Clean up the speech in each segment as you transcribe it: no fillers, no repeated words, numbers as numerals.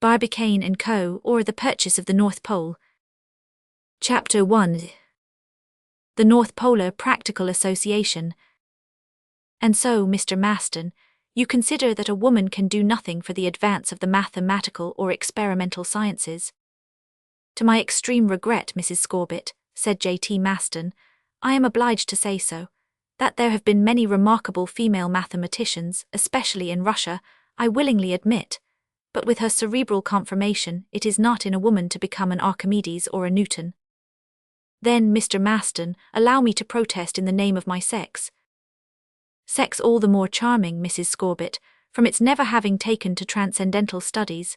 Barbicane and Co., or The Purchase of the North Pole. Chapter 1. The North Polar Practical Association. And so, Mr. Maston, you consider that a woman can do nothing for the advance of the mathematical or experimental sciences? To my extreme regret, Mrs. Scorbitt, said J.T. Maston, I am obliged to say so. That there have been many remarkable female mathematicians, especially in Russia, I willingly admit, but with her cerebral conformation, it is not in a woman to become an Archimedes or a Newton. Then, Mr. Maston, allow me to protest in the name of my sex. Sex all the more charming, Mrs. Scorbitt, from its never having taken to transcendental studies.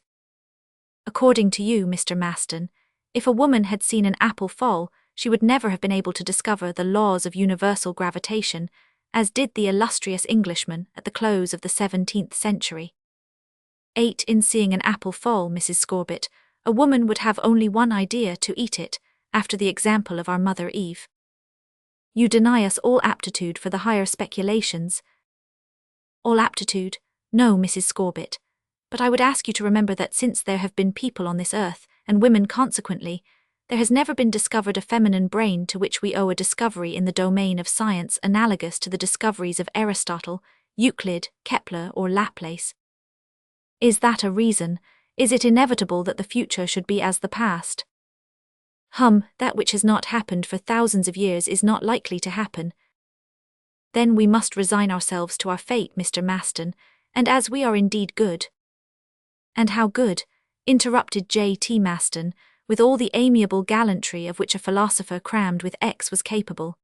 According to you, Mr. Maston, if a woman had seen an apple fall, she would never have been able to discover the laws of universal gravitation, as did the illustrious Englishman at the close of the 17th century. 8. In seeing an apple fall, Mrs. Scorbitt, a woman would have only one idea: to eat it, after the example of our mother Eve. You deny us all aptitude for the higher speculations. All aptitude? No, Mrs. Scorbitt. But I would ask you to remember that since there have been people on this earth, and women consequently, there has never been discovered a feminine brain to which we owe a discovery in the domain of science analogous to the discoveries of Aristotle, Euclid, Kepler, or Laplace. Is that a reason? Is it inevitable that the future should be as the past? That which has not happened for thousands of years is not likely to happen. Then we must resign ourselves to our fate, Mr. Maston, and as we are indeed good. And how good? Interrupted J.T. Maston, with all the amiable gallantry of which a philosopher crammed with X was capable.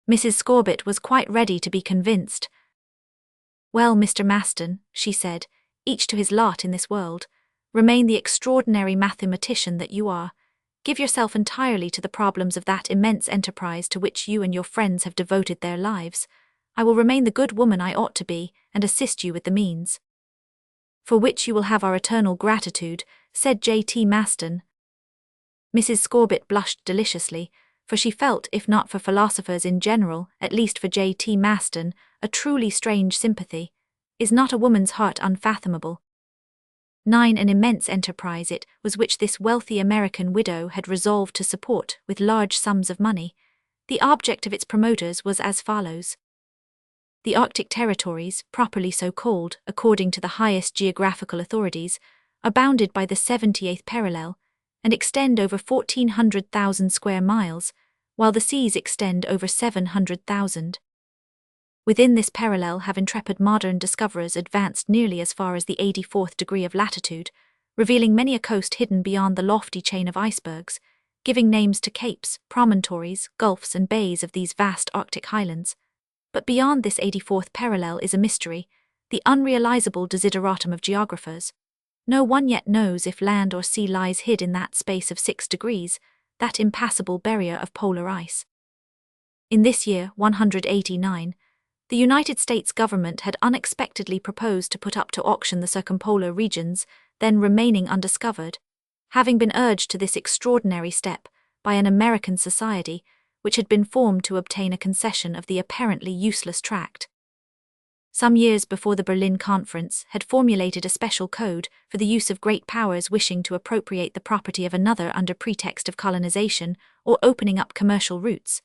Mrs. Scorbitt was quite ready to be convinced. Well, Mr. Maston, she said, each to his lot in this world. Remain the extraordinary mathematician that you are. Give yourself entirely to the problems of that immense enterprise to which you and your friends have devoted their lives. I will remain the good woman I ought to be, and assist you with the means. For which you will have our eternal gratitude, said J.T. Maston. Mrs. Scorbitt blushed deliciously, for she felt, if not for philosophers in general, at least for J.T. Maston, a truly strange sympathy. Is not a woman's heart unfathomable? 9. An immense enterprise it was which this wealthy American widow had resolved to support with large sums of money. The object of its promoters was as follows. The Arctic territories, properly so called, according to the highest geographical authorities, are bounded by the 78th parallel, and extend over 1,400,000 square miles, while the seas extend over 700,000. Within this parallel have intrepid modern discoverers advanced nearly as far as the 84th degree of latitude, revealing many a coast hidden beyond the lofty chain of icebergs, giving names to capes, promontories, gulfs and bays of these vast Arctic highlands. But beyond this 84th parallel is a mystery, the unrealizable desideratum of geographers. No one yet knows if land or sea lies hid in that space of 6 degrees, that impassable barrier of polar ice. In this year, 189, the United States government had unexpectedly proposed to put up to auction the circumpolar regions, then remaining undiscovered, having been urged to this extraordinary step by an American society which had been formed to obtain a concession of the apparently useless tract. Some years before the Berlin Conference had formulated a special code for the use of great powers wishing to appropriate the property of another under pretext of colonization or opening up commercial routes.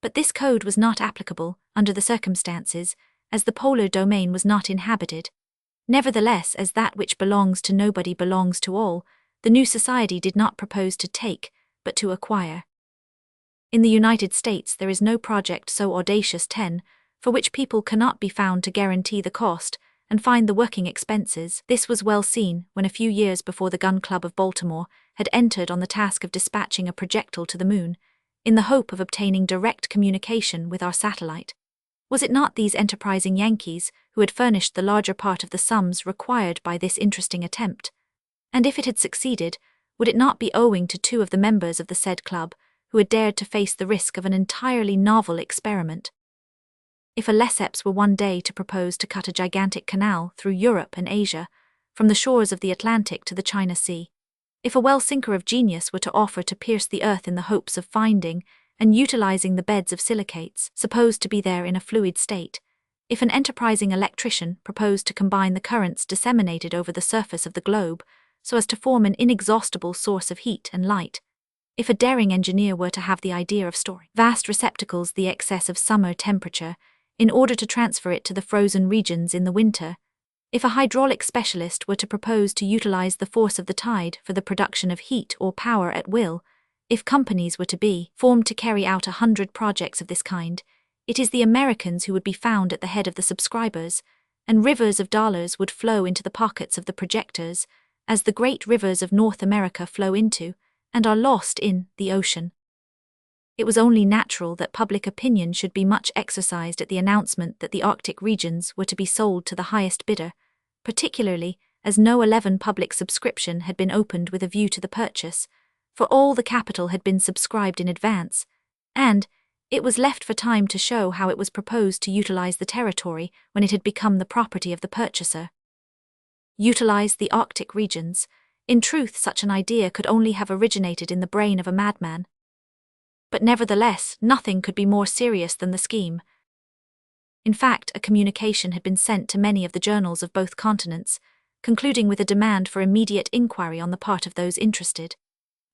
But this code was not applicable, under the circumstances, as the polar domain was not inhabited. Nevertheless, as that which belongs to nobody belongs to all, the new society did not propose to take, but to acquire. In the United States there is no project so audacious for which people cannot be found to guarantee the cost and find the working expenses. This was well seen when a few years before the Gun Club of Baltimore had entered on the task of dispatching a projectile to the moon, in the hope of obtaining direct communication with our satellite. Was it not these enterprising Yankees who had furnished the larger part of the sums required by this interesting attempt? And if it had succeeded, would it not be owing to 2 of the members of the said club who had dared to face the risk of an entirely novel experiment? If a Lesseps were one day to propose to cut a gigantic canal through Europe and Asia, from the shores of the Atlantic to the China Sea, if a well-sinker of genius were to offer to pierce the earth in the hopes of finding and utilizing the beds of silicates supposed to be there in a fluid state, if an enterprising electrician proposed to combine the currents disseminated over the surface of the globe so as to form an inexhaustible source of heat and light. If a daring engineer were to have the idea of storing vast receptacles the excess of summer temperature in order to transfer it to the frozen regions in the winter, if a hydraulic specialist were to propose to utilize the force of the tide for the production of heat or power at will, if companies were to be formed to carry out 100 projects of this kind, it is the Americans who would be found at the head of the subscribers, and rivers of dollars would flow into the pockets of the projectors, as the great rivers of North America flow into, and are lost in, the ocean. It was only natural that public opinion should be much exercised at the announcement that the Arctic regions were to be sold to the highest bidder, particularly as no 11 public subscription had been opened with a view to the purchase, for all the capital had been subscribed in advance, and it was left for time to show how it was proposed to utilize the territory when it had become the property of the purchaser. Utilize the Arctic regions. In truth, such an idea could only have originated in the brain of a madman. But nevertheless, nothing could be more serious than the scheme. In fact, a communication had been sent to many of the journals of both continents, concluding with a demand for immediate inquiry on the part of those interested.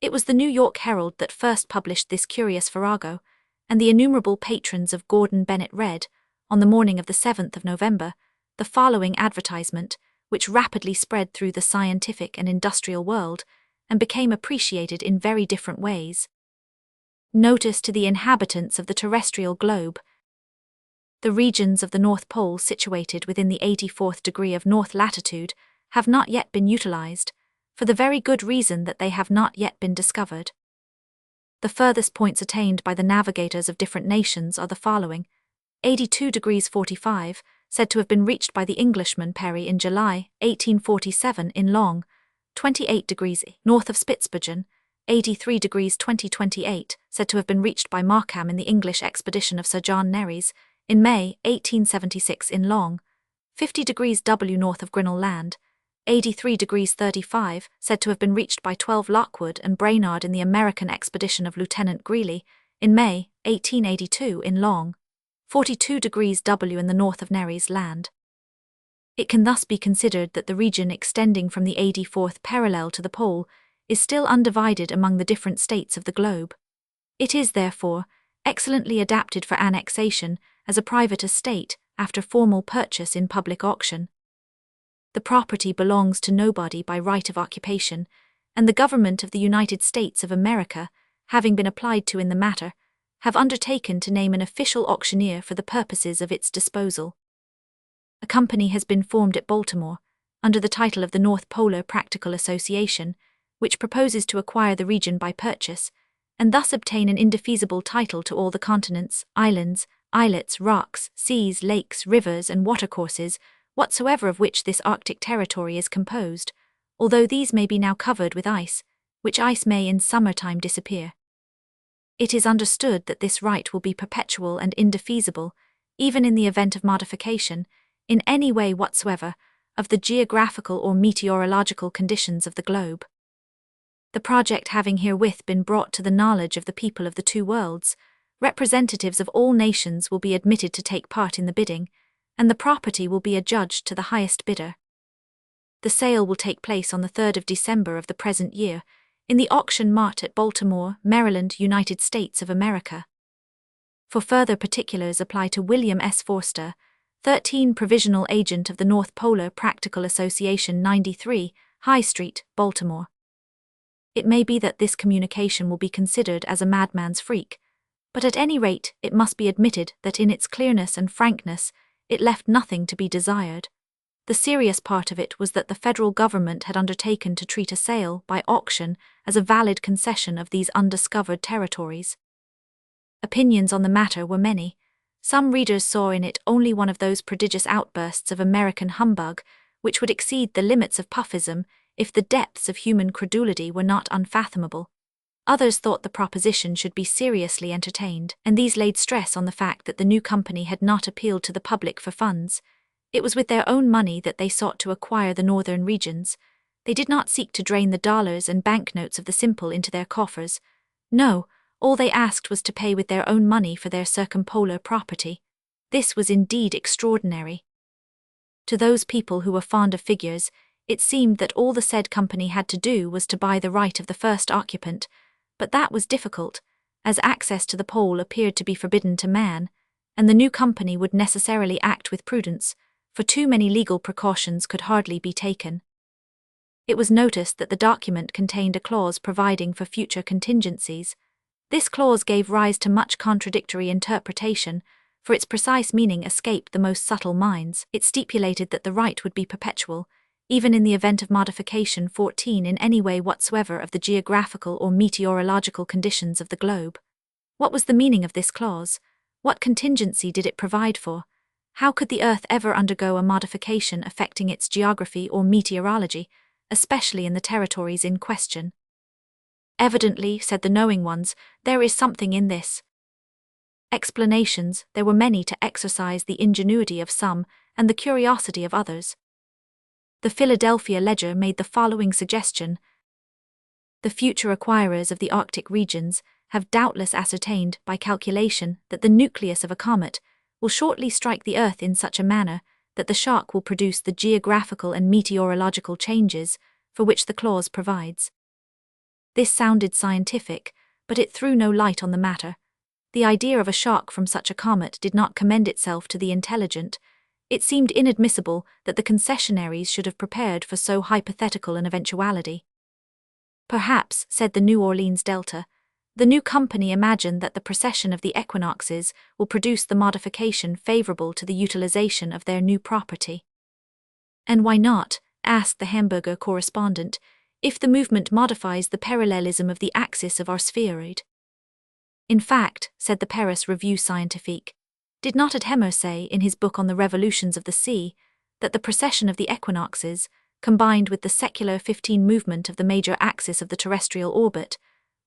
It was the New York Herald that first published this curious farrago, and the innumerable patrons of Gordon Bennett read, on the morning of the 7th of November, the following advertisement, which rapidly spread through the scientific and industrial world, and became appreciated in very different ways. Notice to the inhabitants of the terrestrial globe. The regions of the North Pole situated within the 84th degree of north latitude have not yet been utilized, for the very good reason that they have not yet been discovered. The furthest points attained by the navigators of different nations are the following: 82 degrees 45, said to have been reached by the Englishman Perry in July 1847 in Long, 28 degrees north of Spitzbergen, 83 degrees 2028, said to have been reached by Markham in the English expedition of Sir John Nares in May 1876 in Long, 50 degrees W north of Grinnell Land, 83 degrees 35, said to have been reached by 12 Lockwood and Brainard in the American expedition of Lieutenant Greely in May 1882 in Long, 42 degrees W in the north of Nares Land. It can thus be considered that the region extending from the 84th parallel to the pole is still undivided among the different states of the globe. It is, therefore, excellently adapted for annexation as a private estate after formal purchase in public auction. The property belongs to nobody by right of occupation, and the government of the United States of America, having been applied to in the matter, have undertaken to name an official auctioneer for the purposes of its disposal. A company has been formed at Baltimore, under the title of the North Polar Practical Association, which proposes to acquire the region by purchase, and thus obtain an indefeasible title to all the continents, islands, islets, rocks, seas, lakes, rivers, and watercourses, whatsoever of which this Arctic territory is composed, although these may be now covered with ice, which ice may in summertime disappear. It is understood that this right will be perpetual and indefeasible, even in the event of modification, in any way whatsoever, of the geographical or meteorological conditions of the globe. The project having herewith been brought to the knowledge of the people of the two worlds, representatives of all nations will be admitted to take part in the bidding, and the property will be adjudged to the highest bidder. The sale will take place on the 3rd of December of the present year, in the auction mart at Baltimore, Maryland, United States of America. For further particulars apply to William S. Forster, 13 Provisional Agent of the North Polar Practical Association 93, High Street, Baltimore. It may be that this communication will be considered as a madman's freak, but at any rate it must be admitted that in its clearness and frankness it left nothing to be desired. The serious part of it was that the federal government had undertaken to treat a sale by auction as a valid concession of these undiscovered territories. Opinions on the matter were many. Some readers saw in it only one of those prodigious outbursts of American humbug which would exceed the limits of puffism if the depths of human credulity were not unfathomable. Others thought the proposition should be seriously entertained, and these laid stress on the fact that the new company had not appealed to the public for funds. It was with their own money that they sought to acquire the northern regions. They did not seek to drain the dollars and banknotes of the simple into their coffers. No, all they asked was to pay with their own money for their circumpolar property. This was indeed extraordinary. To those people who were fond of figures, it seemed that all the said company had to do was to buy the right of the first occupant, but that was difficult, as access to the pole appeared to be forbidden to man, and the new company would necessarily act with prudence, for too many legal precautions could hardly be taken. It was noticed that the document contained a clause providing for future contingencies. This clause gave rise to much contradictory interpretation, for its precise meaning escaped the most subtle minds. It stipulated that the right would be perpetual, even in the event of modification 14 in any way whatsoever of the geographical or meteorological conditions of the globe. What was the meaning of this clause? What contingency did it provide for? How could the Earth ever undergo a modification affecting its geography or meteorology, especially in the territories in question? Evidently, said the knowing ones, there is something in this. Explanations, there were many to exercise the ingenuity of some and the curiosity of others. The Philadelphia Ledger made the following suggestion. The future acquirers of the Arctic regions have doubtless ascertained by calculation that the nucleus of a comet will shortly strike the Earth in such a manner that the shock will produce the geographical and meteorological changes for which the clause provides. This sounded scientific, but it threw no light on the matter. The idea of a shock from such a comet did not commend itself to the intelligent. It seemed inadmissible that the concessionaries should have prepared for so hypothetical an eventuality. Perhaps, said the New Orleans Delta, the new company imagined that the precession of the equinoxes will produce the modification favorable to the utilization of their new property. And why not, asked the Hamburger correspondent, if the movement modifies the parallelism of the axis of our spheroid? In fact, said the Paris Revue Scientifique, did not Adhemer say in his book on the revolutions of the sea that the precession of the equinoxes, combined with the secular 15 movement of the major axis of the terrestrial orbit,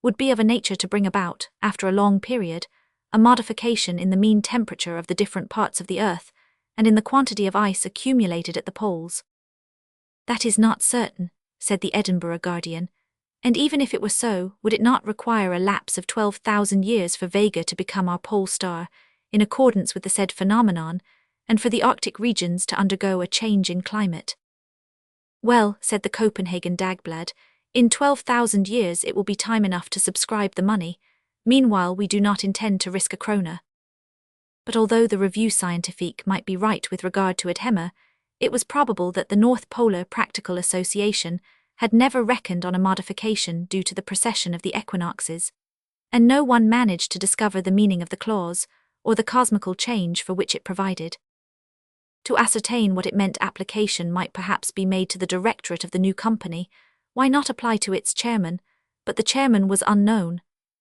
would be of a nature to bring about, after a long period, a modification in the mean temperature of the different parts of the Earth and in the quantity of ice accumulated at the poles? That is not certain, said the Edinburgh Guardian, and even if it were so, would it not require a lapse of 12,000 years for Vega to become our pole star, in accordance with the said phenomenon, and for the Arctic regions to undergo a change in climate? Well, said the Copenhagen Dagblad, in 12,000 years it will be time enough to subscribe the money. Meanwhile we do not intend to risk a krona. But although the Revue Scientifique might be right with regard to Adhemer, it was probable that the North Polar Practical Association had never reckoned on a modification due to the precession of the equinoxes, and no one managed to discover the meaning of the clause, or the cosmical change for which it provided. To ascertain what it meant, application might perhaps be made to the directorate of the new company. Why not apply to its chairman? But the chairman was unknown.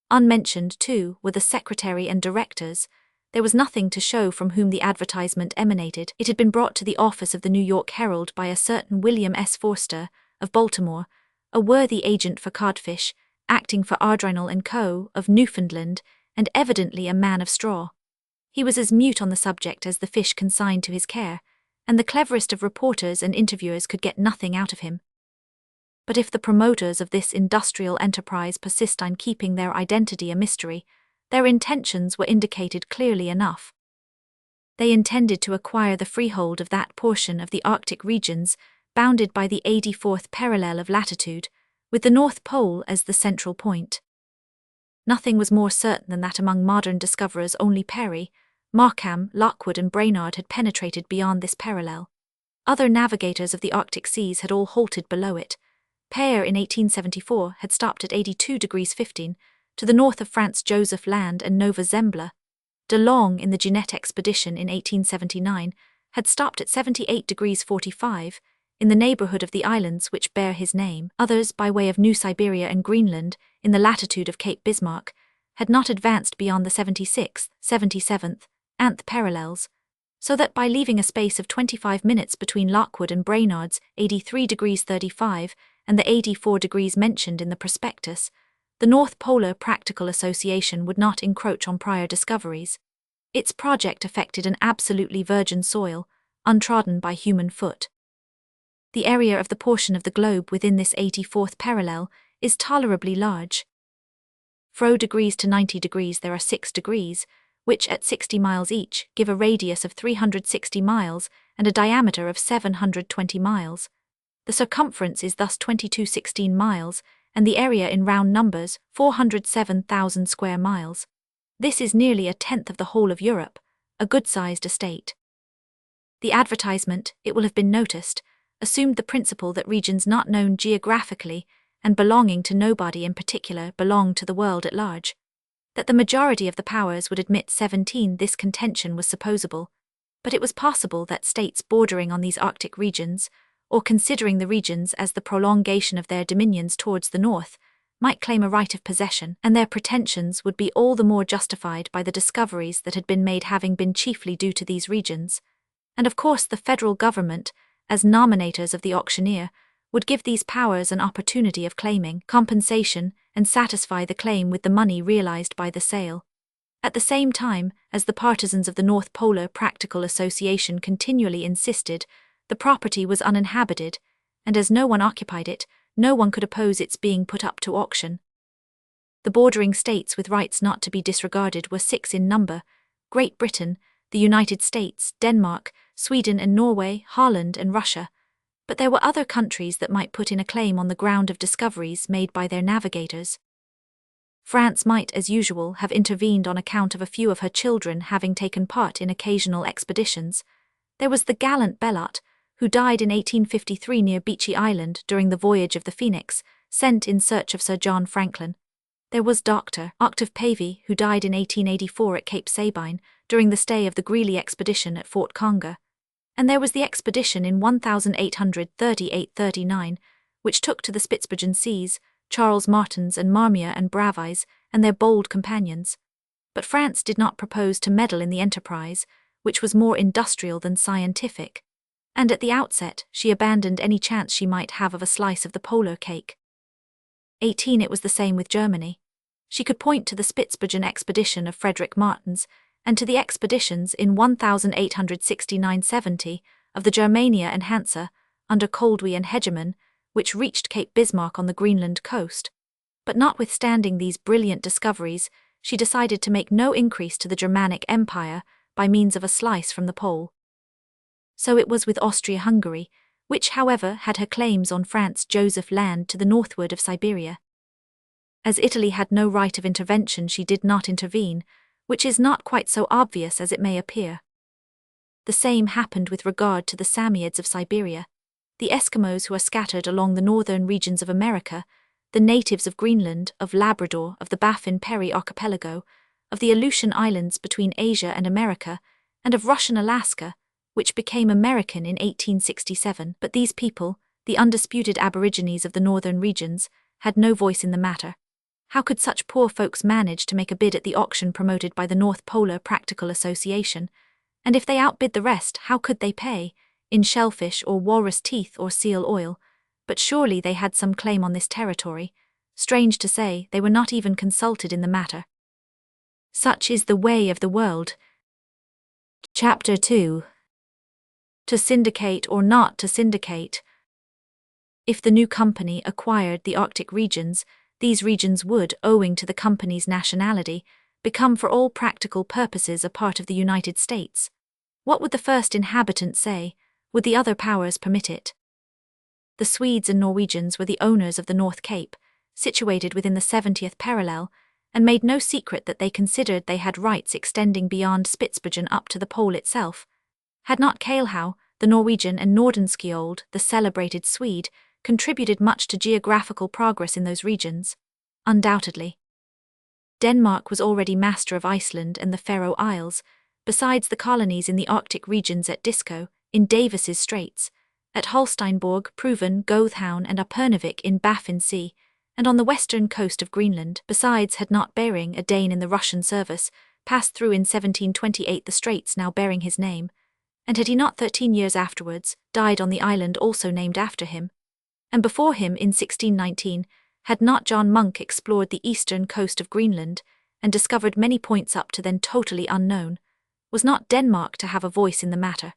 Unmentioned, too, were the secretary and directors. There was nothing to show from whom the advertisement emanated. It had been brought to the office of the New York Herald by a certain William S. Forster, of Baltimore, a worthy agent for codfish, acting for Ardrinal and Co., of Newfoundland, and evidently a man of straw. He was as mute on the subject as the fish consigned to his care, and the cleverest of reporters and interviewers could get nothing out of him. But if the promoters of this industrial enterprise persist on keeping their identity a mystery, their intentions were indicated clearly enough. They intended to acquire the freehold of that portion of the Arctic regions bounded by the 84th parallel of latitude, with the North Pole as the central point. Nothing was more certain than that among modern discoverers only Peary, Markham, Lockwood and Brainard had penetrated beyond this parallel. Other navigators of the Arctic seas had all halted below it. Peyer in 1874 had stopped at 82 degrees 15, to the north of France Joseph Land and Nova Zembla. De Long in the Jeannette expedition in 1879 had stopped at 78 degrees 45, in the neighborhood of the islands which bear his name. Others, by way of New Siberia and Greenland, in the latitude of Cape Bismarck, had not advanced beyond the 76th, 77th, nth parallels, so that by leaving a space of 25 minutes between Lockwood and Brainard's 83 degrees 35 and the 84 degrees mentioned in the prospectus, the North Polar Practical Association would not encroach on prior discoveries. Its project affected an absolutely virgin soil, untrodden by human foot. The area of the portion of the globe within this 84th parallel is tolerably large. From degrees to 90 degrees there are 6 degrees, which at 60 miles each give a radius of 360 miles and a diameter of 720 miles. The circumference is thus 2216 miles, and the area in round numbers 407,000 square miles. This is nearly a tenth of the whole of Europe, a good-sized estate. The advertisement, it will have been noticed, assumed the principle that regions not known geographically and belonging to nobody in particular belonged to the world at large. That the majority of the powers would admit 17, this contention was supposable, but it was possible that states bordering on these Arctic regions, or considering the regions as the prolongation of their dominions towards the north, might claim a right of possession, and their pretensions would be all the more justified by the discoveries that had been made having been chiefly due to these regions. And of course the federal government, as nominators of the auctioneer, would give these powers an opportunity of claiming compensation and satisfy the claim with the money realized by the sale. At the same time, as the partisans of the North Polar Practical Association continually insisted, the property was uninhabited, and as no one occupied it, no one could oppose its being put up to auction. The bordering states with rights not to be disregarded were 6 in number: Great Britain, the United States, Denmark, Sweden and Norway, Holland and Russia. But there were other countries that might put in a claim on the ground of discoveries made by their navigators. France might, as usual, have intervened on account of a few of her children having taken part in occasional expeditions. There was the gallant Bellot, who died in 1853 near Beechey Island during the voyage of the Phoenix, sent in search of Sir John Franklin. There was Dr. Octave Pavy, who died in 1884 at Cape Sabine during the stay of the Greely expedition at Fort Conger. And there was the expedition in 1838-39, which took to the Spitzbergen seas, Charles Martins and Marmier and Bravies and their bold companions. But France did not propose to meddle in the enterprise, which was more industrial than scientific, and at the outset she abandoned any chance she might have of a slice of the polar cake. 18. It was the same with Germany. She could point to the Spitzbergen expedition of Frederick Martins, and to the expeditions in 1869-70 of the Germania and Hansa, under Coldwey and Hegeman, which reached Cape Bismarck on the Greenland coast. But notwithstanding these brilliant discoveries, she decided to make no increase to the Germanic Empire by means of a slice from the pole. So it was with Austria-Hungary, which, however, had her claims on Franz-Joseph Land to the northward of Siberia. As Italy had no right of intervention, she did not intervene, which is not quite so obvious as it may appear. The same happened with regard to the Samiids of Siberia, the Eskimos who are scattered along the northern regions of America, the natives of Greenland, of Labrador, of the Baffin-Perry archipelago, of the Aleutian Islands between Asia and America, and of Russian Alaska, which became American in 1867. But these people, the undisputed aborigines of the northern regions, had no voice in the matter. How could such poor folks manage to make a bid at the auction promoted by the North Polar Practical Association? And if they outbid the rest, how could they pay? In shellfish or walrus teeth or seal oil? But surely they had some claim on this territory. Strange to say, they were not even consulted in the matter. Such is the way of the world. Chapter 2. To syndicate or not to syndicate. If the new company acquired the Arctic regions, these regions would, owing to the company's nationality, become for all practical purposes a part of the United States. What would the first inhabitant say? Would the other powers permit it? The Swedes and Norwegians were the owners of the North Cape, situated within the 70th parallel, and made no secret that they considered they had rights extending beyond Spitzbergen up to the pole itself. Had not Kaelhau, the Norwegian, and Nordenskjold, the celebrated Swede, contributed much to geographical progress in those regions? Undoubtedly. Denmark was already master of Iceland and the Faroe Isles, besides the colonies in the Arctic regions at Disko, in Davis's Straits, at Holsteinborg, Proven, Gothhavn and Upernavik in Baffin Sea, and on the western coast of Greenland. Besides, had not Bering, a Dane in the Russian service, passed through in 1728 the straits now bearing his name, and had he not 13 years afterwards died on the island also named after him? And before him, in 1619, had not John Monk explored the eastern coast of Greenland, and discovered many points up to then totally unknown? Was not Denmark to have a voice in the matter?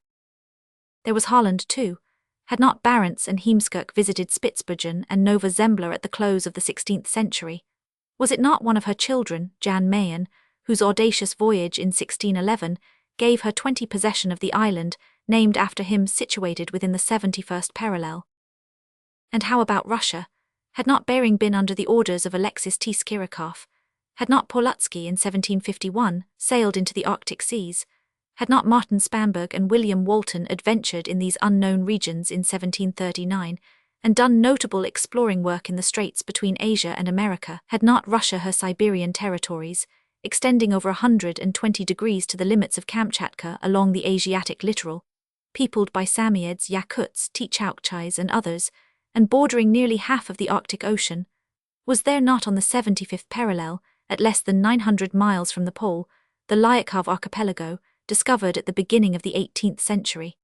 There was Holland too. Had not Barentz and Heemskerk visited Spitzbergen and Nova Zembla at the close of the 16th century? Was it not one of her children, Jan Mayen, whose audacious voyage in 1611 gave her 20 possession of the island, named after him, situated within the 71st parallel? And how about Russia? Had not Bering been under the orders of Alexis T. Skirikov? Had not Polutsky in 1751 sailed into the Arctic seas? Had not Martin Spamberg and William Walton adventured in these unknown regions in 1739, and done notable exploring work in the straits between Asia and America? Had not Russia her Siberian territories, extending over 120 degrees to the limits of Kamchatka along the Asiatic littoral, peopled by Samoyeds, Yakuts, Tichaukchais and others, and bordering nearly half of the Arctic Ocean? Was there not on the 75th parallel, at less than 900 miles from the pole, the Lyakov archipelago, discovered at the beginning of the 18th century?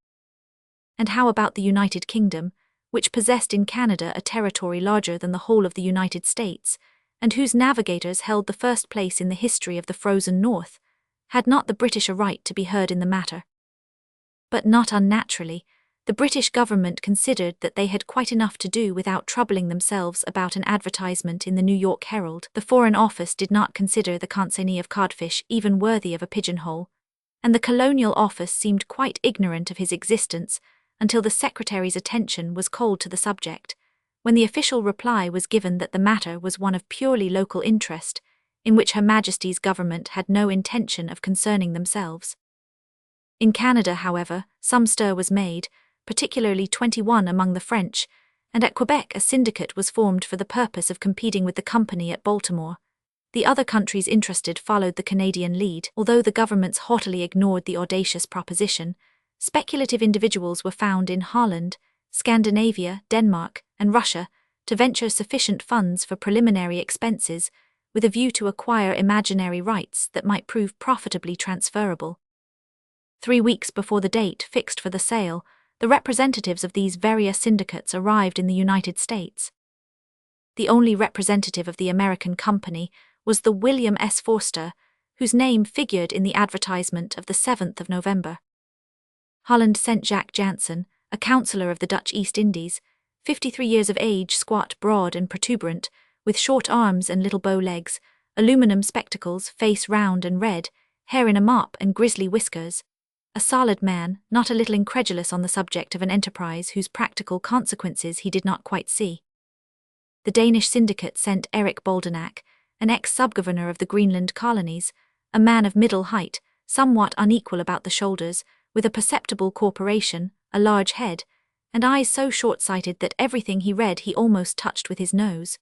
And how about the United Kingdom, which possessed in Canada a territory larger than the whole of the United States, and whose navigators held the first place in the history of the frozen North? Had not the British a right to be heard in the matter? But not unnaturally, the British government considered that they had quite enough to do without troubling themselves about an advertisement in the New York Herald. The Foreign Office did not consider the consignee of codfish even worthy of a pigeonhole, and the Colonial Office seemed quite ignorant of his existence until the Secretary's attention was called to the subject, when the official reply was given that the matter was one of purely local interest, in which Her Majesty's government had no intention of concerning themselves. In Canada, however, some stir was made, particularly 21 among the French, and at Quebec a syndicate was formed for the purpose of competing with the company at Baltimore. The other countries interested followed the Canadian lead. Although the governments haughtily ignored the audacious proposition, speculative individuals were found in Holland, Scandinavia, Denmark, and Russia to venture sufficient funds for preliminary expenses, with a view to acquire imaginary rights that might prove profitably transferable. 3 weeks before the date fixed for the sale, the representatives of these various syndicates arrived in the United States. The only representative of the American company was the William S. Forster, whose name figured in the advertisement of the 7th of November. Holland sent Jacques Jansen, a councillor of the Dutch East Indies, 53 years of age, squat, broad and protuberant, with short arms and little bow legs, aluminum spectacles, face round and red, hair in a mop and grisly whiskers. A solid man, not a little incredulous on the subject of an enterprise whose practical consequences he did not quite see. The Danish syndicate sent Erik Boldenac, an ex-subgovernor of the Greenland colonies, a man of middle height, somewhat unequal about the shoulders, with a perceptible corporation, a large head, and eyes so short-sighted that everything he read he almost touched with his nose.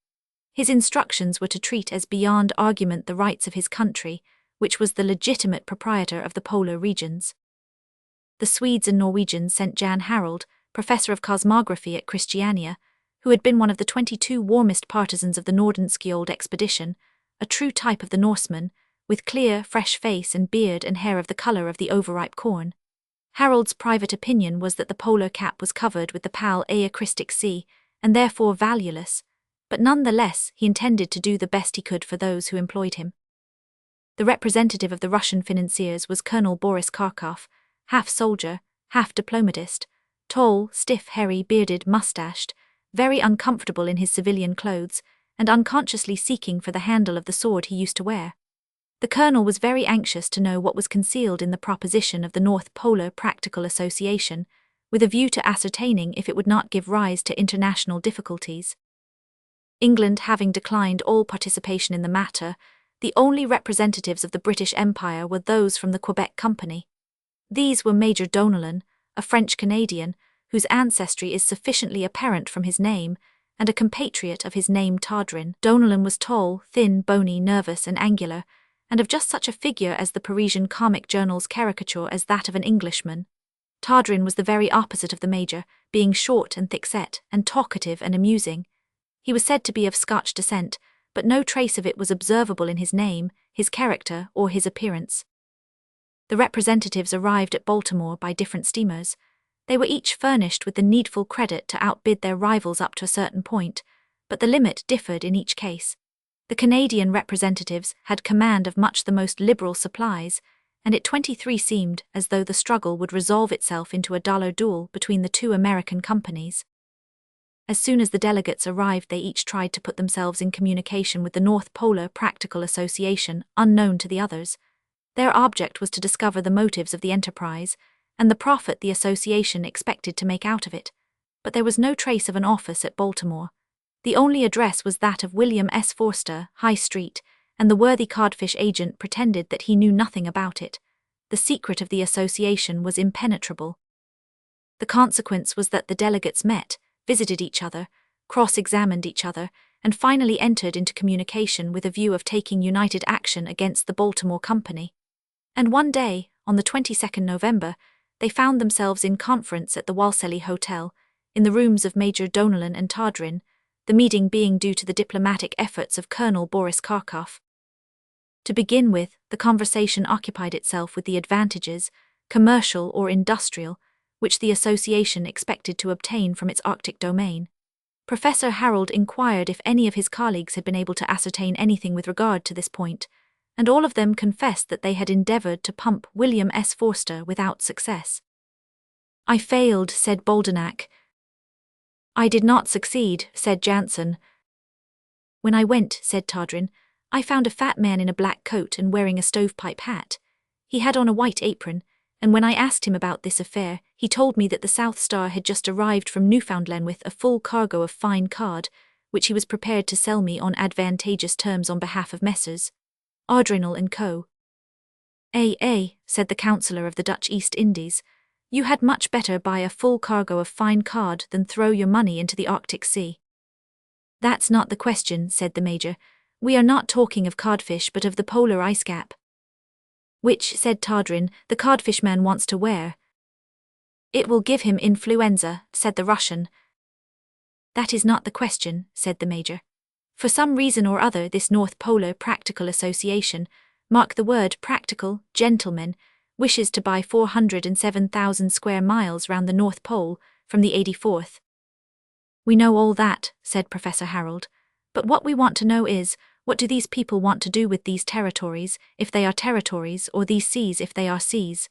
His instructions were to treat as beyond argument the rights of his country, which was the legitimate proprietor of the polar regions. The Swedes and Norwegians sent Jan Harald, professor of cosmography at Christiania, who had been one of the 22 warmest partisans of the Nordenskjold expedition, a true type of the Norseman, with clear, fresh face and beard and hair of the colour of the overripe corn. Harald's private opinion was that the polar cap was covered with the pale Aeacristic Sea, and therefore valueless, but none the less he intended to do the best he could for those who employed him. The representative of the Russian financiers was Colonel Boris Karkov, half soldier, half diplomatist, tall, stiff, hairy, bearded, mustached, very uncomfortable in his civilian clothes, and unconsciously seeking for the handle of the sword he used to wear. The colonel was very anxious to know what was concealed in the proposition of the North Polar Practical Association, with a view to ascertaining if it would not give rise to international difficulties. England having declined all participation in the matter, the only representatives of the British Empire were those from the Quebec Company. These were Major Donellan, a French-Canadian, whose ancestry is sufficiently apparent from his name, and a compatriot of his name Tadrin. Donellan was tall, thin, bony, nervous and angular, and of just such a figure as the Parisian comic journals caricature as that of an Englishman. Tadrin was the very opposite of the Major, being short and thick-set, and talkative and amusing. He was said to be of Scotch descent, but no trace of it was observable in his name, his character, or his appearance. The representatives arrived at Baltimore by different steamers. They were each furnished with the needful credit to outbid their rivals up to a certain point, but the limit differed in each case. The Canadian representatives had command of much the most liberal supplies, and it 23 seemed as though the struggle would resolve itself into a dollar duel between the two American companies. As soon as the delegates arrived, they each tried to put themselves in communication with the North Polar Practical Association, unknown to the others. Their object was to discover the motives of the enterprise, and the profit the association expected to make out of it. but there was no trace of an office at Baltimore. The only address was that of William S. Forster, High Street, and the worthy codfish agent pretended that he knew nothing about it. The secret of the association was impenetrable. The consequence was that the delegates met, visited each other, cross-examined each other, and finally entered into communication with a view of taking united action against the Baltimore Company. And one day, on the 22nd November, they found themselves in conference at the Walseley Hotel, in the rooms of Major Donellan and Tadrin, the meeting being due to the diplomatic efforts of Colonel Boris Karkof. To begin with, the conversation occupied itself with the advantages, commercial or industrial, which the association expected to obtain from its Arctic domain. Professor Harold inquired if any of his colleagues had been able to ascertain anything with regard to this point, and all of them confessed that they had endeavored to pump William S. Forster without success. "I failed," said Boldenac. "I did not succeed," said Jansen. "When I went," said Tadrin, "I found a fat man in a black coat and wearing a stovepipe hat. He had on a white apron, and when I asked him about this affair, he told me that the South Star had just arrived from Newfoundland with a full cargo of fine cod, which he was prepared to sell me on advantageous terms on behalf of Messrs. Ardrinal and Co." Said the councillor of the Dutch East Indies, "you had much better buy a full cargo of fine cod than throw your money into the Arctic Sea." "That's not the question," said the Major. "We are not talking of codfish but of the polar ice cap." "Which," said Tadrin, "the codfish man wants to wear." "It will give him influenza," said the Russian. "That is not the question," said the Major. "For some reason or other this North Polar Practical Association, mark the word practical, gentlemen, wishes to buy 407,000 square miles round the North Pole from the 84th. "We know all that," said Professor Harold, "but what we want to know is, what do these people want to do with these territories, if they are territories, or these seas if they are seas?"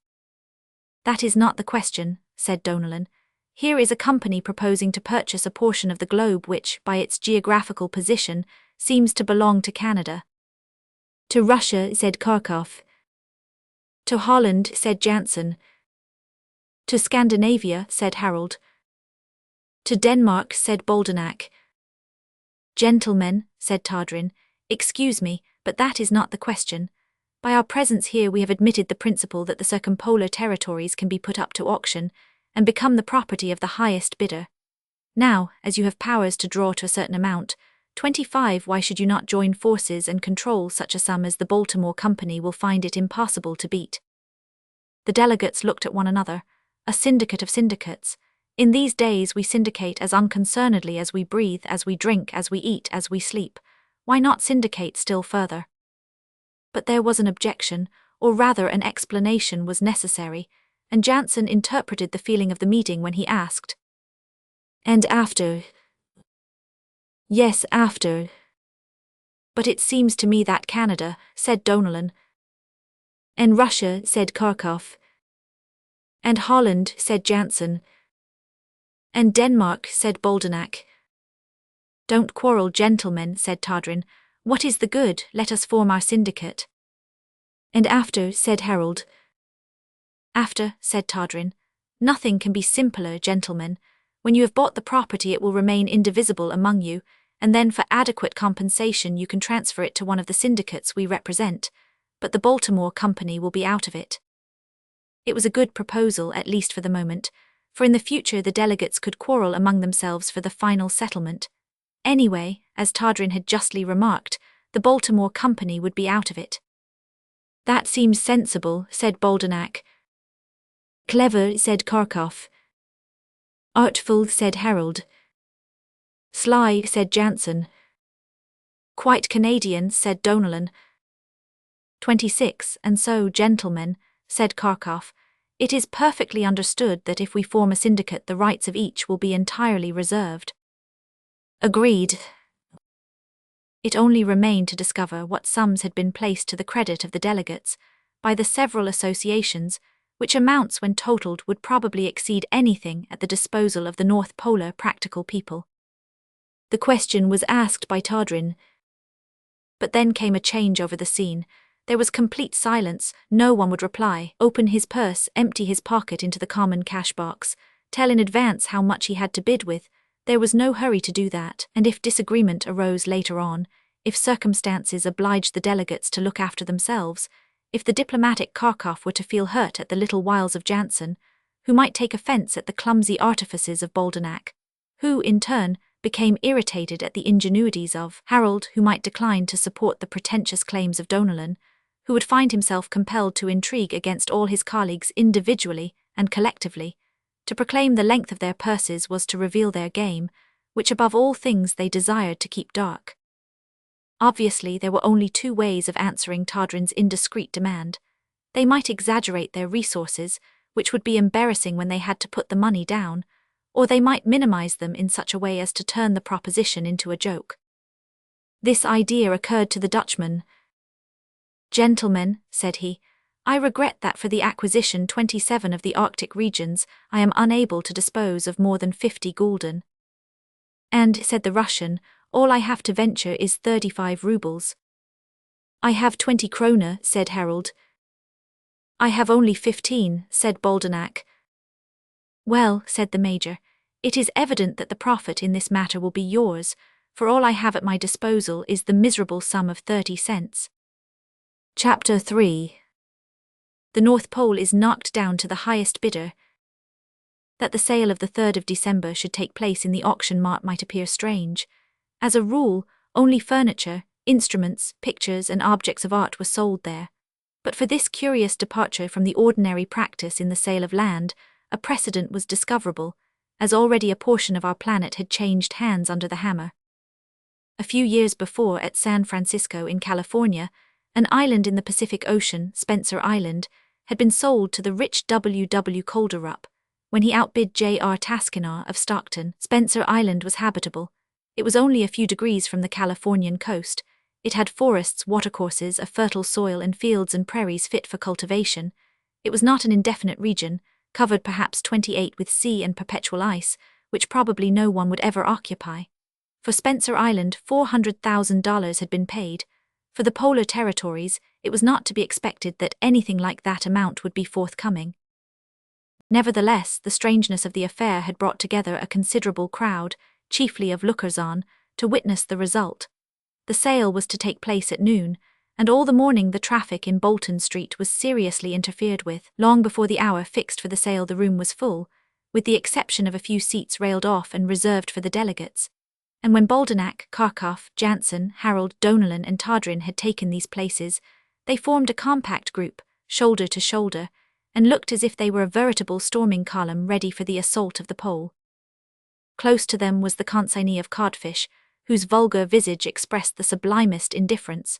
"That is not the question," said Donellan. "Here is a company proposing to purchase a portion of the globe which, by its geographical position, seems to belong to Canada." "To Russia," said Karkof. "To Holland," said Jansen. "To Scandinavia," said Harold. "To Denmark," said Boldenac. "Gentlemen," said Tadrin, "excuse me, but that is not the question. By our presence here we have admitted the principle that the circumpolar territories can be put up to auction, and become the property of the highest bidder. Now, as you have powers to draw to a certain amount, 25, why should you not join forces and control such a sum as the Baltimore Company will find it impossible to beat?" The delegates looked at one another. A syndicate of syndicates. In these days we syndicate as unconcernedly as we breathe, as we drink, as we eat, as we sleep. Why not syndicate still further? But there was an objection, or rather an explanation was necessary, and Jansen interpreted the feeling of the meeting when he asked, "And after?" "Yes, after." "But it seems to me that Canada," said Donellan. "And Russia," said Karkof. "And Holland," said Jansen. "And Denmark," said Boldenac. "Don't quarrel, gentlemen," said Tadrin. "What is the good? Let us form our syndicate." "And after," said Harold. "After," said Tadrin. "Nothing can be simpler, gentlemen. When you have bought the property it will remain indivisible among you, and then for adequate compensation you can transfer it to one of the syndicates we represent, but the Baltimore Company will be out of it." It was a good proposal, at least for the moment, for in the future the delegates could quarrel among themselves for the final settlement. Anyway, as Tadrin had justly remarked, the Baltimore Company would be out of it. "That seems sensible," said Boldenac. "Clever," said Karkof. "Artful," said Harold. "Sly," said Jansen. "Quite Canadian," said Donellan. 26, and so, gentlemen, said Karkof, "it is perfectly understood that if we form a syndicate the rights of each will be entirely reserved." "Agreed." It only remained to discover what sums had been placed to the credit of the delegates by the several associations, which amounts when totaled would probably exceed anything at the disposal of the North Polar practical people. The question was asked by Tadrin. But then came a change over the scene. There was complete silence, no one would reply, open his purse, empty his pocket into the common cash box. tell in advance how much he had to bid with. There was no hurry to do that, and if disagreement arose later on, if circumstances obliged the delegates to look after themselves, if the diplomatic Kharkov were to feel hurt at the little wiles of Jansen, who might take offence at the clumsy artifices of Boldenac, who, in turn, became irritated at the ingenuities of Harold, who might decline to support the pretentious claims of Donellan, who would find himself compelled to intrigue against all his colleagues individually and collectively. To proclaim the length of their purses was to reveal their game, which above all things they desired to keep dark. Obviously, there were only two ways of answering Tadrin's indiscreet demand. They might exaggerate their resources, which would be embarrassing when they had to put the money down, or they might minimize them in such a way as to turn the proposition into a joke. This idea occurred to the Dutchman. "Gentlemen," said he, "I regret that for the acquisition 27 of the Arctic regions, I am unable to dispose of more than 50 gulden. And," said the Russian, "all I have to venture is 35 rubles. "I have 20 krona," said Harold. "I have only 15, said Boldenac. "Well," said the Major, "it is evident that the profit in this matter will be yours, for all I have at my disposal is the miserable sum of 30 cents. Chapter 3. The North Pole is knocked down to the highest bidder. That the sale of the 3rd of December should take place in the auction mart might appear strange. As a rule, only furniture, instruments, pictures, and objects of art were sold there. But for this curious departure from the ordinary practice in the sale of land, a precedent was discoverable, as already a portion of our planet had changed hands under the hammer. A few years before, at San Francisco in California, an island in the Pacific Ocean, Spencer Island, had been sold to the rich W. Calderup. When he outbid J.R. Taskinar of Stockton, Spencer Island was habitable. It was only a few degrees from the Californian coast. It had forests, watercourses, a fertile soil, and fields and prairies fit for cultivation. It was not an indefinite region, covered perhaps 28 with sea and perpetual ice, which probably no one would ever occupy. For Spencer Island, $400,000 had been paid. For the polar territories, it was not to be expected that anything like that amount would be forthcoming. Nevertheless, the strangeness of the affair had brought together a considerable crowd, chiefly of lookers-on, to witness the result. The sale was to take place at noon, and all the morning the traffic in Bolton Street was seriously interfered with. Long before the hour fixed for the sale the room was full, with the exception of a few seats railed off and reserved for the delegates. And when Boldenac, Kharkov, Jansen, Harold, Donellan, and Tadrin had taken these places, they formed a compact group, shoulder to shoulder, and looked as if they were a veritable storming column ready for the assault of the pole. Close to them was the consignee of codfish, whose vulgar visage expressed the sublimest indifference.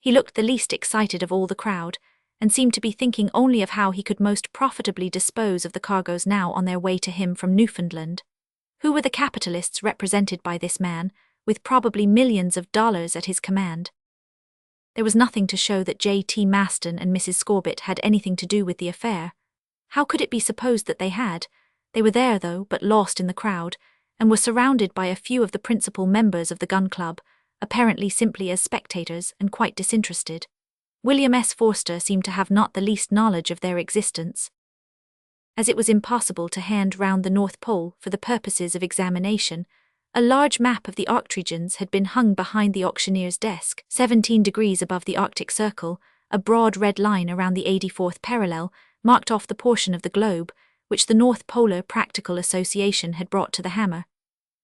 He looked the least excited of all the crowd, and seemed to be thinking only of how he could most profitably dispose of the cargoes now on their way to him from Newfoundland. Who were the capitalists represented by this man, with probably millions of dollars at his command? There was nothing to show that J.T. Maston and Mrs. Scorbitt had anything to do with the affair. How could it be supposed that they had? They were there, though, but lost in the crowd, and were surrounded by a few of the principal members of the gun club, apparently simply as spectators and quite disinterested. William S. Forster seemed to have not the least knowledge of their existence. As it was impossible to hand round the North Pole for the purposes of examination, a large map of the Arctregions had been hung behind the auctioneer's desk. 17 degrees above the Arctic Circle, a broad red line around the 84th parallel marked off the portion of the globe which the North Polar Practical Association had brought to the hammer.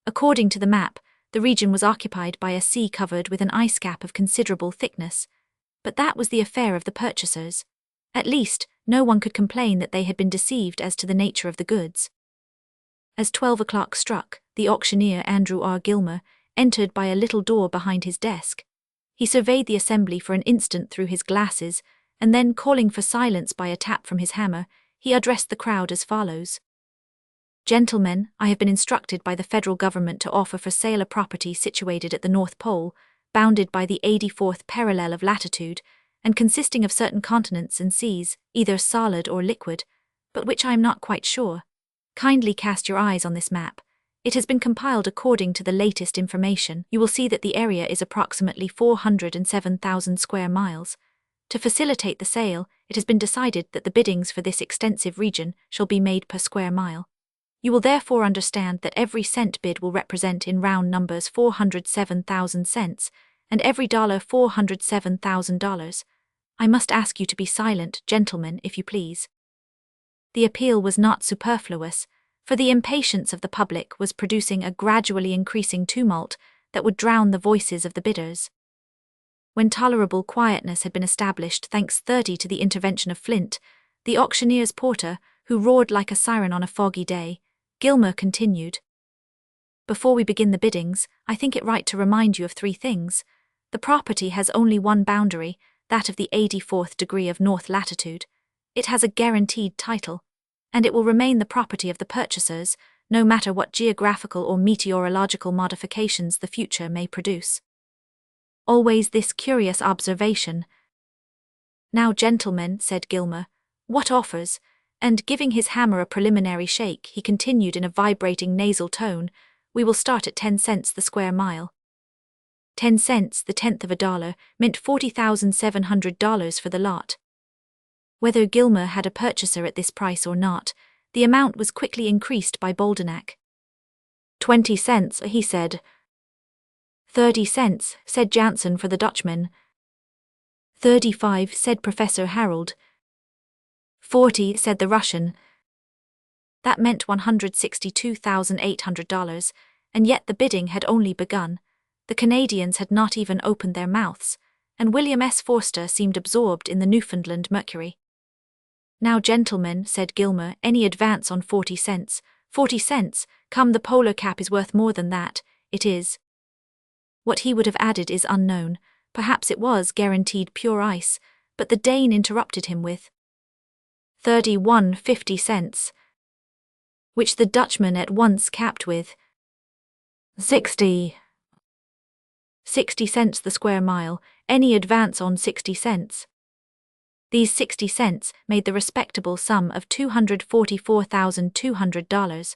According to the map, the region was occupied by a sea covered with an ice cap of considerable thickness. But that was the affair of the purchasers. At least, no one could complain that they had been deceived as to the nature of the goods. As 12 o'clock struck, the auctioneer Andrew R. Gilmer entered by a little door behind his desk. He surveyed the assembly for an instant through his glasses, and then, calling for silence by a tap from his hammer, he addressed the crowd as follows. "Gentlemen, I have been instructed by the federal government to offer for sale a property situated at the North Pole, bounded by the 84th parallel of latitude, and consisting of certain continents and seas, either solid or liquid, but which I am not quite sure. Kindly cast your eyes on this map. It has been compiled according to the latest information. You will see that the area is approximately 407,000 square miles. To facilitate the sale, it has been decided that the biddings for this extensive region shall be made per square mile. You will therefore understand that every cent bid will represent in round numbers 407,000 cents, and every dollar $407,000. I must ask you to be silent, gentlemen, if you please. The appeal was not superfluous, for the impatience of the public was producing a gradually increasing tumult that would drown the voices of the bidders. When tolerable quietness had been established thanks to the intervention of Flint, the auctioneer's porter, who roared like a siren on a foggy day, Gilmer continued. Before we begin the biddings, I think it right to remind you of 3 things. The property has only one boundary, that of the 84th degree of north latitude. It has a guaranteed title, and it will remain the property of the purchasers, no matter what geographical or meteorological modifications the future may produce. Always this curious observation. Now, gentlemen, said Gilmer, what offers? And giving his hammer a preliminary shake, he continued in a vibrating nasal tone, we will start at 10 cents the square mile. 10 cents, the tenth of a dollar, meant $40,700 for the lot. Whether Gilmer had a purchaser at this price or not, the amount was quickly increased by Boldenac. 20 cents, he said. 30 cents, said Jansen for the Dutchman. 35, said Professor Harold. 40, said the Russian. That meant $162,800, and yet the bidding had only begun. The Canadians had not even opened their mouths, and William S. Forster seemed absorbed in the Newfoundland Mercury. Now, gentlemen, said Gilmer, any advance on 40 cents? 40 cents, come, the polar cap is worth more than that, it is. What he would have added is unknown, perhaps it was guaranteed pure ice, but the Dane interrupted him with 31.50 cents, which the Dutchman at once capped with 60 cents the square mile, any advance on 60 cents. These 60 cents made the respectable sum of $244,200.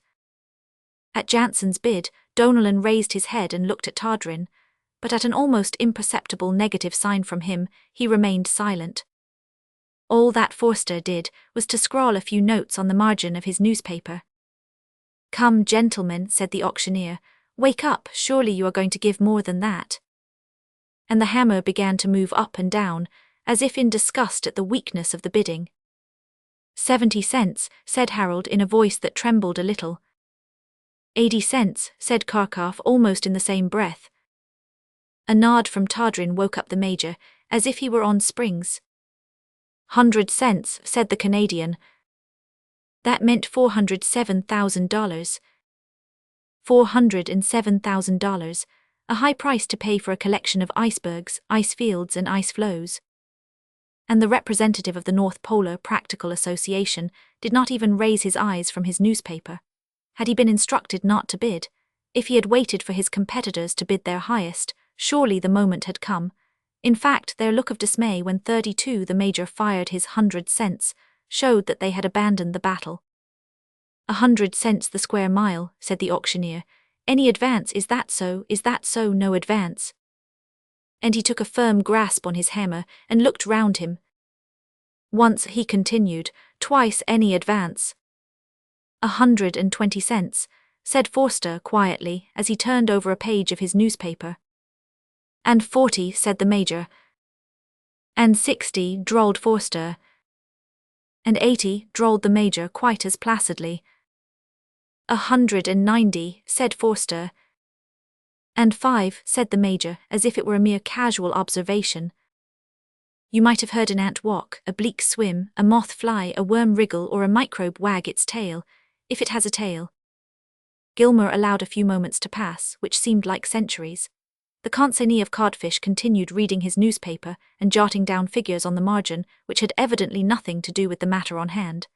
At Jansen's bid, Donellan raised his head and looked at Tadrin, but at an almost imperceptible negative sign from him, he remained silent. All that Forster did was to scrawl a few notes on the margin of his newspaper. Come, gentlemen, said the auctioneer, wake up, surely you are going to give more than that. And the hammer began to move up and down, as if in disgust at the weakness of the bidding. 70 cents, said Harold in a voice that trembled a little. 80 cents, said Karkoff almost in the same breath. A nod from Tadrin woke up the major, as if he were on springs. 100 cents, said the Canadian. That meant $407,000. $407,000, a high price to pay for a collection of icebergs, ice fields, and ice floes. And the representative of the North Polar Practical Association did not even raise his eyes from his newspaper. Had he been instructed not to bid? If he had waited for his competitors to bid their highest, surely the moment had come. In fact, their look of dismay when the major fired his 100 cents showed that they had abandoned the battle. 100 cents the square mile, said the auctioneer. Any advance, is that so, no advance? And he took a firm grasp on his hammer and looked round him. Once, he continued, twice any advance. 120 cents, said Forster quietly as he turned over a page of his newspaper. And 40, said the major. And 60, drawled Forster. And 80, drawled the major quite as placidly. 190, said Forster. And 5, said the major, as if it were a mere casual observation. You might have heard an ant walk, a bleak swim, a moth fly, a worm wriggle, or a microbe wag its tail, if it has a tail. Gilmer allowed a few moments to pass, which seemed like centuries. The consignee of codfish continued reading his newspaper and jotting down figures on the margin which had evidently nothing to do with the matter on hand.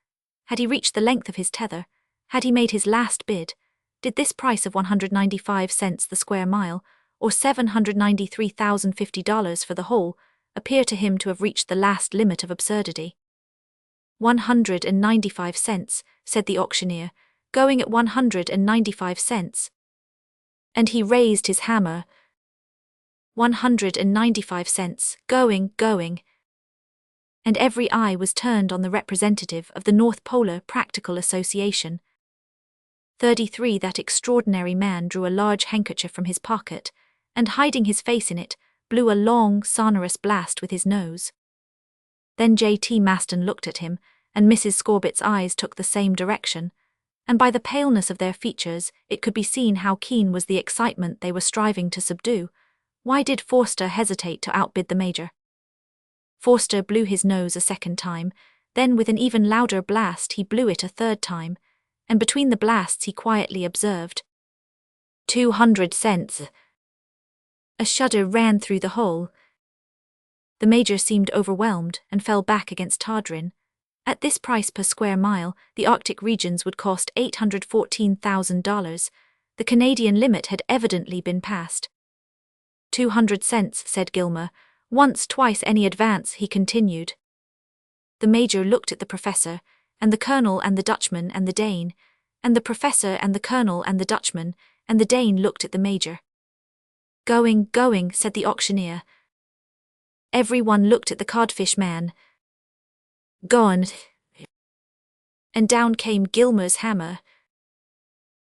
Had he reached the length of his tether? Had he made his last bid? Did this price of 195 cents the square mile, or $793,050 for the whole, appear to him to have reached the last limit of absurdity? 195 cents, said the auctioneer, going at 195 cents. And he raised his hammer. 195 cents, going. And every eye was turned on the representative of the North Polar Practical Association. 33. That extraordinary man drew a large handkerchief from his pocket, and hiding his face in it, blew a long, sonorous blast with his nose. Then J.T. Maston looked at him, and Mrs. Scorbitt's eyes took the same direction, and by the paleness of their features it could be seen how keen was the excitement they were striving to subdue. Why did Forster hesitate to outbid the Major? Forster blew his nose a second time, then with an even louder blast he blew it a third time, and between the blasts he quietly observed, 200 cents. A shudder ran through the whole. The Major seemed overwhelmed and fell back against Tadrin. At this price per square mile, the Arctic regions would cost $814,000. The Canadian limit had evidently been passed. 200 cents, said Gilmer. Once, twice any advance, he continued. The Major looked at the Professor, and the Colonel and the Dutchman and the Dane, and the Professor and the Colonel and the Dutchman, and the Dane looked at the Major. Going, said the auctioneer. Everyone looked at the Codfish Man. Gone. And down came Gilmer's hammer.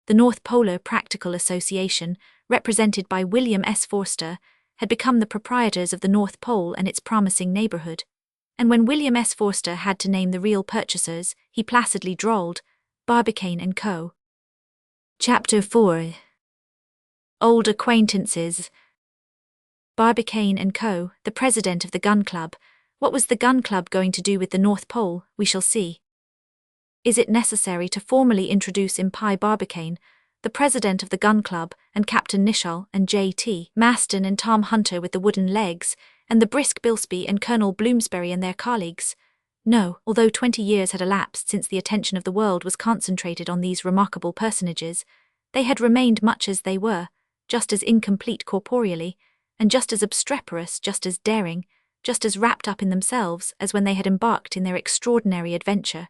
The North Polar Practical Association, represented by William S. Forster, had become the proprietors of the North Pole and its promising neighborhood. And when William S. Forster had to name the real purchasers, he placidly drawled, Barbicane and Co. Chapter 4. Old Acquaintances. Barbicane and Co., the president of the Gun Club. What was the Gun Club going to do with the North Pole, we shall see. Is it necessary to formally introduce Impey Barbicane, the president of the Gun Club, and Captain Nicholl and J.T. Maston and Tom Hunter with the wooden legs, and the brisk Bilsby and Colonel Bloomsbury and their colleagues? No, although 20 years had elapsed since the attention of the world was concentrated on these remarkable personages, they had remained much as they were, just as incomplete corporeally, and just as obstreperous, just as daring, just as wrapped up in themselves as when they had embarked in their extraordinary adventure.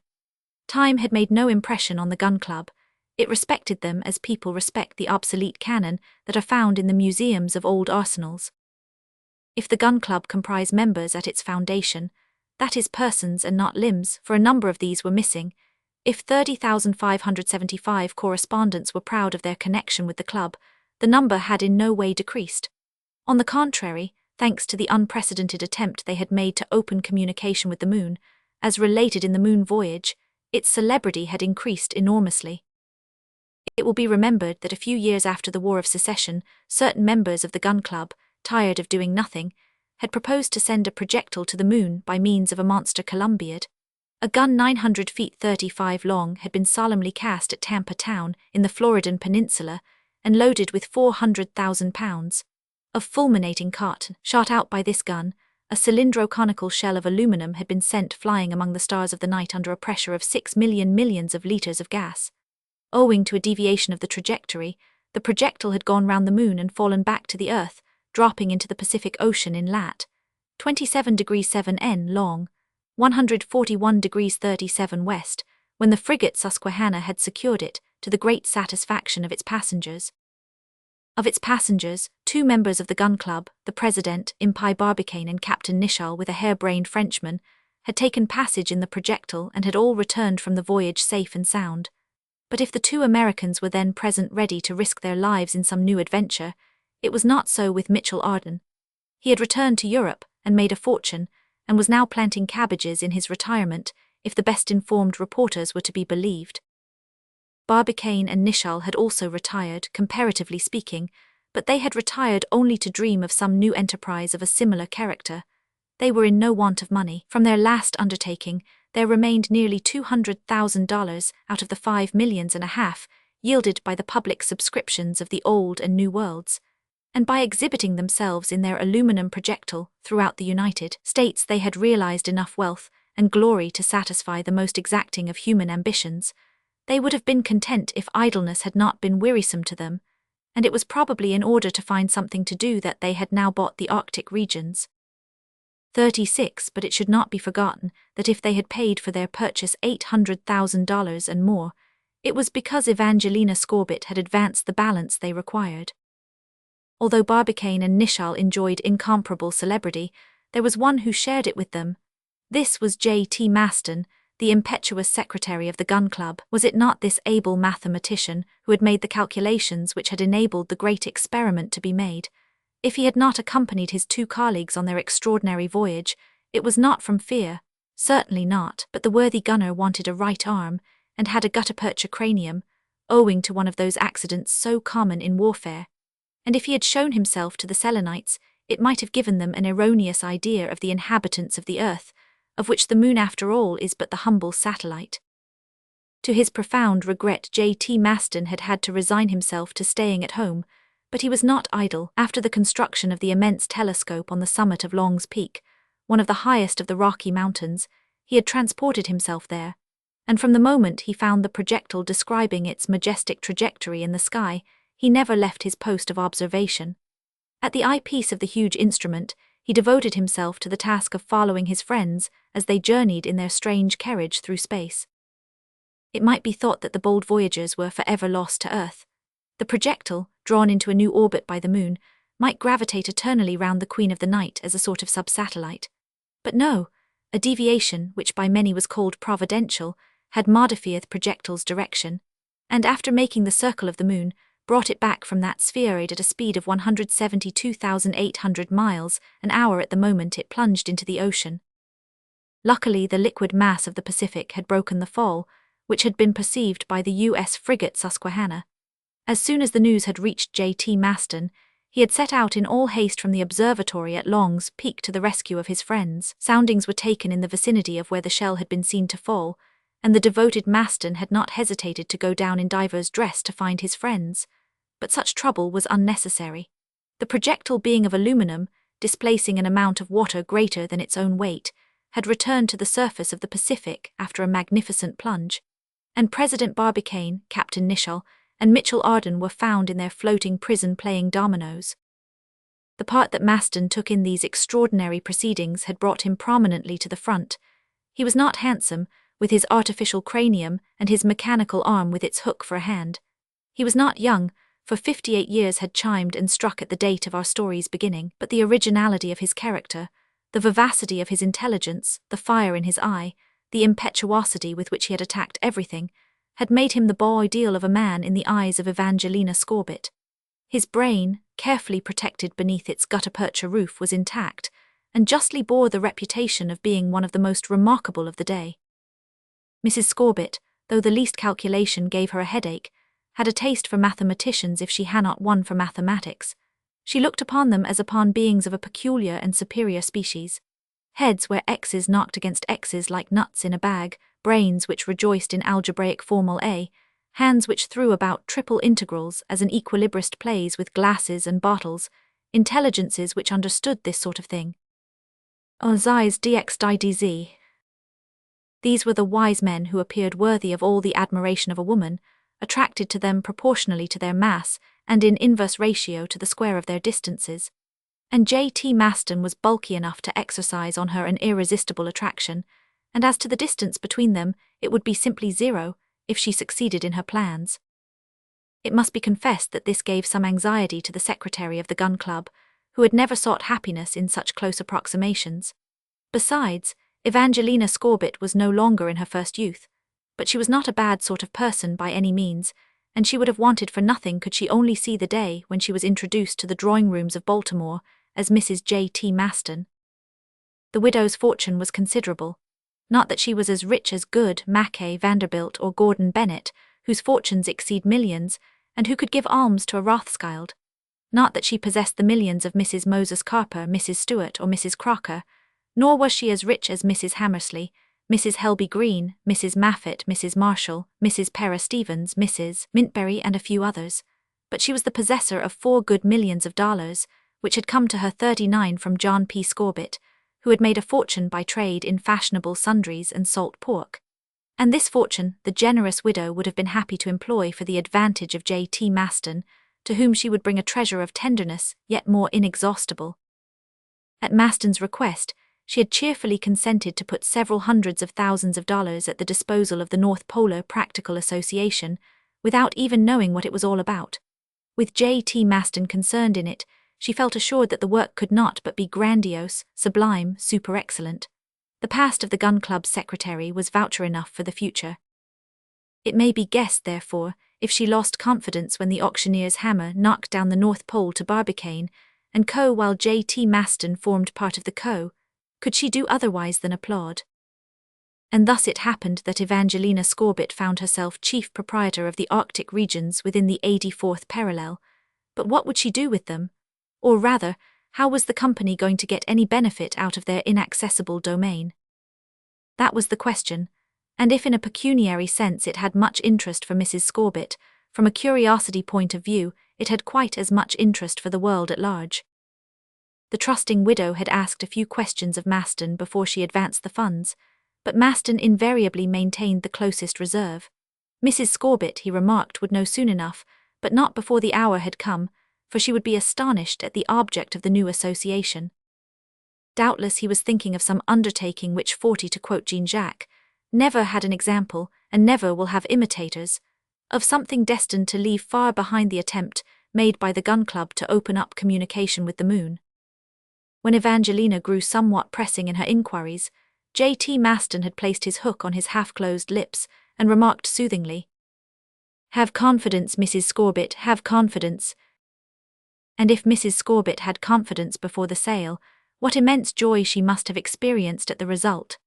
Time had made no impression on the Gun Club. It respected them as people respect the obsolete cannon that are found in the museums of old arsenals. If the Gun Club comprised members at its foundation, that is persons and not limbs, for a number of these were missing, if 30,575 correspondents were proud of their connection with the club, the number had in no way decreased. On the contrary, thanks to the unprecedented attempt they had made to open communication with the moon, as related in the moon voyage, its celebrity had increased enormously. It will be remembered that a few years after the War of Secession, certain members of the Gun Club, tired of doing nothing, had proposed to send a projectile to the moon by means of a monster columbiad. A gun 900 feet 35 long had been solemnly cast at Tampa Town in the Floridan Peninsula and loaded with 400,000 pounds of fulminating cotton. Shot out by this gun, a cylindro-conical shell of aluminum had been sent flying among the stars of the night under a pressure of 6 million millions of liters of gas. Owing to a deviation of the trajectory, the projectile had gone round the moon and fallen back to the Earth, dropping into the Pacific Ocean in lat. 27 degrees 7 N long, 141 degrees 37 west, when the frigate Susquehanna had secured it, to the great satisfaction of its passengers. Of its passengers, 2 members of the Gun Club, the president, Impey Barbicane, and Captain Nicholl with a hair-brained Frenchman, had taken passage in the projectile and had all returned from the voyage safe and sound. But if the 2 Americans were then present ready to risk their lives in some new adventure, it was not so with Mitchell Arden. He had returned to Europe and made a fortune, and was now planting cabbages in his retirement, if the best-informed reporters were to be believed. Barbicane and Nicholl had also retired, comparatively speaking, but they had retired only to dream of some new enterprise of a similar character. They were in no want of money. From their last undertaking, there remained nearly $200,000 out of the $5.5 millions yielded by the public subscriptions of the Old and New Worlds, and by exhibiting themselves in their aluminum projectile throughout the United States they had realized enough wealth and glory to satisfy the most exacting of human ambitions. They would have been content if idleness had not been wearisome to them, and it was probably in order to find something to do that they had now bought the Arctic regions. 36. But it should not be forgotten that if they had paid for their purchase $800,000 and more, it was because Evangelina Scorbitt had advanced the balance they required. Although Barbicane and Nicholl enjoyed incomparable celebrity, there was one who shared it with them. This was J.T. Maston, the impetuous secretary of the gun club? Was it not this able mathematician who had made the calculations which had enabled the great experiment to be made? If he had not accompanied his two colleagues on their extraordinary voyage, it was not from fear, certainly not, but the worthy gunner wanted a right arm, and had a gutta-percha cranium, owing to one of those accidents so common in warfare. And if he had shown himself to the Selenites, it might have given them an erroneous idea of the inhabitants of the earth, of which the moon after all is but the humble satellite. To his profound regret, J.T. Maston had had to resign himself to staying at home, but he was not idle. After the construction of the immense telescope on the summit of Long's Peak, one of the highest of the Rocky Mountains, he had transported himself there, and from the moment he found the projectile describing its majestic trajectory in the sky, he never left his post of observation. At the eyepiece of the huge instrument, he devoted himself to the task of following his friends as they journeyed in their strange carriage through space. It might be thought that the bold voyagers were forever lost to Earth. The projectile, drawn into a new orbit by the moon, might gravitate eternally round the Queen of the Night as a sort of sub-satellite. But no, a deviation, which by many was called providential, had modified the projectile's direction, and after making the circle of the moon, brought it back from that spheroid at a speed of 172,800 miles an hour at the moment it plunged into the ocean. Luckily, the liquid mass of the Pacific had broken the fall, which had been perceived by the U.S. frigate Susquehanna. As soon as the news had reached J.T. Maston, he had set out in all haste from the observatory at Long's Peak to the rescue of his friends. Soundings were taken in the vicinity of where the shell had been seen to fall, and the devoted Maston had not hesitated to go down in diver's dress to find his friends. But such trouble was unnecessary. The projectile, being of aluminum, displacing an amount of water greater than its own weight, had returned to the surface of the Pacific after a magnificent plunge, and President Barbicane, Captain Nicholl, and Mitchell Arden were found in their floating prison playing dominoes. The part that Maston took in these extraordinary proceedings had brought him prominently to the front. He was not handsome, with his artificial cranium and his mechanical arm with its hook for a hand. He was not young, for 58 years had chimed and struck at the date of our story's beginning, but the originality of his character, the vivacity of his intelligence, the fire in his eye, the impetuosity with which he had attacked everything, had made him the beau ideal of a man in the eyes of Evangelina Scorbitt. His brain, carefully protected beneath its gutta-percha roof, was intact, and justly bore the reputation of being one of the most remarkable of the day. Mrs. Scorbitt, though the least calculation gave her a headache, had a taste for mathematicians if she had not one for mathematics. She looked upon them as upon beings of a peculiar and superior species. Heads where X's knocked against X's like nuts in a bag, brains which rejoiced in algebraic formal A, hands which threw about triple integrals as an equilibrist plays with glasses and bottles, intelligences which understood this sort of thing. Z's dx di dz. These were the wise men who appeared worthy of all the admiration of a woman, attracted to them proportionally to their mass and in inverse ratio to the square of their distances. And J.T. Maston was bulky enough to exercise on her an irresistible attraction, and as to the distance between them, it would be simply zero, if she succeeded in her plans. It must be confessed that this gave some anxiety to the secretary of the gun club, who had never sought happiness in such close approximations. Besides, Evangelina Scorbitt was no longer in her first youth, but she was not a bad sort of person by any means, and she would have wanted for nothing could she only see the day when she was introduced to the drawing-rooms of Baltimore as Mrs. J.T. Maston. The widow's fortune was considerable. Not that she was as rich as Good, Mackay, Vanderbilt, or Gordon Bennett, whose fortunes exceed millions, and who could give alms to a Rothschild. Not that she possessed the millions of Mrs. Moses Carper, Mrs. Stewart, or Mrs. Crocker, nor was she as rich as Mrs. Hammersley, Mrs. Helby Green, Mrs. Maffett, Mrs. Marshall, Mrs. Para Stevens, Mrs. Mintberry, and a few others, but she was the possessor of $4 good millions, which had come to her 39 from John P. Scorbitt, who had made a fortune by trade in fashionable sundries and salt pork. And this fortune the generous widow would have been happy to employ for the advantage of J.T. Maston, to whom she would bring a treasure of tenderness yet more inexhaustible. At Maston's request, she had cheerfully consented to put several hundreds of thousands of dollars at the disposal of the North Polar Practical Association, without even knowing what it was all about. With J.T. Maston concerned in it, she felt assured that the work could not but be grandiose, sublime, super-excellent. The past of the Gun Club's secretary was voucher enough for the future. It may be guessed, therefore, if she lost confidence when the auctioneer's hammer knocked down the North Pole to Barbicane and Co. while J.T. Maston formed part of the Co., could she do otherwise than applaud? And thus it happened that Evangelina Scorbitt found herself chief proprietor of the Arctic regions within the 84th parallel. But what would she do with them? Or rather, how was the company going to get any benefit out of their inaccessible domain? That was the question, and if in a pecuniary sense it had much interest for Mrs. Scorbitt, from a curiosity point of view, it had quite as much interest for the world at large. The trusting widow had asked a few questions of Maston before she advanced the funds, but Maston invariably maintained the closest reserve. Mrs. Scorbitt, he remarked, would know soon enough, but not before the hour had come, for she would be astonished at the object of the new association. Doubtless he was thinking of some undertaking which, to quote Jean-Jacques, never had an example and never will have imitators, of something destined to leave far behind the attempt made by the Gun Club to open up communication with the moon. When Evangelina grew somewhat pressing in her inquiries, J.T. Maston had placed his hook on his half-closed lips and remarked soothingly, "Have confidence, Mrs. Scorbitt, have confidence." And if Mrs. Scorbitt had confidence before the sale, what immense joy she must have experienced at the result.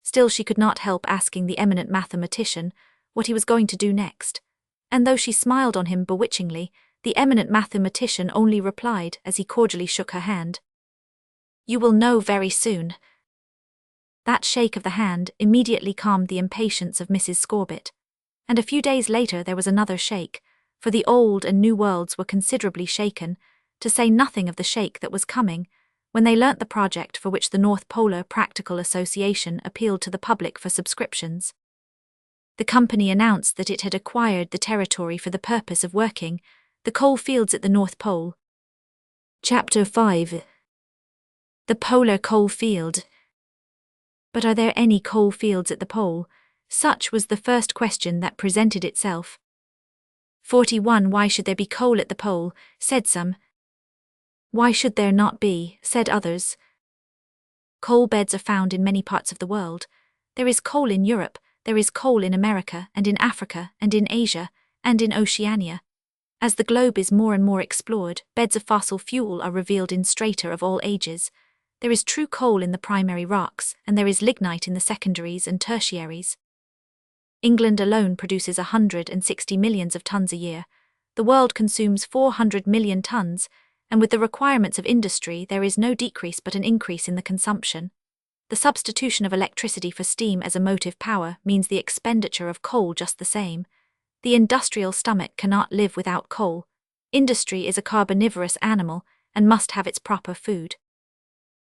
Still she could not help asking the eminent mathematician what he was going to do next, and though she smiled on him bewitchingly, the eminent mathematician only replied as he cordially shook her hand, "You will know very soon." That shake of the hand immediately calmed the impatience of Mrs. Scorbitt, and a few days later there was another shake, for the old and new worlds were considerably shaken, to say nothing of the shake that was coming, when they learnt the project for which the North Polar Practical Association appealed to the public for subscriptions. The company announced that it had acquired the territory for the purpose of working the coal fields at the North Pole. Chapter 5. The Polar Coal Field. But are there any coal fields at the pole? Such was the first question that presented itself. 41. Why should there be coal at the pole? Said some. Why should there not be? Said others. Coal beds are found in many parts of the world. There is coal in Europe, there is coal in America and in Africa and in Asia and in Oceania. As the globe is more and more explored, beds of fossil fuel are revealed in strata of all ages. There is true coal in the primary rocks, and there is lignite in the secondaries and tertiaries. England alone produces 160 millions of tons a year. The world consumes 400 million tons, and with the requirements of industry there is no decrease but an increase in the consumption. The substitution of electricity for steam as a motive power means the expenditure of coal just the same. The industrial stomach cannot live without coal. Industry is a carbonivorous animal and must have its proper food.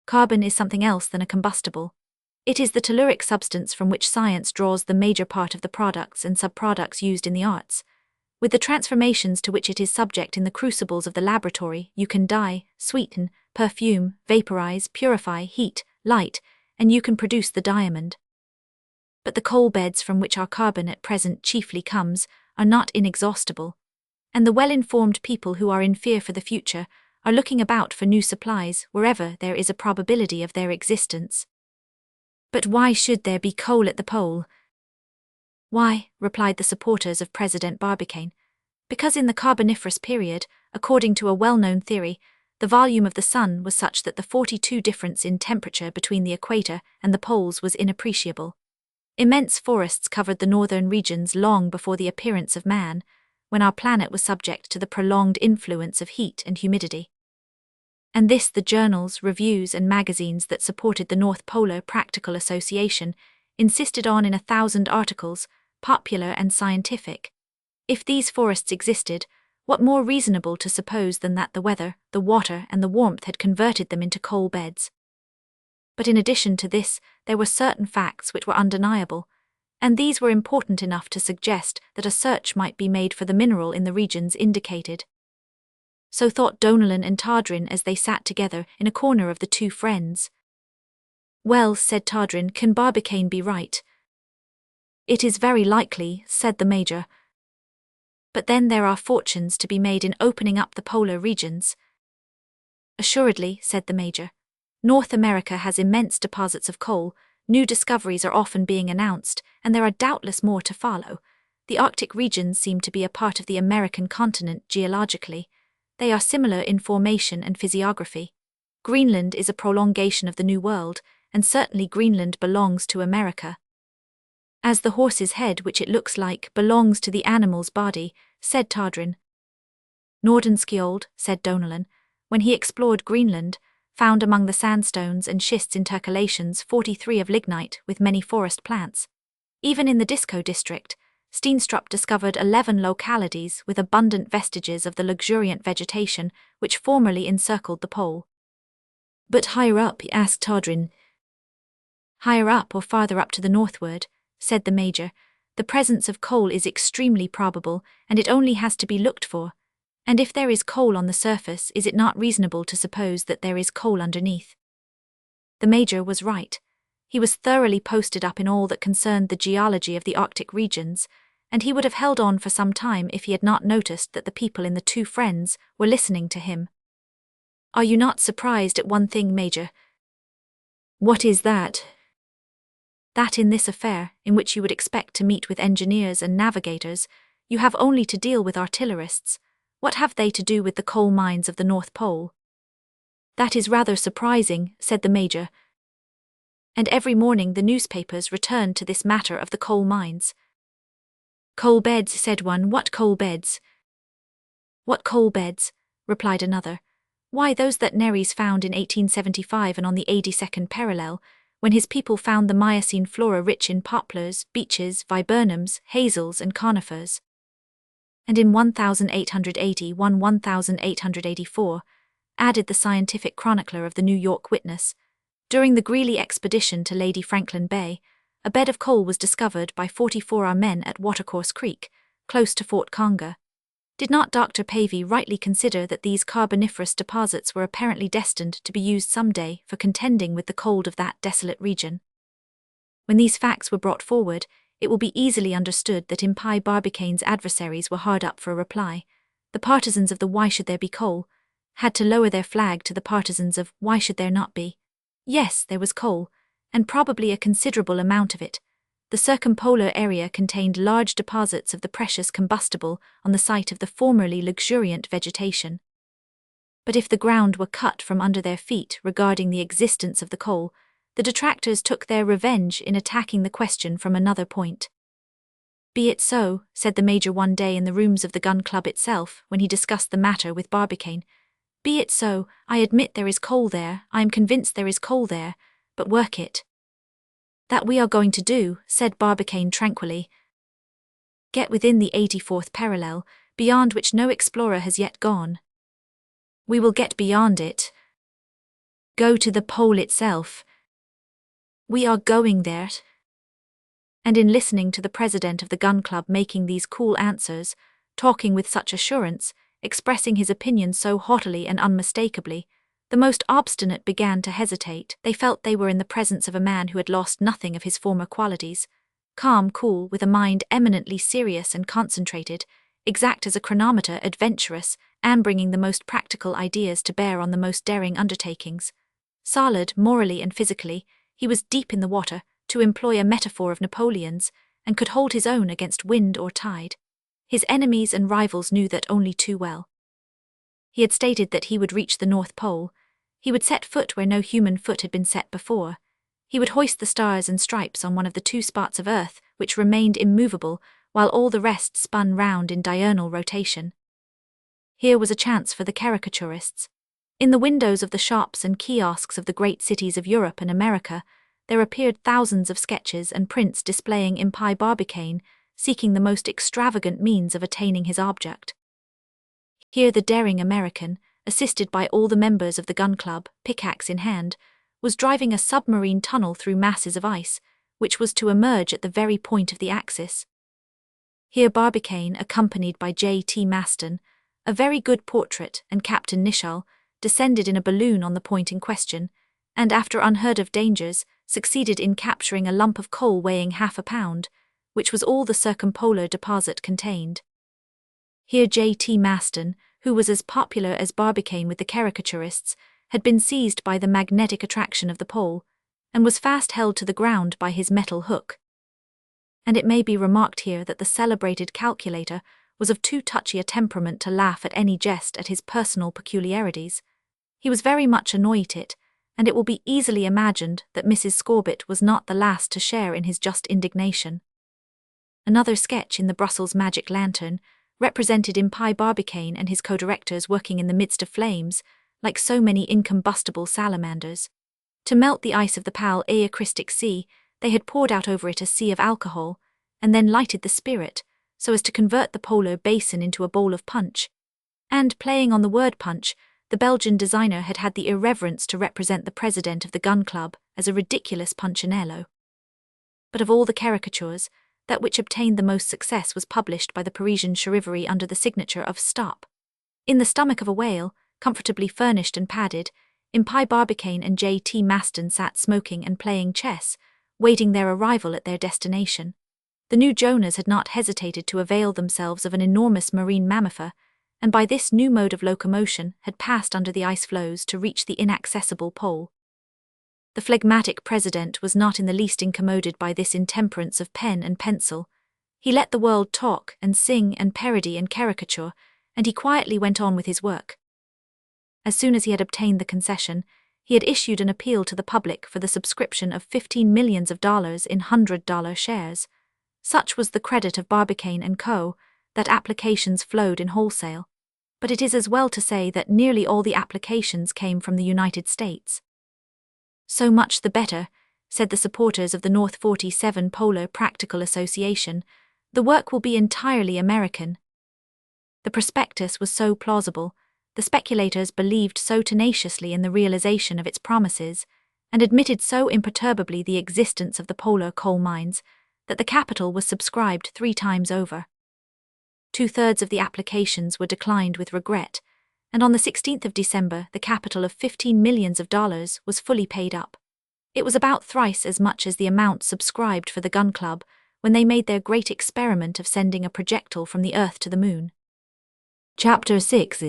Carbon is something else than a combustible. It is the telluric substance from which science draws the major part of the products and subproducts used in the arts. With the transformations to which it is subject in the crucibles of the laboratory, you can dye, sweeten, perfume, vaporize, purify, heat, light, and you can produce the diamond. But the coal beds from which our carbon at present chiefly comes are not inexhaustible, and the well-informed people who are in fear for the future are looking about for new supplies wherever there is a probability of their existence. But why should there be coal at the pole? Why, replied the supporters of President Barbicane, because in the Carboniferous period, according to a well-known theory, the volume of the sun was such that the 42 difference in temperature between the equator and the poles was inappreciable. Immense forests covered the northern regions long before the appearance of man, when our planet was subject to the prolonged influence of heat and humidity. And this the journals, reviews, and magazines that supported the North Polar Practical Association insisted on in 1,000 articles, popular and scientific. If these forests existed, what more reasonable to suppose than that the weather, the water, and the warmth had converted them into coal beds? But in addition to this, there were certain facts which were undeniable, and these were important enough to suggest that a search might be made for the mineral in the regions indicated. So thought Donellan and Tardrin as they sat together in a corner of the two friends. Well, said Tardrin, can Barbicane be right? It is very likely, said the Major. But then there are fortunes to be made in opening up the polar regions. Assuredly, said the Major. North America has immense deposits of coal, new discoveries are often being announced, and there are doubtless more to follow. The Arctic regions seem to be a part of the American continent geologically. They are similar in formation and physiography. Greenland is a prolongation of the New World, and certainly Greenland belongs to America. As the horse's head, which it looks like, belongs to the animal's body, said Todrin. Nordenskjold, said Donelan, when he explored Greenland, found among the sandstones and schists intercalations 43 of lignite with many forest plants. Even in the Disko district, Steenstrup discovered 11 localities with abundant vestiges of the luxuriant vegetation which formerly encircled the pole. But higher up, asked Todrin. Higher up or farther up to the northward, said the Major, the presence of coal is extremely probable, and it only has to be looked for. And if there is coal on the surface, is it not reasonable to suppose that there is coal underneath? The Major was right. He was thoroughly posted up in all that concerned the geology of the Arctic regions, and he would have held on for some time if he had not noticed that the people in the Two Friends were listening to him. Are you not surprised at one thing, Major? What is that? That in this affair, in which you would expect to meet with engineers and navigators, you have only to deal with artillerists. What have they to do with the coal mines of the North Pole? That is rather surprising, said the Major. And every morning the newspapers returned to this matter of the coal mines. Coal beds, said one. What coal beds? What coal beds? Replied another. Why, those that Neris found in 1875 and on the 82nd parallel, when his people found the Miocene flora rich in poplars, beeches, viburnums, hazels and conifers. And in 1881-1884, added the scientific chronicler of the New York Witness, during the Greeley expedition to Lady Franklin Bay, a bed of coal was discovered by 44 men at Watercourse Creek, close to Fort Conger. Did not Dr. Pavey rightly consider that these carboniferous deposits were apparently destined to be used some day for contending with the cold of that desolate region? When these facts were brought forward, it will be easily understood that Impey Barbicane's adversaries were hard up for a reply. The partisans of the "Why should there be coal?" had to lower their flag to the partisans of "Why should there not be?" Yes, there was coal, and probably a considerable amount of it. The circumpolar area contained large deposits of the precious combustible on the site of the formerly luxuriant vegetation. But if the ground were cut from under their feet regarding the existence of the coal, the detractors took their revenge in attacking the question from another point. Be it so, said the Major one day in the rooms of the gun club itself when he discussed the matter with Barbicane. Be it so, I admit there is coal there, I am convinced there is coal there, but work it. That we are going to do, said Barbicane tranquilly. Get within the 84th parallel, beyond which no explorer has yet gone. We will get beyond it. Go to the pole itself. We are going there. And in listening to the president of the gun club making these cool answers, talking with such assurance, expressing his opinion so haughtily and unmistakably, the most obstinate began to hesitate. They felt they were in the presence of a man who had lost nothing of his former qualities. Calm, cool, with a mind eminently serious and concentrated, exact as a chronometer, adventurous, and bringing the most practical ideas to bear on the most daring undertakings. Solid, morally and physically, he was deep in the water, to employ a metaphor of Napoleon's, and could hold his own against wind or tide. His enemies and rivals knew that only too well. He had stated that he would reach the North Pole. He would set foot where no human foot had been set before. He would hoist the stars and stripes on one of the two spots of earth which remained immovable while all the rest spun round in diurnal rotation. Here was a chance for the caricaturists. In the windows of the shops and kiosks of the great cities of Europe and America, there appeared thousands of sketches and prints displaying Impey Barbicane seeking the most extravagant means of attaining his object. Here the daring American, assisted by all the members of the gun club, pickaxe in hand, was driving a submarine tunnel through masses of ice, which was to emerge at the very point of the axis. Here Barbicane, accompanied by J.T. Maston, a very good portrait, and Captain Nicholl, descended in a balloon on the point in question, and after unheard-of dangers, succeeded in capturing a lump of coal weighing half a pound, which was all the circumpolar deposit contained. Here J.T. Maston, who was as popular as Barbicane with the caricaturists, had been seized by the magnetic attraction of the pole, and was fast held to the ground by his metal hook. And it may be remarked here that the celebrated calculator was of too touchy a temperament to laugh at any jest at his personal peculiarities. He was very much annoyed at it, and it will be easily imagined that Mrs. Scorbitt was not the last to share in his just indignation. Another sketch in the Brussels Magic Lantern represented Impey Barbicane and his co-directors working in the midst of flames, like so many incombustible salamanders. To melt the ice of the pale Aeacristic Sea, they had poured out over it a sea of alcohol, and then lighted the spirit, so as to convert the polar basin into a bowl of punch. And, playing on the word punch, the Belgian designer had had the irreverence to represent the president of the gun club as a ridiculous punchinello. But of all the caricatures, that which obtained the most success was published by the Parisian Charivari under the signature of Stop. In the stomach of a whale, comfortably furnished and padded, Impey Barbicane and J.T. Maston sat smoking and playing chess, waiting their arrival at their destination. The new Jonas had not hesitated to avail themselves of an enormous marine mammifer, and by this new mode of locomotion had passed under the ice floes to reach the inaccessible pole. The phlegmatic president was not in the least incommoded by this intemperance of pen and pencil. He let the world talk and sing and parody and caricature, and he quietly went on with his work. As soon as he had obtained the concession, he had issued an appeal to the public for the subscription of $15 million in $100 shares. Such was the credit of Barbicane and Co., that applications flowed in wholesale. But it is as well to say that nearly all the applications came from the United States. So much the better, said the supporters of the North 47 Polar Practical Association. The work will be entirely American. The prospectus was so plausible, the speculators believed so tenaciously in the realization of its promises, and admitted so imperturbably the existence of the polar coal mines, that the capital was subscribed 3 times over. 2/3 of the applications were declined with regret, and on the 16th of December the capital of $15 million was fully paid up. It was about thrice as much as the amount subscribed for the gun club when they made their great experiment of sending a projectile from the Earth to the Moon. Chapter 6.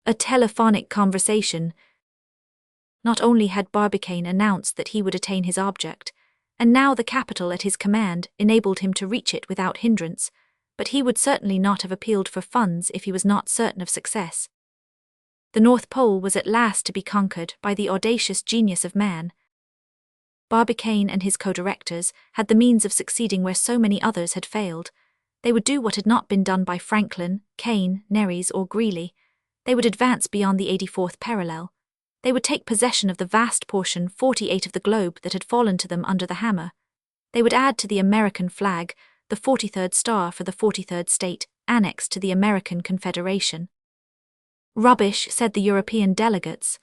A telephonic conversation. Not only had Barbicane announced that he would attain his object, and now the capital at his command enabled him to reach it without hindrance, but he would certainly not have appealed for funds if he was not certain of success. The North Pole was at last to be conquered by the audacious genius of man. Barbicane and his co-directors had the means of succeeding where so many others had failed. They would do what had not been done by Franklin, Kane, Neris, or Greeley. They would advance beyond the 84th parallel. They would take possession of the vast portion 48 of the globe that had fallen to them under the hammer. They would add to the American flag the 43rd star for the 43rd state, annexed to the American Confederation. Rubbish, said the European delegates.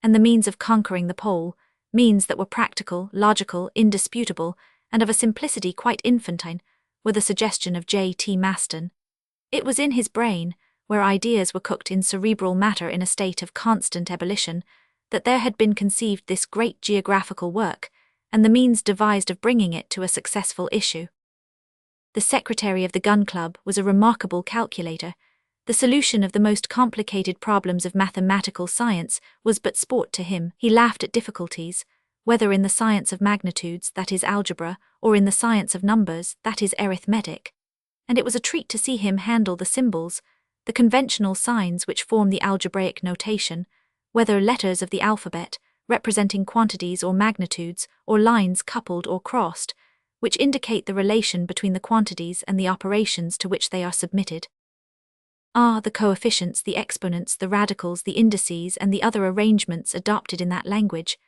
And the means of conquering the pole, means that were practical, logical, indisputable, and of a simplicity quite infantine, were the suggestion of J.T. Maston. It was in his brain, where ideas were cooked in cerebral matter in a state of constant ebullition, that there had been conceived this great geographical work, and the means devised of bringing it to a successful issue. The secretary of the Gun Club was a remarkable calculator. The solution of the most complicated problems of mathematical science was but sport to him. He laughed at difficulties, whether in the science of magnitudes, that is algebra, or in the science of numbers, that is arithmetic. And it was a treat to see him handle the symbols, the conventional signs which form the algebraic notation, whether letters of the alphabet, representing quantities or magnitudes, or lines coupled or crossed, which indicate the relation between the quantities and the operations to which they are submitted. The coefficients, the exponents, the radicals, the indices, and the other arrangements adopted in that language.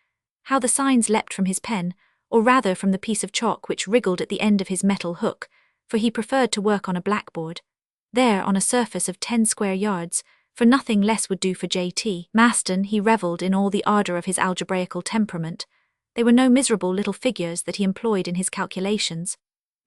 How the signs leapt from his pen, or rather from the piece of chalk which wriggled at the end of his metal hook, for he preferred to work on a blackboard. There, on a surface of 10 square yards, for nothing less would do for J.T. Maston. He revelled in all the ardour of his algebraical temperament. They were no miserable little figures that he employed in his calculations.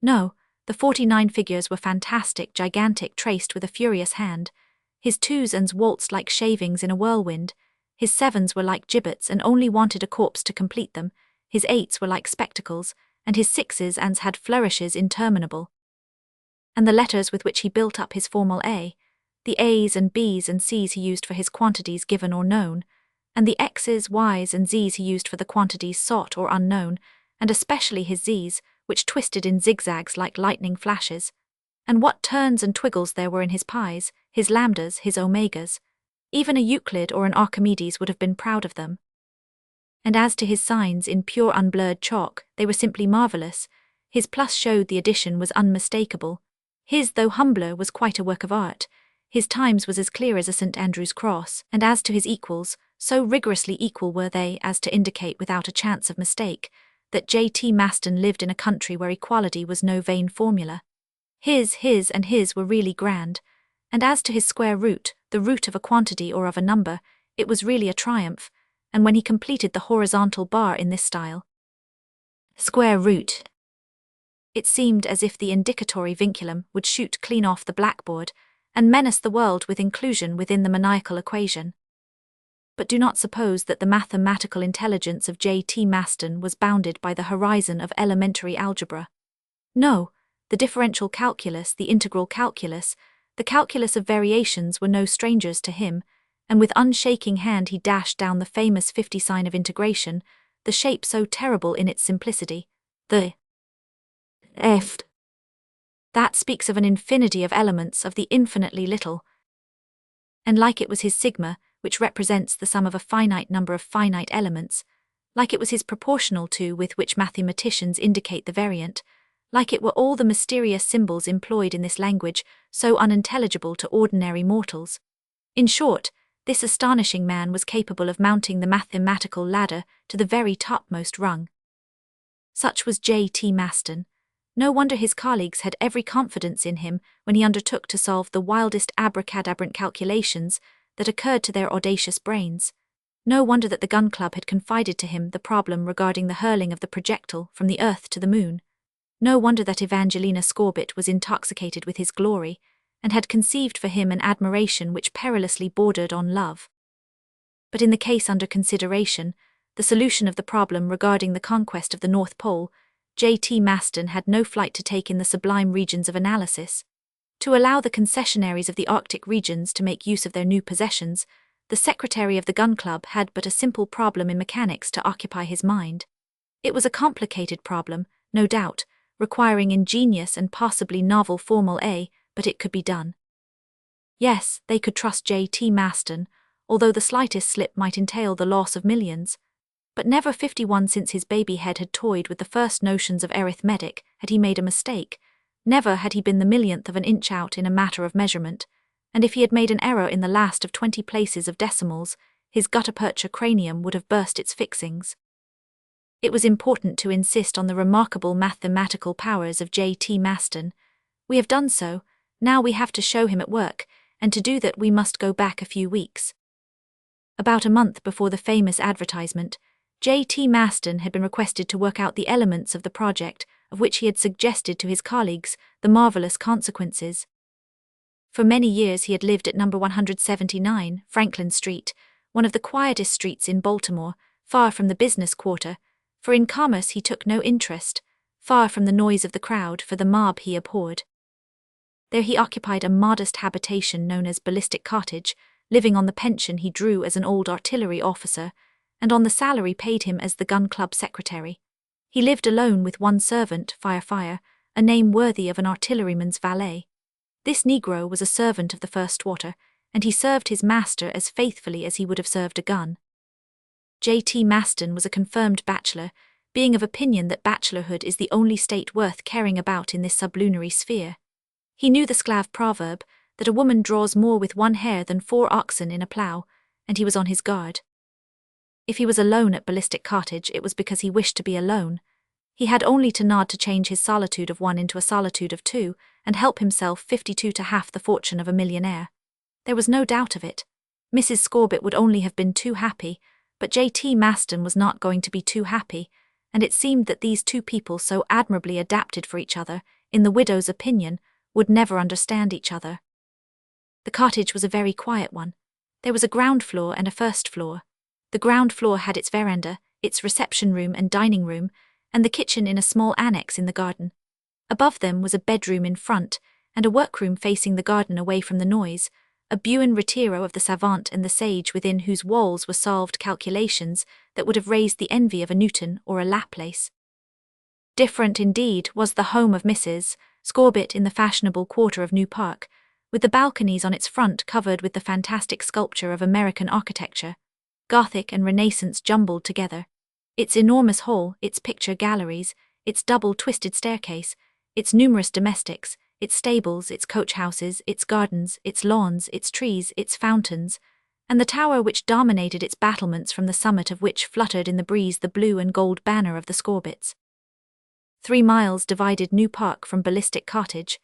No, the 49 figures were fantastic, gigantic, traced with a furious hand. His 2s and waltzed like shavings in a whirlwind. His 7s were like gibbets and only wanted a corpse to complete them. His 8s were like spectacles, and his 6s and had flourishes interminable. And the letters with which he built up his formal A, the A's and B's and C's he used for his quantities given or known, and the X's, Y's and Z's he used for the quantities sought or unknown, and especially his Z's, which twisted in zigzags like lightning flashes. And what turns and twiggles there were in his pi's, his lambdas, his omegas. Even a Euclid or an Archimedes would have been proud of them. And as to his signs in pure unblurred chalk, they were simply marvellous. His plus showed the addition was unmistakable. His, though humbler, was quite a work of art. His times was as clear as a St. Andrew's cross, and as to his equals, so rigorously equal were they as to indicate without a chance of mistake that J.T. Maston lived in a country where equality was no vain formula. His, and his were really grand, and as to his square root, the root of a quantity or of a number, it was really a triumph, and when he completed the horizontal bar in this style, square root, it seemed as if the indicatory vinculum would shoot clean off the blackboard and menace the world with inclusion within the maniacal equation. But do not suppose that the mathematical intelligence of J.T. Maston was bounded by the horizon of elementary algebra. No, the differential calculus, the integral calculus, the calculus of variations were no strangers to him, and with unshaking hand he dashed down the famous 50 sign of integration, the shape so terrible in its simplicity, the F. That speaks of an infinity of elements of the infinitely little. And like it was his sigma, which represents the sum of a finite number of finite elements, like it was his proportional to with which mathematicians indicate the variant, like it were all the mysterious symbols employed in this language, so unintelligible to ordinary mortals. In short, this astonishing man was capable of mounting the mathematical ladder to the very topmost rung. Such was J.T. Maston. No wonder his colleagues had every confidence in him when he undertook to solve the wildest abracadabrant calculations that occurred to their audacious brains. No wonder that the Gun Club had confided to him the problem regarding the hurling of the projectile from the earth to the moon. No wonder that Evangelina Scorbett was intoxicated with his glory, and had conceived for him an admiration which perilously bordered on love. But in the case under consideration, the solution of the problem regarding the conquest of the North Pole, J.T. Maston had no flight to take in the sublime regions of analysis. To allow the concessionaries of the Arctic regions to make use of their new possessions, the secretary of the Gun Club had but a simple problem in mechanics to occupy his mind. It was a complicated problem, no doubt, requiring ingenious and possibly novel formulae, but it could be done. Yes, they could trust J.T. Maston, although the slightest slip might entail the loss of millions. But never 51 since his baby head had toyed with the first notions of arithmetic had he made a mistake. Never had he been the millionth of an inch out in a matter of measurement, and if he had made an error in the last of 20 places of decimals, his gutta-percha cranium would have burst its fixings. It was important to insist on the remarkable mathematical powers of J.T. Maston. We have done so, now we have to show him at work, and to do that we must go back a few weeks. About a month before the famous advertisement, J.T. Maston had been requested to work out the elements of the project, of which he had suggested to his colleagues the marvelous consequences. For many years he had lived at number 179, Franklin Street, one of the quietest streets in Baltimore, far from the business quarter, for in commerce he took no interest, far from the noise of the crowd, for the mob he abhorred. There he occupied a modest habitation known as Ballistic Cottage, living on the pension he drew as an old artillery officer, and on the salary paid him as the Gun Club secretary. He lived alone with one servant, Fire, a name worthy of an artilleryman's valet. This Negro was a servant of the first water, and he served his master as faithfully as he would have served a gun. J.T. Maston was a confirmed bachelor, being of opinion that bachelorhood is the only state worth caring about in this sublunary sphere. He knew the Sclav proverb, that a woman draws more with one hair than 4 oxen in a plough, and he was on his guard. If he was alone at Ballistic Cottage, it was because he wished to be alone. He had only to nod to change his solitude of 1 into a solitude of 2, and help himself 52 to half the fortune of a millionaire. There was no doubt of it. Mrs. Scorbett would only have been too happy, but J.T. Maston was not going to be too happy, and it seemed that these two people so admirably adapted for each other, in the widow's opinion, would never understand each other. The cottage was a very quiet one. There was a ground floor and a first floor. The ground floor had its veranda, its reception room and dining room, and the kitchen in a small annex in the garden. Above them was a bedroom in front, and a workroom facing the garden away from the noise, a buon retiro of the savant and the sage within whose walls were solved calculations that would have raised the envy of a Newton or a Laplace. Different, indeed, was the home of Mrs. Scorbitt in the fashionable quarter of New Park, with the balconies on its front covered with the fantastic sculpture of American architecture, Gothic and Renaissance jumbled together. Its enormous hall, its picture galleries, its double-twisted staircase, its numerous domestics, its stables, its coach-houses, its gardens, its lawns, its trees, its fountains, and the tower which dominated its battlements from the summit of which fluttered in the breeze the blue and gold banner of the Scorbitts. 3 miles divided New Park from Ballistic Cottage,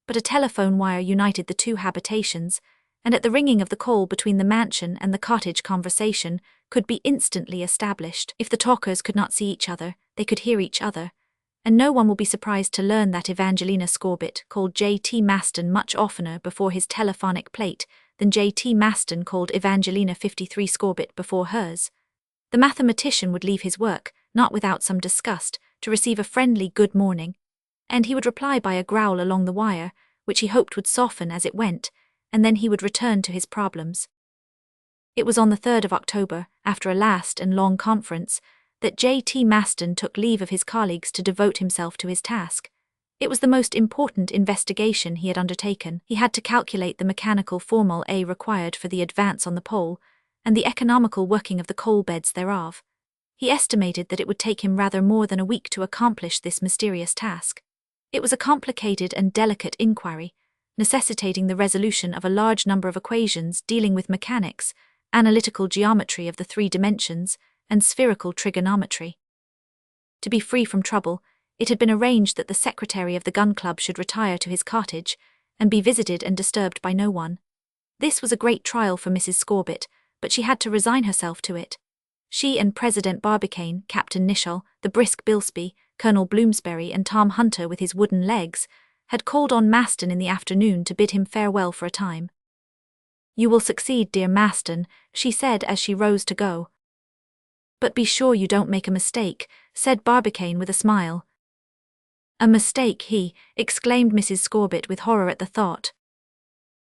but a telephone wire united the two habitations, and at the ringing of the call between the mansion and the cottage conversation could be instantly established. If the talkers could not see each other, they could hear each other, and no one will be surprised to learn that Evangelina Scorbitt called J.T. Maston much oftener before his telephonic plate than J.T. Maston called Evangelina 53 Scorbitt before hers. The mathematician would leave his work, not without some disgust, to receive a friendly good morning, and he would reply by a growl along the wire, which he hoped would soften as it went, and then he would return to his problems. It was on the 3rd of October, after a last and long conference, that J.T. Maston took leave of his colleagues to devote himself to his task. It was the most important investigation he had undertaken. He had to calculate the mechanical formula A required for the advance on the pole, and the economical working of the coal beds thereof. He estimated that it would take him rather more than a week to accomplish this mysterious task. It was a complicated and delicate inquiry, necessitating the resolution of a large number of equations dealing with mechanics, analytical geometry of the 3 dimensions, and spherical trigonometry. To be free from trouble, it had been arranged that the secretary of the gun club should retire to his cottage, and be visited and disturbed by no one. This was a great trial for Mrs. Scorbitt, but she had to resign herself to it. She and President Barbicane, Captain Nicholl, the brisk Bilsby, Colonel Bloomsbury, and Tom Hunter with his wooden legs, had called on Maston in the afternoon to bid him farewell for a time. "You will succeed, dear Maston," she said as she rose to go. "But be sure you don't make a mistake," said Barbicane with a smile. "A mistake, exclaimed Mrs. Scorbitt with horror at the thought.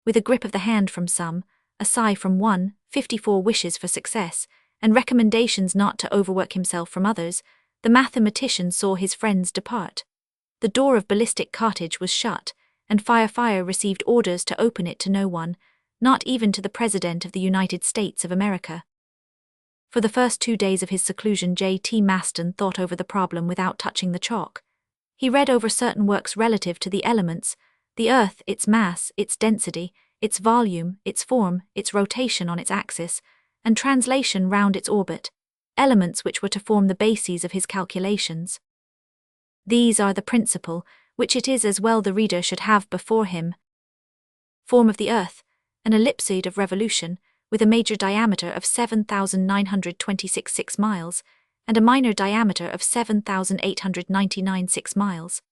With a grip of the hand from some, a sigh from one, 54 wishes for success, and recommendations not to overwork himself from others, the mathematician saw his friends depart. The door of Ballistic Cottage was shut, and Fire received orders to open it to no one, not even to the President of the United States of America. For the first 2 days of his seclusion, J.T. Maston thought over the problem without touching the chalk. He read over certain works relative to the elements, the earth, its mass, its density, its volume, its form, its rotation on its axis, and translation round its orbit, elements which were to form the bases of his calculations. These are the principle, which it is as well the reader should have before him. Form of the earth, an ellipsoid of revolution, with a major diameter of 7,926 miles, and a minor diameter of 7,899 miles.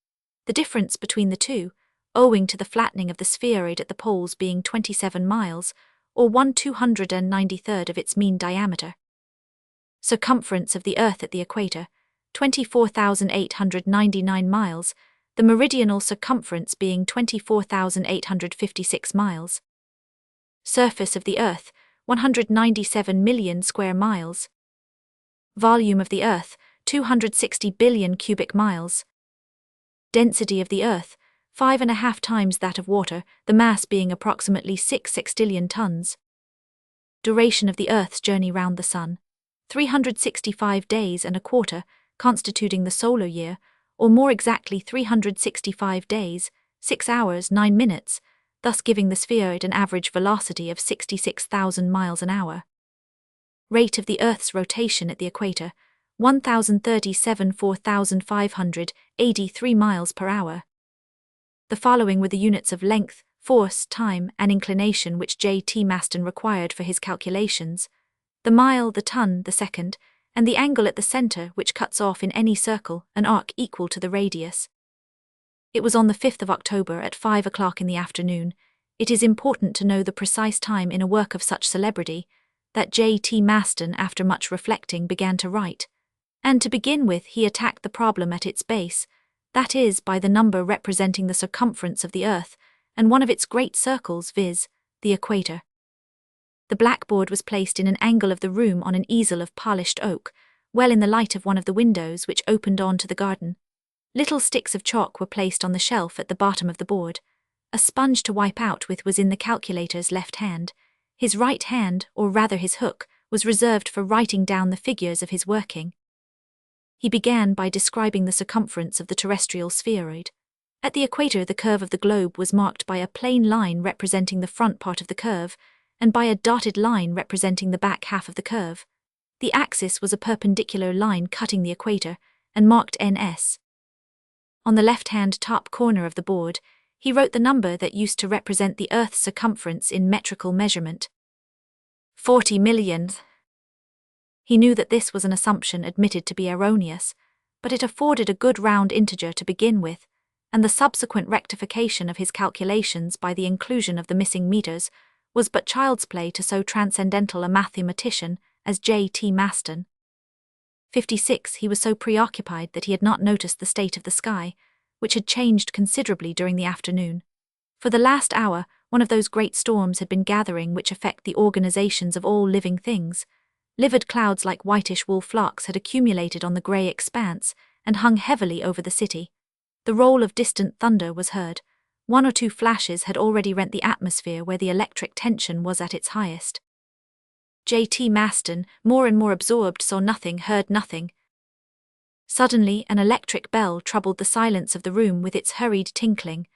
The difference between the two, owing to the flattening of the spheroid at the poles being 27 miles, or 1/293rd of its mean diameter. Circumference of the earth at the equator, 24,899 miles, the meridional circumference being 24,856 miles. Surface of the earth, 197 million square miles. Volume of the earth, 260 billion cubic miles. Density of the earth, 5.5 times that of water, the mass being approximately 6 sextillion tons. Duration of the earth's journey round the sun, 365 days and a quarter, constituting the solar year, or more exactly 365 days, 6 hours, 9 minutes, thus giving the spheroid an average velocity of 66,000 miles an hour. Rate of the Earth's rotation at the equator, 1,037 4,583 miles per hour. The following were the units of length, force, time, and inclination which J.T. Maston required for his calculations: the mile, the ton, the second, and the angle at the center which cuts off in any circle an arc equal to the radius. It was on the 5th of October at 5 o'clock in the afternoon. It is important to know the precise time in a work of such celebrity, that J.T. Maston, after much reflecting, began to write. And to begin with, he attacked the problem at its base, that is, by the number representing the circumference of the earth, and one of its great circles, viz., the equator. The blackboard was placed in an angle of the room on an easel of polished oak, well in the light of one of the windows which opened onto the garden. Little sticks of chalk were placed on the shelf at the bottom of the board. A sponge to wipe out with was in the calculator's left hand. His right hand, or rather his hook, was reserved for writing down the figures of his working. He began by describing the circumference of the terrestrial spheroid. At the equator, the curve of the globe was marked by a plain line representing the front part of the curve, and by a dotted line representing the back half of the curve. The axis was a perpendicular line cutting the equator, and marked NS. On the left-hand top corner of the board, he wrote the number that used to represent the Earth's circumference in metrical measurement. 40 million. He knew that this was an assumption admitted to be erroneous, but it afforded a good round integer to begin with, and the subsequent rectification of his calculations by the inclusion of the missing meters was but child's play to so transcendental a mathematician as J.T. Maston. 56. He was so preoccupied that he had not noticed the state of the sky, which had changed considerably during the afternoon. For the last hour, one of those great storms had been gathering which affect the organizations of all living things. Livid clouds like whitish wool flocks had accumulated on the grey expanse and hung heavily over the city. The roll of distant thunder was heard. One or two flashes had already rent the atmosphere where the electric tension was at its highest. J.T. Maston, more and more absorbed, saw nothing, heard nothing. Suddenly, an electric bell troubled the silence of the room with its hurried tinkling.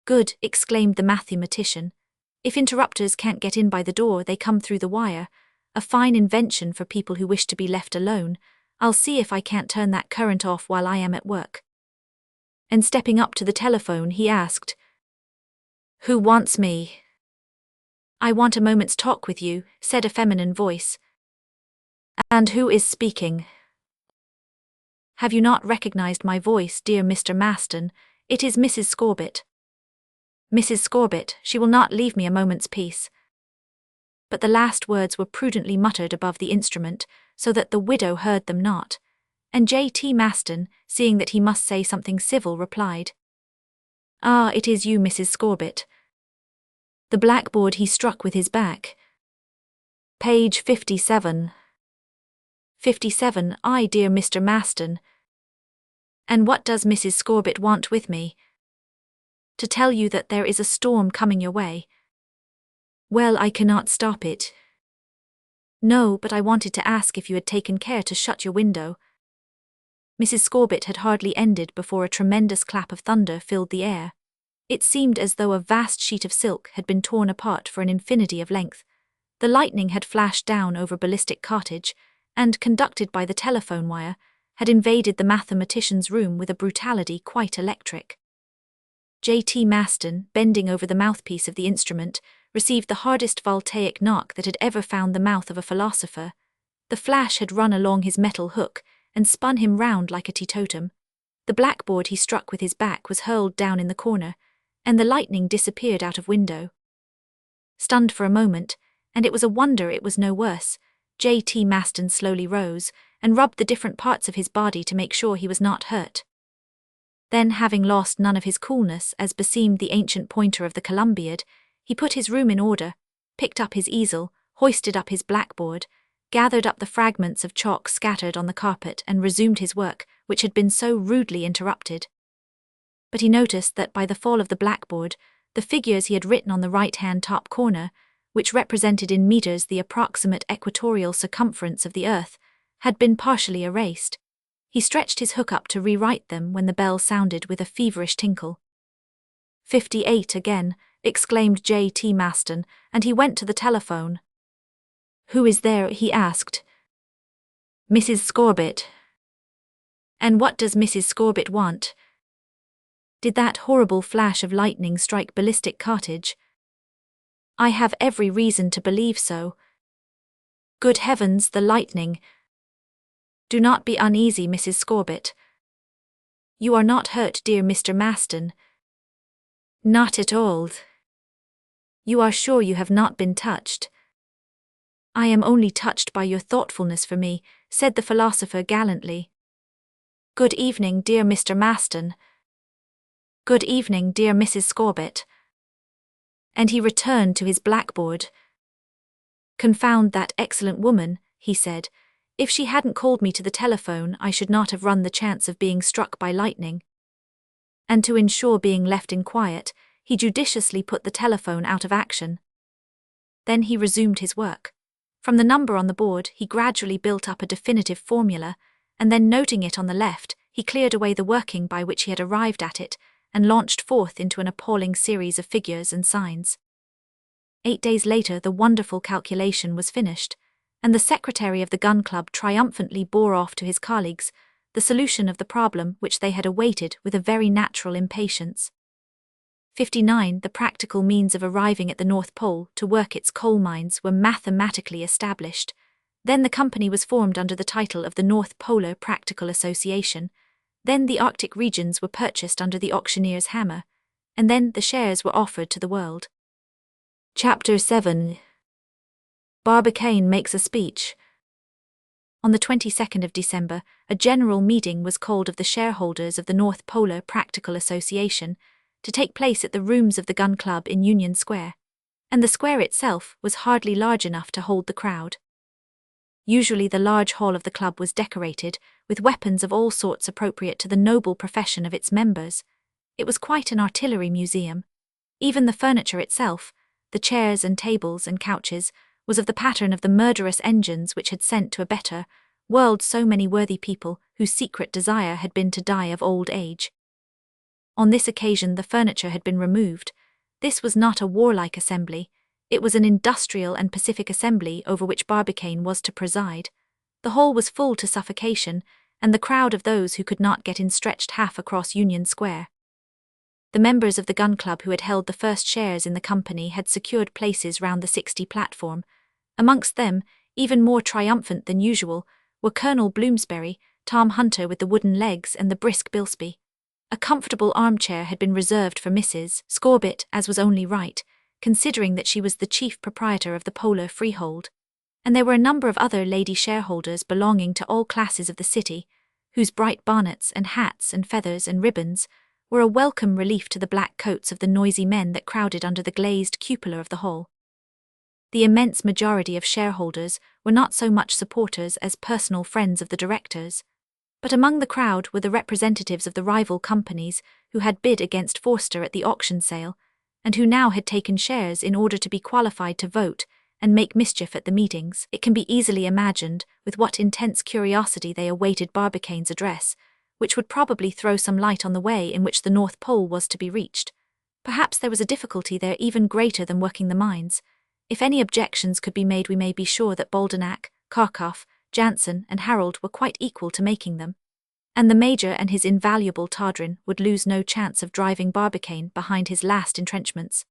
"Good," exclaimed the mathematician. "If interrupters can't get in by the door, they come through the wire. A fine invention for people who wish to be left alone. I'll see if I can't turn that current off while I am at work." And stepping up to the telephone, he asked, "Who wants me?" "I want a moment's talk with you," said a feminine voice. "And who is speaking?" "Have you not recognized my voice, dear Mr. Maston? It is Mrs. Scorbitt." "Mrs. Scorbitt, she will not leave me a moment's peace." But the last words were prudently muttered above the instrument, so that the widow heard them not, and J.T. Maston, seeing that he must say something civil, replied, "Ah, it is you, Mrs. Scorbitt." The blackboard he struck with his back. "Page 57. 57, I, dear Mr. Maston." "And what does Mrs. Scorbitt want with me?" "To tell you that there is a storm coming your way." "Well, I cannot stop it." "No, but I wanted to ask if you had taken care to shut your window." Mrs. Scorbitt had hardly ended before a tremendous clap of thunder filled the air. It seemed as though a vast sheet of silk had been torn apart for an infinity of length. The lightning had flashed down over Ballistic Cottage, and, conducted by the telephone wire, had invaded the mathematician's room with a brutality quite electric. J.T. Maston, bending over the mouthpiece of the instrument, received the hardest voltaic knock that had ever found the mouth of a philosopher. The flash had run along his metal hook and spun him round like a teetotum. The blackboard he struck with his back was hurled down in the corner, and the lightning disappeared out of window. Stunned for a moment, and it was a wonder it was no worse, J.T. Maston slowly rose and rubbed the different parts of his body to make sure he was not hurt. Then, having lost none of his coolness as beseemed the ancient pointer of the Columbiad, he put his room in order, picked up his easel, hoisted up his blackboard, gathered up the fragments of chalk scattered on the carpet, and resumed his work, which had been so rudely interrupted. But he noticed that by the fall of the blackboard, the figures he had written on the right-hand top corner, which represented in meters the approximate equatorial circumference of the Earth, had been partially erased. He stretched his hook up to rewrite them when the bell sounded with a feverish tinkle. 58 again, exclaimed J.T. Maston, and he went to the telephone. "Who is there?" he asked. "Mrs. Scorbitt." "And what does Mrs. Scorbitt want?" "Did that horrible flash of lightning strike Ballistic Cottage?" "I have every reason to believe so." "Good heavens, the lightning!" "Do not be uneasy, Mrs. Scorbitt." "You are not hurt, dear Mr. Maston." "Not at all." "You are sure you have not been touched?" "I am only touched by your thoughtfulness for me," said the philosopher gallantly. "Good evening, dear Mr. Maston." "Good evening, dear Mrs. Scorbitt." And he returned to his blackboard. "Confound that excellent woman," he said. "If she hadn't called me to the telephone, I should not have run the chance of being struck by lightning." And to ensure being left in quiet, he judiciously put the telephone out of action. Then he resumed his work. From the number on the board, he gradually built up a definitive formula, and then noting it on the left, he cleared away the working by which he had arrived at it, and launched forth into an appalling series of figures and signs. 8 days later, the wonderful calculation was finished, and the secretary of the gun club triumphantly bore off to his colleagues the solution of the problem which they had awaited with a very natural impatience. 59. The practical means of arriving at the North Pole to work its coal mines were mathematically established. Then the company was formed under the title of the North Polar Practical Association. Then the Arctic regions were purchased under the auctioneer's hammer, and then the shares were offered to the world. Chapter 7. Barbicane makes a speech. On the 22nd of December, a general meeting was called of the shareholders of the North Polar Practical Association to take place at the rooms of the Gun Club in Union Square, and the square itself was hardly large enough to hold the crowd. Usually the large hall of the club was decorated with weapons of all sorts appropriate to the noble profession of its members. It was quite an artillery museum. Even the furniture itself, the chairs and tables and couches, was of the pattern of the murderous engines which had sent to a better world so many worthy people whose secret desire had been to die of old age. On this occasion the furniture had been removed. This was not a warlike assembly. It was an industrial and pacific assembly over which Barbicane was to preside. The hall was full to suffocation, and the crowd of those who could not get in stretched half across Union Square. The members of the gun club who had held the first shares in the company had secured places round the 60 platform. Amongst them, even more triumphant than usual, were Colonel Bloomsbury, Tom Hunter with the wooden legs, and the brisk Bilsby. A comfortable armchair had been reserved for Mrs. Scorbit, as was only right, considering that she was the chief proprietor of the Polar freehold, and there were a number of other lady shareholders belonging to all classes of the city, whose bright bonnets and hats and feathers and ribbons were a welcome relief to the black coats of the noisy men that crowded under the glazed cupola of the hall. The immense majority of shareholders were not so much supporters as personal friends of the directors, but among the crowd were the representatives of the rival companies who had bid against Forster at the auction sale, and who now had taken shares in order to be qualified to vote and make mischief at the meetings. It can be easily imagined with what intense curiosity they awaited Barbicane's address, which would probably throw some light on the way in which the North Pole was to be reached. Perhaps there was a difficulty there even greater than working the mines. If any objections could be made, we may be sure that Boldenac, Kharkov, Janssen, and Harold were quite equal to making them, and the Major and his invaluable Tadrin would lose no chance of driving Barbicane behind his last entrenchments.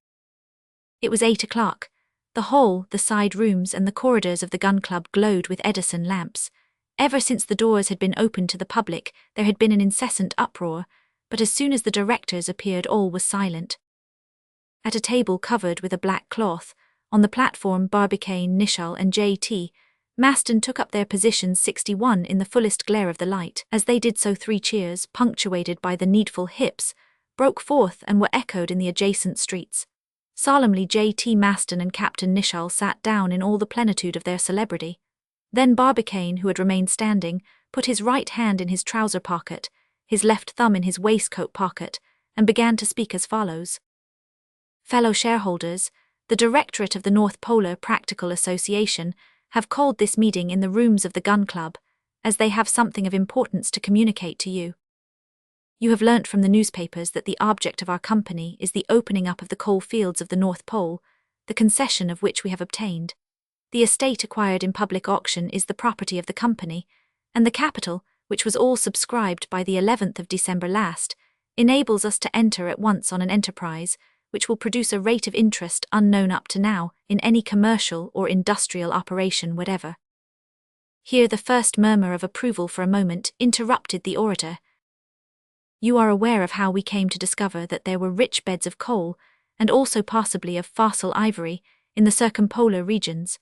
It was 8 o'clock. The hall, the side rooms, and the corridors of the gun club glowed with Edison lamps. Ever since the doors had been opened to the public, there had been an incessant uproar, but as soon as the directors appeared, all was silent. At a table covered with a black cloth, on the platform, Barbicane, Nicholl, and J.T. Maston took up their positions 61 in the fullest glare of the light. As they did so, 3 cheers, punctuated by the needful hips, broke forth and were echoed in the adjacent streets. Solemnly J.T. Maston and Captain Nicholl sat down in all the plenitude of their celebrity. Then Barbicane, who had remained standing, put his right hand in his trouser pocket, his left thumb in his waistcoat pocket, and began to speak as follows. Fellow shareholders, the Directorate of the North Polar Practical Association have called this meeting in the rooms of the Gun Club, as they have something of importance to communicate to you. You have learnt from the newspapers that the object of our company is the opening up of the coal fields of the North Pole, the concession of which we have obtained. The estate acquired in public auction is the property of the company, and the capital, which was all subscribed by the 11th of December last, enables us to enter at once on an enterprise which will produce a rate of interest unknown up to now in any commercial or industrial operation whatever. Here the first murmur of approval for a moment interrupted the orator. You are aware of how we came to discover that there were rich beds of coal, and also possibly of fossil ivory, in the circumpolar regions.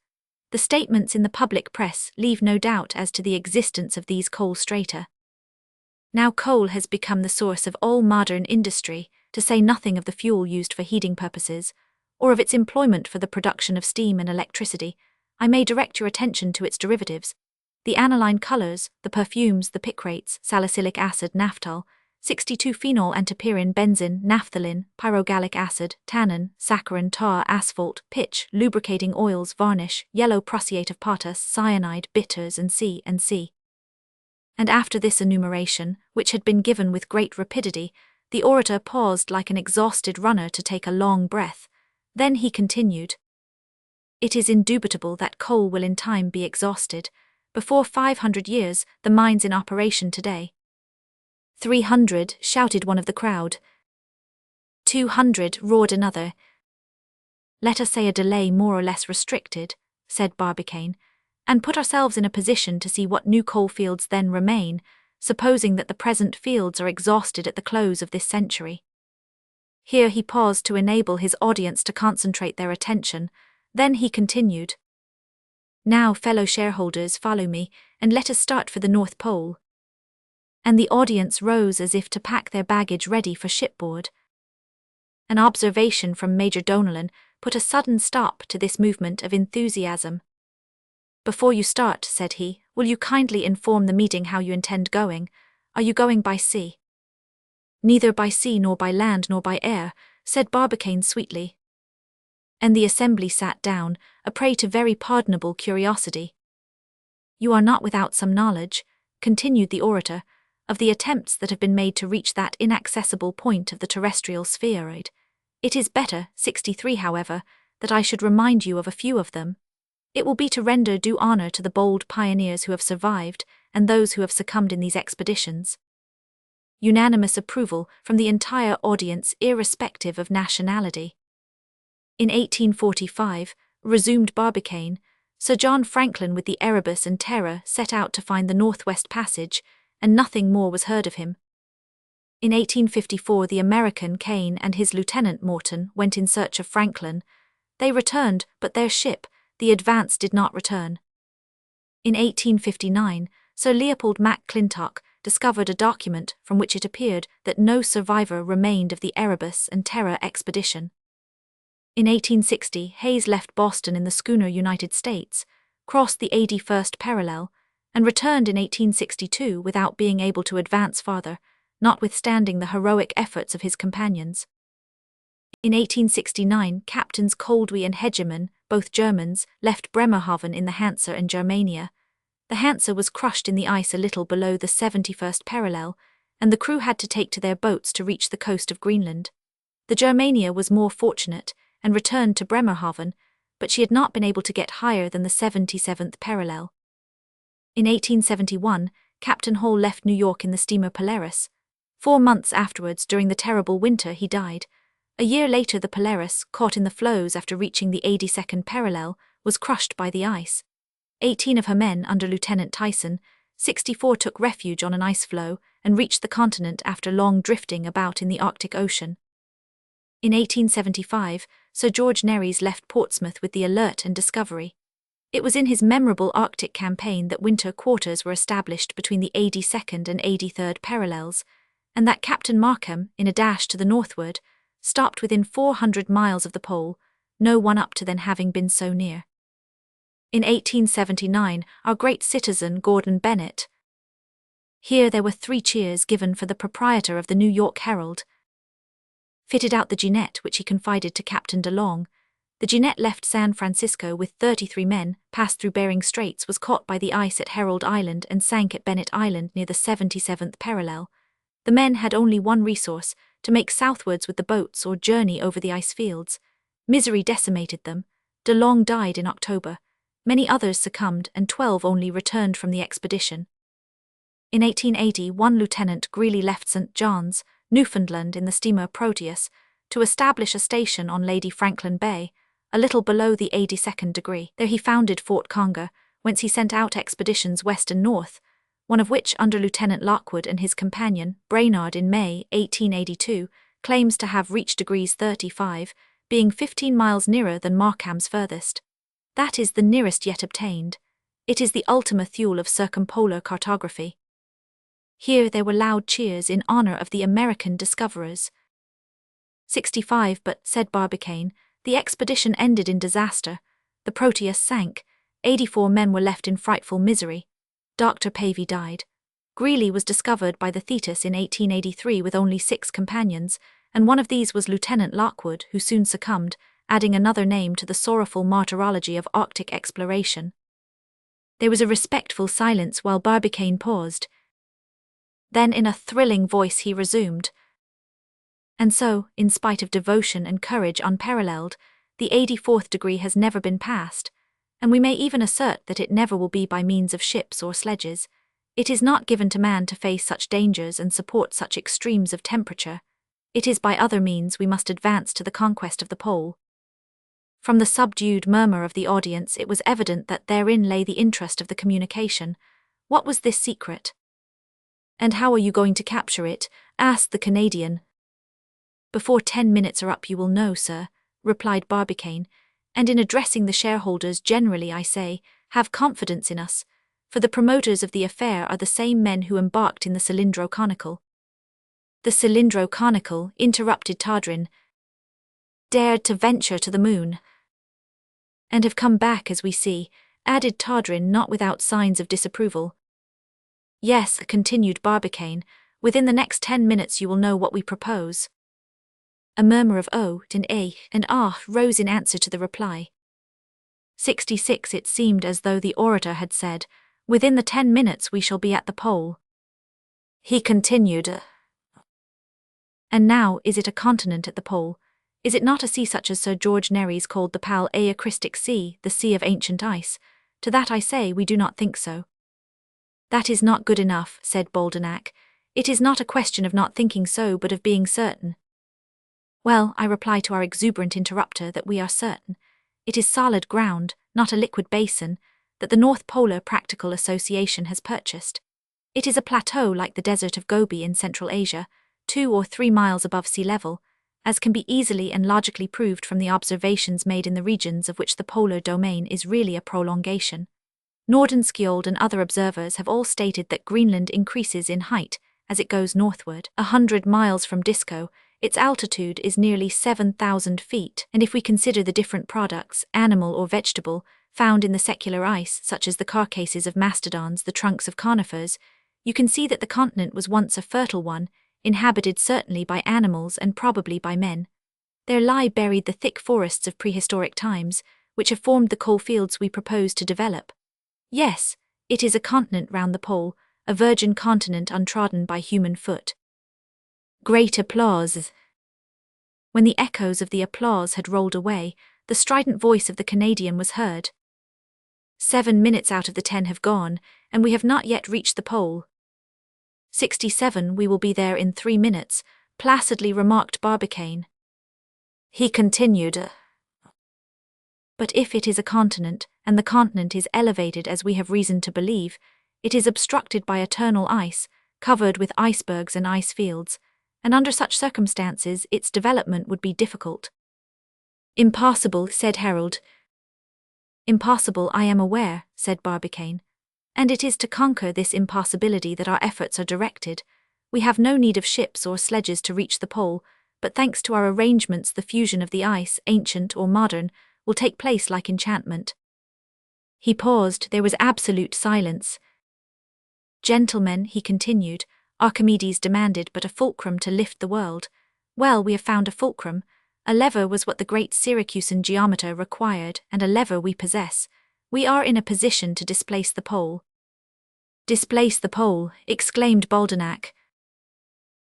The statements in the public press leave no doubt as to the existence of these coal strata. Now coal has become the source of all modern industry, to say nothing of the fuel used for heating purposes. or of its employment for the production of steam and electricity, I may direct your attention to its derivatives, the aniline colors, the perfumes, the picrates, salicylic acid, naphthol, 62-phenol antipyrine, benzene, naphthalene, pyrogallic acid, tannin, saccharin, tar, asphalt, pitch, lubricating oils, varnish, yellow prussiate of potass, cyanide, bitters, and C. And after this enumeration, which had been given with great rapidity, the orator paused like an exhausted runner to take a long breath. Then he continued, "It is indubitable that coal will in time be exhausted. Before 500 years, the mines in operation today." 300, shouted one of the crowd. 200, roared another. "Let us say a delay more or less restricted," said Barbicane, "and put ourselves in a position to see what new coal fields then remain, supposing that the present fields are exhausted at the close of this century." Here he paused to enable his audience to concentrate their attention. Then he continued, "Now, fellow shareholders, follow me, and let us start for the North Pole." And the audience rose as if to pack their baggage ready for shipboard. An observation from Major Donellan put a sudden stop to this movement of enthusiasm. "Before you start," said he, "will you kindly inform the meeting how you intend going? Are you going by sea?" "Neither by sea nor by land nor by air," said Barbicane sweetly. And the assembly sat down, a prey to very pardonable curiosity. "You are not without some knowledge," continued the orator, "of the attempts that have been made to reach that inaccessible point of the terrestrial spheroid. It is better, 63 however, that I should remind you of a few of them. It will be to render due honor to the bold pioneers who have survived and those who have succumbed in these expeditions." Unanimous approval from the entire audience, irrespective of nationality. "In 1845, resumed Barbicane, Sir John Franklin with the Erebus and Terror set out to find the Northwest Passage, and nothing more was heard of him. In 1854 the American Kane and his lieutenant Morton went in search of Franklin. They returned, but their ship, the Advance, did not return. In 1859, Sir Leopold McClintock discovered a document from which it appeared that no survivor remained of the Erebus and Terror expedition. In 1860, Hayes left Boston in the schooner United States, crossed the 81st parallel, and returned in 1862 without being able to advance farther, notwithstanding the heroic efforts of his companions. In 1869, Captains Coldwey and Hegeman, both Germans, left Bremerhaven in the Hansa and Germania. The Hansa was crushed in the ice a little below the 71st parallel, and the crew had to take to their boats to reach the coast of Greenland. The Germania was more fortunate and returned to Bremerhaven, but she had not been able to get higher than the 77th parallel. In 1871, Captain Hall left New York in the steamer Polaris. 4 months afterwards, during the terrible winter, he died. A year later, the Polaris, caught in the floes after reaching the 82nd parallel, was crushed by the ice. 18 of her men, under Lieutenant Tyson, 64 took refuge on an ice floe and reached the continent after long drifting about in the Arctic Ocean. In 1875, Sir George Neris left Portsmouth with the Alert and Discovery. It was in his memorable Arctic campaign that winter quarters were established between the 82nd and 83rd parallels, and that Captain Markham, in a dash to the northward, stopped within 400 miles of the pole, no one up to then having been so near. In 1879, our great citizen Gordon Bennett. Here there were 3 cheers given for the proprietor of the New York Herald. Fitted out the Jeannette, which he confided to Captain DeLong. The Jeannette left San Francisco with 33 men, passed through Bering Straits, was caught by the ice at Herald Island, and sank at Bennett Island near the 77th parallel. The men had only one resource, to make southwards with the boats or journey over the ice fields. Misery decimated them. DeLong died in October. Many others succumbed, and 12 only returned from the expedition. In 1880, one Lieutenant Greeley left St. John's, Newfoundland, in the steamer Proteus, to establish a station on Lady Franklin Bay, a little below the 82nd degree. There he founded Fort Conger, whence he sent out expeditions west and north, one of which, under Lieutenant Lockwood and his companion, Brainard, in May 1882, claims to have reached degrees 35, being 15 miles nearer than Markham's furthest. That is the nearest yet obtained. It is the Ultima Thule of circumpolar cartography. Here there were loud cheers in honor of the American discoverers. 65, but, said Barbicane, The expedition ended in disaster. The Proteus sank. 84 men were left in frightful misery. Dr. Pavey died. Greeley was discovered by the Thetis in 1883 with only 6 companions, and one of these was Lieutenant Lockwood, who soon succumbed, adding another name to the sorrowful martyrology of Arctic exploration. There was a respectful silence while Barbicane paused. Then in a thrilling voice he resumed. And so, in spite of devotion and courage unparalleled, the 84th degree has never been passed, and we may even assert that it never will be by means of ships or sledges. It is not given to man to face such dangers and support such extremes of temperature. It is by other means we must advance to the conquest of the pole. From the subdued murmur of the audience it was evident that therein lay the interest of the communication. What was this secret? "And how are you going to capture it?" asked the Canadian. "Before 10 minutes are up you will know, sir," replied Barbicane, "and in addressing the shareholders generally I say, have confidence in us, for the promoters of the affair are the same men who embarked in the cylindro-conical." "The cylindro-conical," interrupted Tadrin, "dared to venture to the moon." "And have come back, as we see," added Tadrin, not without signs of disapproval. "Yes," continued Barbicane, "within the next 10 minutes you will know what we propose." A murmur of "oh" and "eh" and "ah" rose in answer to the reply. 66 It seemed as though the orator had said, "Within the 10 minutes we shall be at the pole." He continued, "And now, is it a continent at the pole? Is it not a sea such as Sir George Nere's called the Pal-Aeacristic Sea, the sea of ancient ice? To that I say we do not think so." "That is not good enough," said Boldenac. "It is not a question of not thinking so but of being certain." "Well, I reply to our exuberant interrupter that we are certain. It is solid ground, not a liquid basin, that the North Polar Practical Association has purchased. It is a plateau like the desert of Gobi in Central Asia, 2 or 3 miles above sea level, as can be easily and logically proved from the observations made in the regions of which the polar domain is really a prolongation. Nordenskjöld and other observers have all stated that Greenland increases in height as it goes northward. 100 miles from Disco, its altitude is nearly 7,000 feet, and if we consider the different products, animal or vegetable, found in the secular ice, such as the carcasses of mastodons, the trunks of conifers, you can see that the continent was once a fertile one, inhabited certainly by animals and probably by men. There lie buried the thick forests of prehistoric times, which have formed the coal fields we propose to develop. Yes, it is a continent round the pole, a virgin continent untrodden by human foot." Great applause. When the echoes of the applause had rolled away, the strident voice of the Canadian was heard. 7 minutes out of the 10 have gone, and we have not yet reached the pole." 67 We will be there in 3 minutes, placidly remarked Barbicane. He continued, "But if it is a continent, and the continent is elevated as we have reason to believe, it is obstructed by eternal ice, covered with icebergs and ice fields, and under such circumstances its development would be difficult." "Impossible," said Harold. "Impossible, I am aware," said Barbicane. "And it is to conquer this impossibility that our efforts are directed. We have no need of ships or sledges to reach the pole, but thanks to our arrangements the fusion of the ice, ancient or modern, will take place like enchantment." He paused, there was absolute silence. "Gentlemen," he continued, "Archimedes demanded but a fulcrum to lift the world. Well, we have found a fulcrum. A lever was what the great Syracusan geometer required, and a lever we possess. We are in a position to displace the pole." "Displace the pole," exclaimed Boldenac.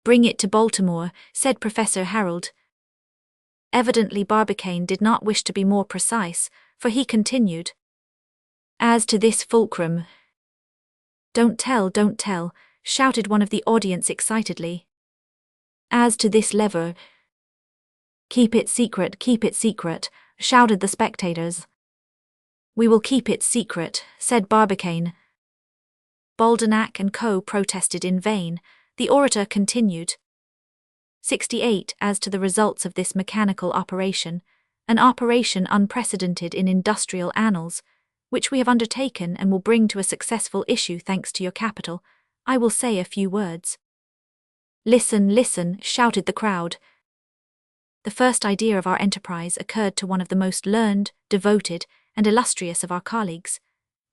"Bring it to Baltimore," said Professor Harold. Evidently Barbicane did not wish to be more precise, for he continued, "As to this fulcrum—" Don't tell," shouted one of the audience excitedly. "As to this lever—" keep it secret," shouted the spectators. "We will keep it secret," said Barbicane. Boldenac and co. protested in vain. The orator continued. 68 As to the results of this mechanical operation, an operation unprecedented in industrial annals, which we have undertaken and will bring to a successful issue thanks to your capital, I will say a few words." "Listen," shouted the crowd. The first idea of our enterprise occurred to one of the most learned, devoted, and illustrious of our colleagues.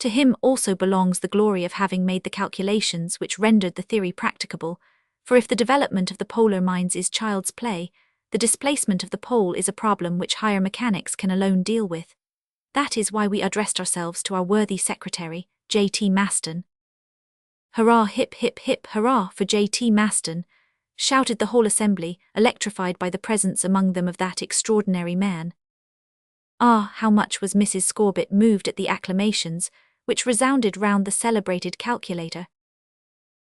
To him also belongs the glory of having made the calculations which rendered the theory practicable, for if the development of the polar minds is child's play, the displacement of the pole is a problem which higher mechanics can alone deal with. That is why we addressed ourselves to our worthy secretary, J.T. Maston. "Hurrah, hip, hip, hip, hurrah for J.T. Maston!" shouted the whole assembly, electrified by the presence among them of that extraordinary man. Ah, how much was Mrs. Scorbitt moved at the acclamations, which resounded round the celebrated calculator.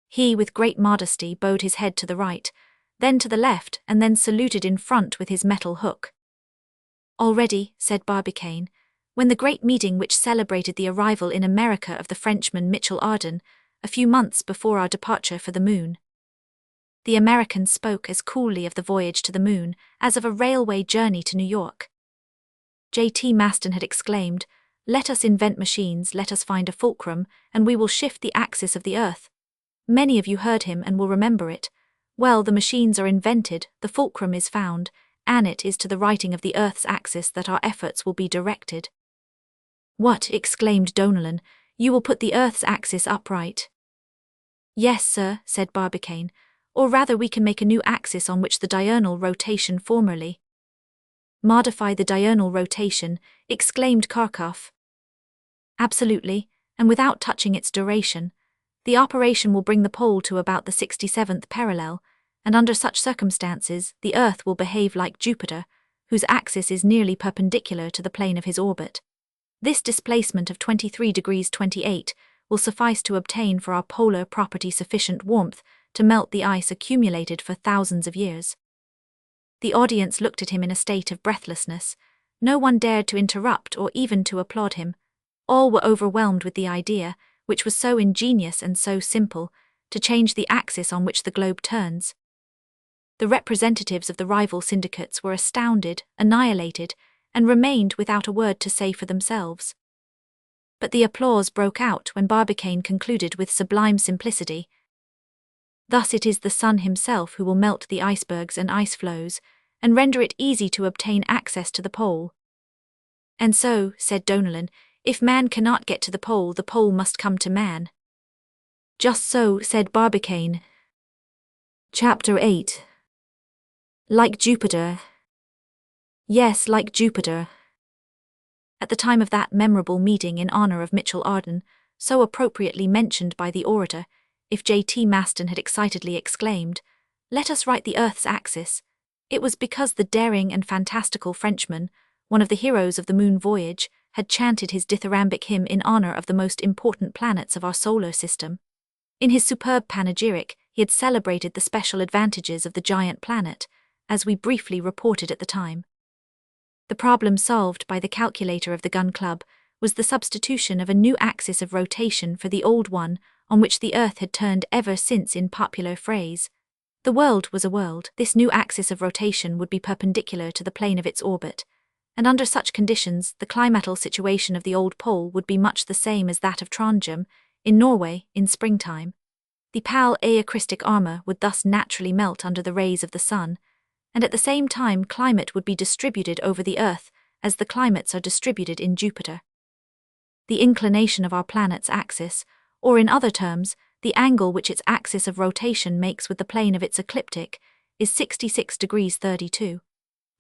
He, with great modesty, bowed his head to the right, then to the left, and then saluted in front with his metal hook. "Already," said Barbicane, when the great meeting which celebrated the arrival in America of the Frenchman Michel Ardan, a few months before our departure for the moon. The American spoke as coolly of the voyage to the moon as of a railway journey to New York. J.T. Maston had exclaimed, "Let us invent machines, let us find a fulcrum, and we will shift the axis of the earth." Many of you heard him and will remember it. Well, the machines are invented, the fulcrum is found, and it is to the righting of the earth's axis that our efforts will be directed. "What?" exclaimed Donellan, "you will put the earth's axis upright?" "Yes, sir," said Barbicane, "or rather we can make a new axis on which the diurnal rotation formerly." "Modify the diurnal rotation," exclaimed Kharkov. "Absolutely, and without touching its duration. The operation will bring the pole to about the 67th parallel, and under such circumstances the Earth will behave like Jupiter, whose axis is nearly perpendicular to the plane of his orbit. This displacement of 23 degrees 28 will suffice to obtain for our polar property sufficient warmth to melt the ice accumulated for thousands of years." The audience looked at him in a state of breathlessness. No one dared to interrupt or even to applaud him. All were overwhelmed with the idea, which was so ingenious and so simple, to change the axis on which the globe turns. The representatives of the rival syndicates were astounded, annihilated, and remained without a word to say for themselves. But the applause broke out when Barbicane concluded with sublime simplicity. "Thus it is the sun himself who will melt the icebergs and ice floes, and render it easy to obtain access to the pole." "And so," said Donellan, "if man cannot get to the pole must come to man." "Just so," said Barbicane. Chapter 8. Like Jupiter. Yes, like Jupiter. At the time of that memorable meeting in honor of Michel Ardan, so appropriately mentioned by the orator, if J.T. Maston had excitedly exclaimed, "Let us right the Earth's axis," it was because the daring and fantastical Frenchman, one of the heroes of the moon voyage, had chanted his dithyrambic hymn in honor of the most important planets of our solar system. In his superb panegyric, he had celebrated the special advantages of the giant planet, as we briefly reported at the time. The problem solved by the calculator of the Gun Club was the substitution of a new axis of rotation for the old one on which the Earth had turned ever since in popular phrase. The world was a world. This new axis of rotation would be perpendicular to the plane of its orbit, and under such conditions the climatal situation of the old pole would be much the same as that of Trondheim, in Norway, in springtime. The pale aeacristic armor would thus naturally melt under the rays of the sun, and at the same time climate would be distributed over the Earth as the climates are distributed in Jupiter. The inclination of our planet's axis, or in other terms, the angle which its axis of rotation makes with the plane of its ecliptic, is 66 degrees 32.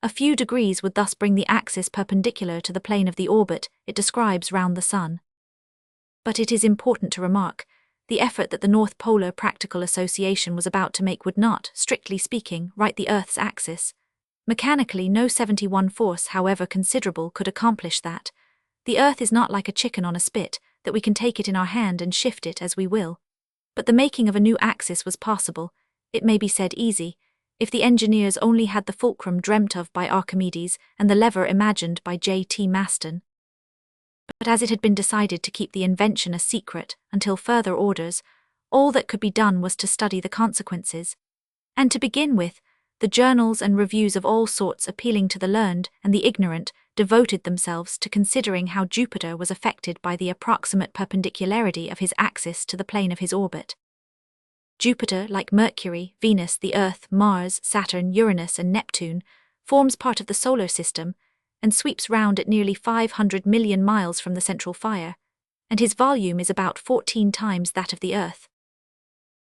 A few degrees would thus bring the axis perpendicular to the plane of the orbit it describes round the Sun. But it is important to remark, the effort that the North Polar Practical Association was about to make would not, strictly speaking, right the Earth's axis. Mechanically, no 71 force, however considerable, could accomplish that. The Earth is not like a chicken on a spit, that we can take it in our hand and shift it as we will. But the making of a new axis was possible, it may be said easy, if the engineers only had the fulcrum dreamt of by Archimedes and the lever imagined by J.T. Maston. But as it had been decided to keep the invention a secret until further orders, all that could be done was to study the consequences. And to begin with, the journals and reviews of all sorts appealing to the learned and the ignorant devoted themselves to considering how Jupiter was affected by the approximate perpendicularity of his axis to the plane of his orbit. Jupiter, like Mercury, Venus, the Earth, Mars, Saturn, Uranus, and Neptune, forms part of the solar system, and sweeps round at nearly 500 million miles from the central fire, and his volume is about 14 times that of the Earth.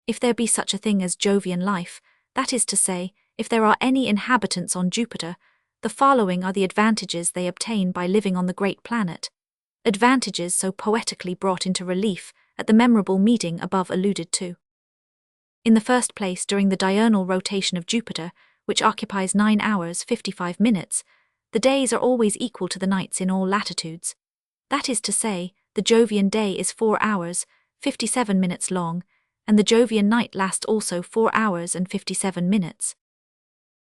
If there be such a thing as Jovian life, that is to say, if there are any inhabitants on Jupiter, the following are the advantages they obtain by living on the great planet, advantages so poetically brought into relief at the memorable meeting above alluded to. In the first place, during the diurnal rotation of Jupiter, which occupies 9 hours 55 minutes, the days are always equal to the nights in all latitudes. That is to say, the Jovian day is 4 hours 57 minutes long, and the Jovian night lasts also 4 hours and 57 minutes.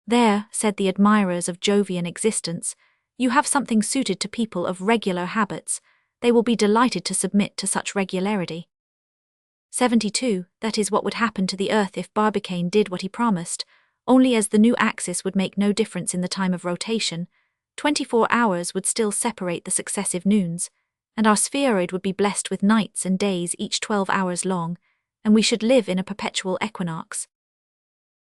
There, said the admirers of Jovian existence, you have something suited to people of regular habits. They will be delighted to submit to such regularity. 72. That is what would happen to the Earth if Barbicane did what he promised, only as the new axis would make no difference in the time of rotation, 24 hours would still separate the successive noons, and our spheroid would be blessed with nights and days each 12 hours long, and we should live in a perpetual equinox.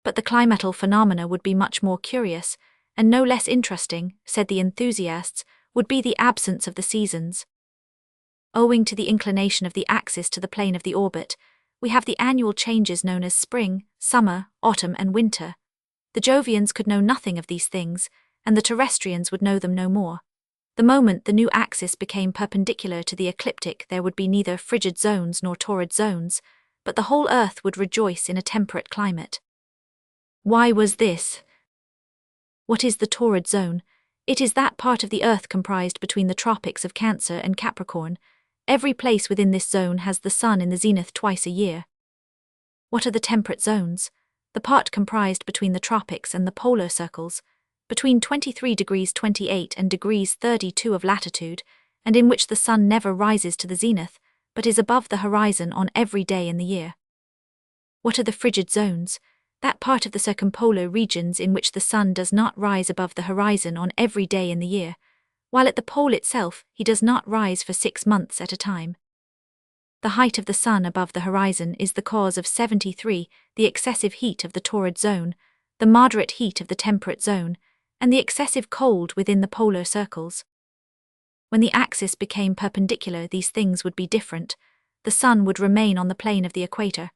But the climatal phenomena would be much more curious, and no less interesting, said the enthusiasts, would be the absence of the seasons. Owing to the inclination of the axis to the plane of the orbit, we have the annual changes known as spring, summer, autumn, and winter. The Jovians could know nothing of these things, and the terrestrians would know them no more. The moment the new axis became perpendicular to the ecliptic, there would be neither frigid zones nor torrid zones, but the whole Earth would rejoice in a temperate climate. Why was this? What is the torrid zone? It is that part of the Earth comprised between the tropics of Cancer and Capricorn. Every place within this zone has the sun in the zenith twice a year. What are the temperate zones? The part comprised between the tropics and the polar circles, between 23 degrees 28 and degrees 32 of latitude, and in which the sun never rises to the zenith, but is above the horizon on every day in the year. What are the frigid zones? That part of the circumpolar regions in which the sun does not rise above the horizon on every day in the year, while at the pole itself he does not rise for 6 months at a time. The height of the sun above the horizon is the cause of 73, the excessive heat of the torrid zone, the moderate heat of the temperate zone, and the excessive cold within the polar circles. When the axis became perpendicular, these things would be different. The sun would remain on the plane of the equator.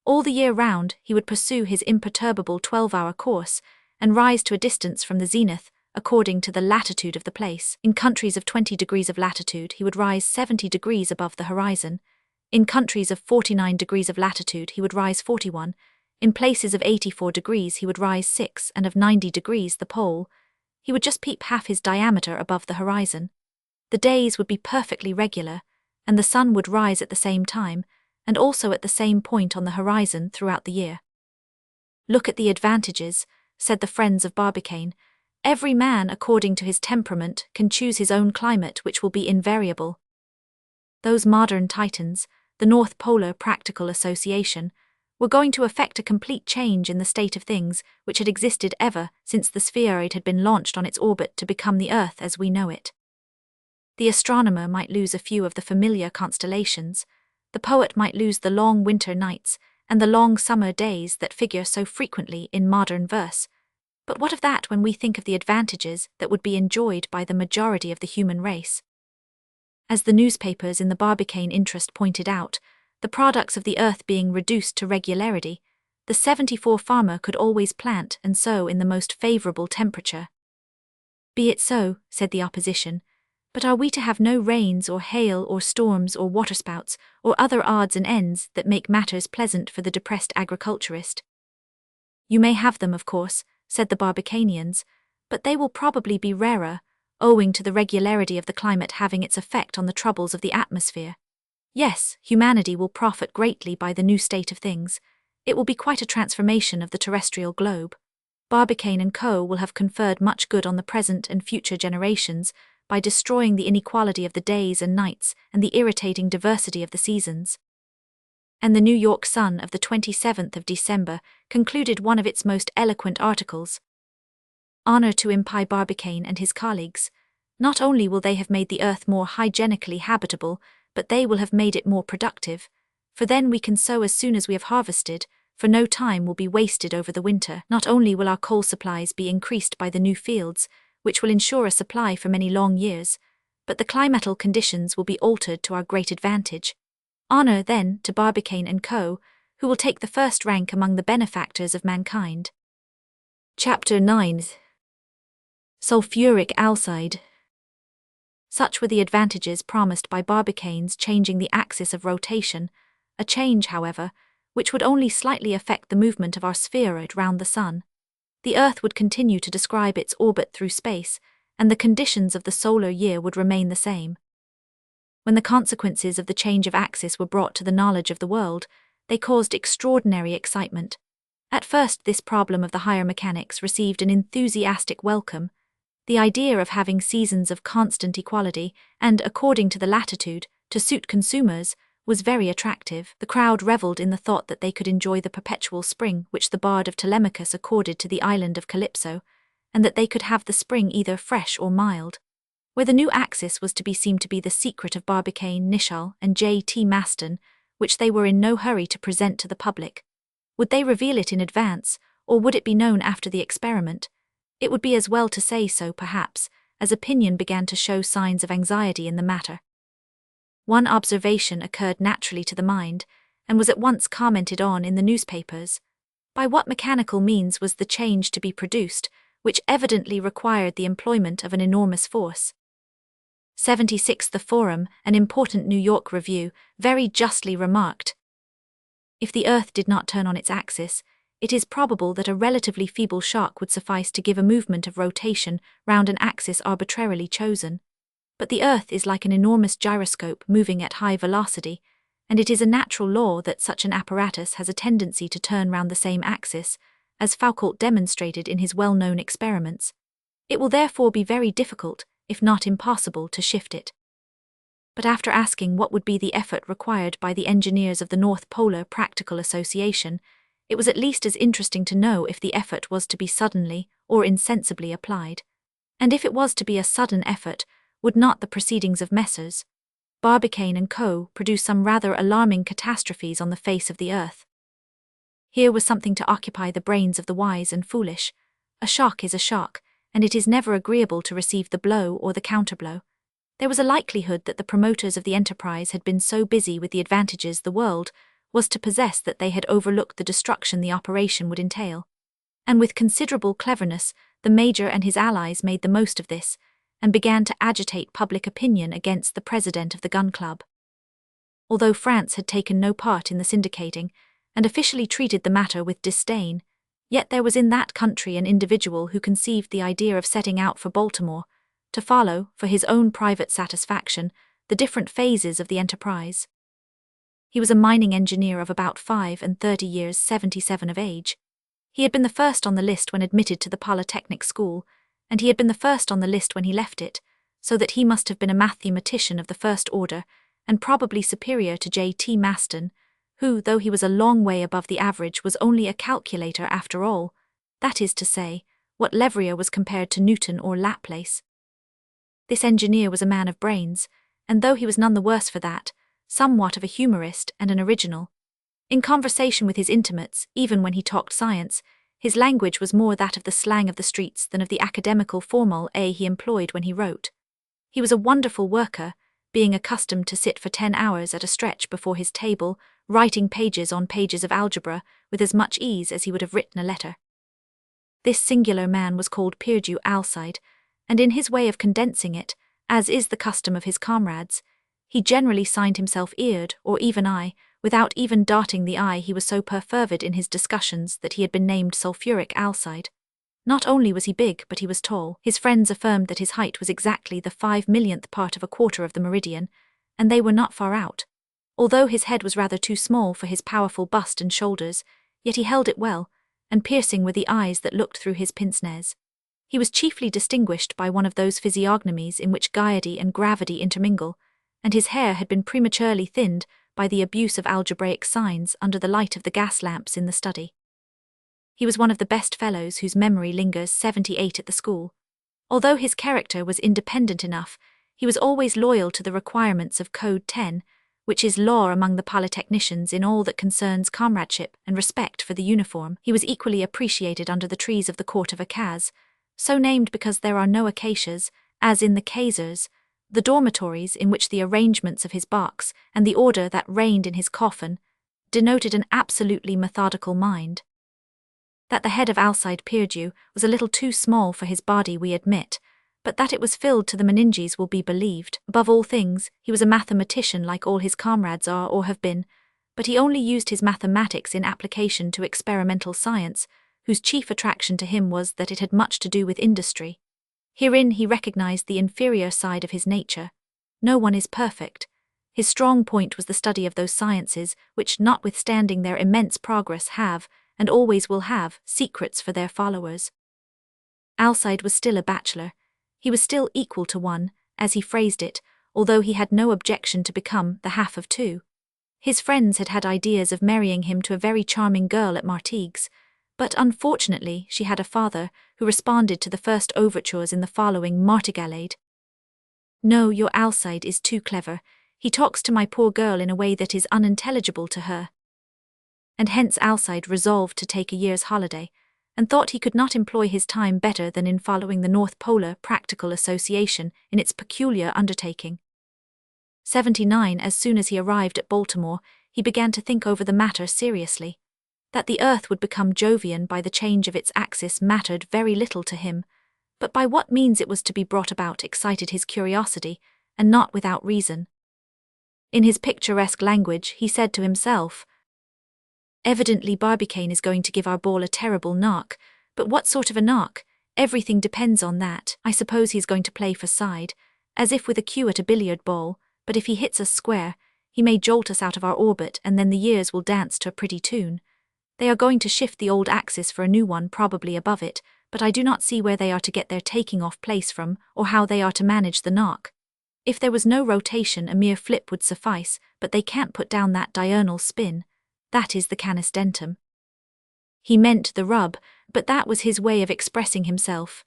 All the year round, he would pursue his imperturbable 12-hour course, and rise to a distance from the zenith, according to the latitude of the place. In countries of 20 degrees of latitude, he would rise 70 degrees above the horizon. In countries of 49 degrees of latitude, he would rise 41. In places of 84 degrees, he would rise 6, and of 90 degrees, the pole, he would just peep half his diameter above the horizon. The days would be perfectly regular, and the sun would rise at the same time, and also at the same point on the horizon throughout the year. Look at the advantages, said the friends of Barbicane. Every man, according to his temperament, can choose his own climate, which will be invariable. Those modern titans, the North Polar Practical Association, were going to effect a complete change in the state of things which had existed ever since the spheroid had been launched on its orbit to become the Earth as we know it. The astronomer might lose a few of the familiar constellations, the poet might lose the long winter nights and the long summer days that figure so frequently in modern verse. But what of that when we think of the advantages that would be enjoyed by the majority of the human race? As the newspapers in the Barbicane interest pointed out, the products of the Earth being reduced to regularity, the 74 farmer could always plant and sow in the most favorable temperature. Be it so, said the opposition, but are we to have no rains or hail or storms or waterspouts or other odds and ends that make matters pleasant for the depressed agriculturist? You may have them, of course, said the Barbicanians, but they will probably be rarer, owing to the regularity of the climate having its effect on the troubles of the atmosphere. Yes, humanity will profit greatly by the new state of things. It will be quite a transformation of the terrestrial globe. Barbicane and Co. will have conferred much good on the present and future generations by destroying the inequality of the days and nights and the irritating diversity of the seasons. And the New York Sun of the 27th of December concluded one of its most eloquent articles. Honor to Impie Barbicane and his colleagues. Not only will they have made the Earth more hygienically habitable, but they will have made it more productive, for then we can sow as soon as we have harvested, for no time will be wasted over the winter. Not only will our coal supplies be increased by the new fields, which will ensure a supply for many long years, but the climatal conditions will be altered to our great advantage. Honor, then, to Barbicane and Co., who will take the first rank among the benefactors of mankind. Chapter 9. Sulfuric Alcide. Such were the advantages promised by Barbicane's changing the axis of rotation, a change, however, which would only slightly affect the movement of our spheroid round the Sun. The Earth would continue to describe its orbit through space, and the conditions of the solar year would remain the same. When the consequences of the change of axis were brought to the knowledge of the world, they caused extraordinary excitement. At first, this problem of the higher mechanics received an enthusiastic welcome. The idea of having seasons of constant equality, and according to the latitude, to suit consumers, was very attractive. The crowd revelled in the thought that they could enjoy the perpetual spring which the bard of Telemachus accorded to the island of Calypso, and that they could have the spring either fresh or mild. Where the new axis was to be seen to be the secret of Barbicane, Nicholl, and J.T. Maston, which they were in no hurry to present to the public. Would they reveal it in advance, or would it be known after the experiment? It would be as well to say so, perhaps, as opinion began to show signs of anxiety in the matter. One observation occurred naturally to the mind, and was at once commented on in the newspapers. By what mechanical means was the change to be produced, which evidently required the employment of an enormous force? 76. The Forum, an important New York review, very justly remarked, "If the Earth did not turn on its axis, it is probable that a relatively feeble shock would suffice to give a movement of rotation round an axis arbitrarily chosen. But the Earth is like an enormous gyroscope moving at high velocity, and it is a natural law that such an apparatus has a tendency to turn round the same axis, as Foucault demonstrated in his well-known experiments. It will therefore be very difficult, if not impossible, to shift it." But after asking what would be the effort required by the engineers of the North Polar Practical Association, it was at least as interesting to know if the effort was to be suddenly or insensibly applied. And if it was to be a sudden effort, would not the proceedings of Messrs. Barbicane and Co. produce some rather alarming catastrophes on the face of the Earth? Here was something to occupy the brains of the wise and foolish. A shock is a shock, and it is never agreeable to receive the blow or the counterblow. There was a likelihood that the promoters of the enterprise had been so busy with the advantages the world was to possess that they had overlooked the destruction the operation would entail. And with considerable cleverness, the Major and his allies made the most of this, and began to agitate public opinion against the president of the Gun Club. Although France had taken no part in the syndicating, and officially treated the matter with disdain, yet there was in that country an individual who conceived the idea of setting out for Baltimore, to follow, for his own private satisfaction, the different phases of the enterprise. He was a mining engineer of about 35 years, 77 of age. He had been the first on the list when admitted to the Polytechnic School, and he had been the first on the list when he left it, so that he must have been a mathematician of the first order, and probably superior to J.T. Maston, who, though he was a long way above the average, was only a calculator after all, that is to say, what Leverrier was compared to Newton or Laplace. This engineer was a man of brains, and though he was none the worse for that, somewhat of a humorist and an original. In conversation with his intimates, even when he talked science, his language was more that of the slang of the streets than of the academical formule he employed when he wrote. He was a wonderful worker, being accustomed to sit for 10 hours at a stretch before his table, writing pages on pages of algebra with as much ease as he would have written a letter. This singular man was called Perdue Alcide, and in his way of condensing it, as is the custom of his comrades, he generally signed himself Eared or even I, without even darting the eye. He was so perfervid in his discussions that he had been named Sulfuric Alcide. Not only was he big, but he was tall. His friends affirmed that his height was exactly the 5/millionth part of a quarter of the meridian, and they were not far out. Although his head was rather too small for his powerful bust and shoulders, yet he held it well, and piercing were the eyes that looked through his pince-nez. He was chiefly distinguished by one of those physiognomies in which gaiety and gravity intermingle, and his hair had been prematurely thinned by the abuse of algebraic signs under the light of the gas lamps in the study. He was one of the best fellows whose memory lingers 78 at the school. Although his character was independent enough, he was always loyal to the requirements of Code 10, which is law among the polytechnicians in all that concerns comradeship and respect for the uniform. He was equally appreciated under the trees of the court of Acads, so named because there are no acacias, as in the Kaisers, the dormitories in which the arrangements of his box and the order that reigned in his coffin denoted an absolutely methodical mind. That the head of Alcide Pierdeux was a little too small for his body we admit, but that it was filled to the meninges will be believed. Above all things, he was a mathematician like all his comrades are or have been, but he only used his mathematics in application to experimental science, whose chief attraction to him was that it had much to do with industry. Herein he recognized the inferior side of his nature. No one is perfect. His strong point was the study of those sciences which, notwithstanding their immense progress, have, and always will have, secrets for their followers. Alcide was still a bachelor. He was still equal to one, as he phrased it, although he had no objection to become the half of two. His friends had had ideas of marrying him to a very charming girl at Martigues, but unfortunately she had a father who responded to the first overtures in the following martingale. "No, your Alcide is too clever. He talks to my poor girl in a way that is unintelligible to her." And hence Alcide resolved to take a year's holiday, and thought he could not employ his time better than in following the North Polar Practical Association in its peculiar undertaking. 79. As soon as he arrived at Baltimore, he began to think over the matter seriously. That the earth would become Jovian by the change of its axis mattered very little to him, but by what means it was to be brought about excited his curiosity, and not without reason. In his picturesque language, he said to himself, "Evidently Barbicane is going to give our ball a terrible knock, but what sort of a knock? Everything depends on that. I suppose he's going to play for side, as if with a cue at a billiard ball, but if he hits us square, he may jolt us out of our orbit and then the years will dance to a pretty tune. They are going to shift the old axis for a new one probably above it, but I do not see where they are to get their taking off place from, or how they are to manage the knock. If there was no rotation, a mere flip would suffice, but they can't put down that diurnal spin. That is the canis dentum." He meant the rub, but that was his way of expressing himself.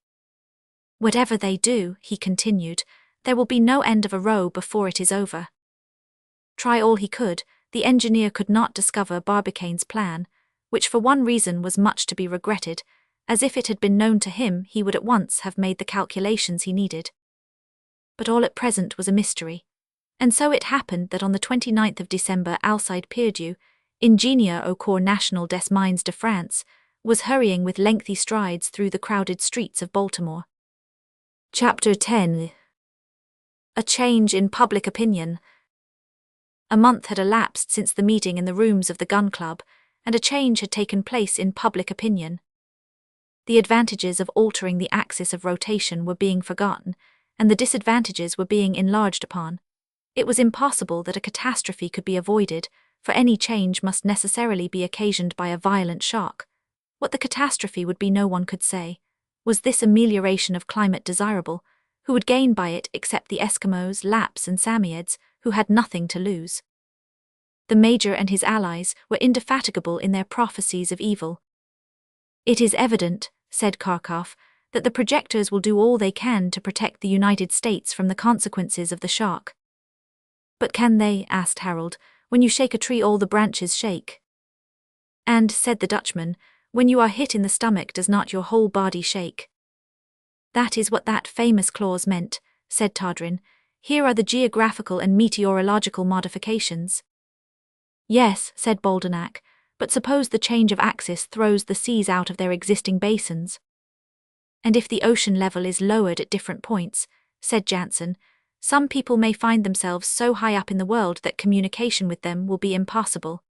"Whatever they do," he continued, "there will be no end of a row before it is over." Try all he could, the engineer could not discover Barbicane's plan, which for one reason was much to be regretted, as if it had been known to him he would at once have made the calculations he needed. But all at present was a mystery, and so it happened that on the 29th of December Alcide Pierdeux, ingenieur au corps national des mines de France, was hurrying with lengthy strides through the crowded streets of Baltimore. Chapter 10. A change in public opinion. A month had elapsed since the meeting in the rooms of the Gun Club, and a change had taken place in public opinion. The advantages of altering the axis of rotation were being forgotten, and the disadvantages were being enlarged upon. It was impossible that a catastrophe could be avoided, for any change must necessarily be occasioned by a violent shock. What the catastrophe would be no one could say. Was this amelioration of climate desirable? Who would gain by it except the Eskimos, Lapps and Samoyeds, who had nothing to lose? The Major and his allies were indefatigable in their prophecies of evil. "It is evident," said Kharkov, "that the projectors will do all they can to protect the United States from the consequences of the shock." "But can they?" asked Harold. "When you shake a tree all the branches shake." "And," said the Dutchman, "when you are hit in the stomach does not your whole body shake?" "That is what that famous clause meant," said Todrin. "Here are the geographical and meteorological modifications." "Yes," said Boldenac, "but suppose the change of axis throws the seas out of their existing basins." "And if the ocean level is lowered at different points," said Jansen, "some people may find themselves so high up in the world that communication with them will be impossible."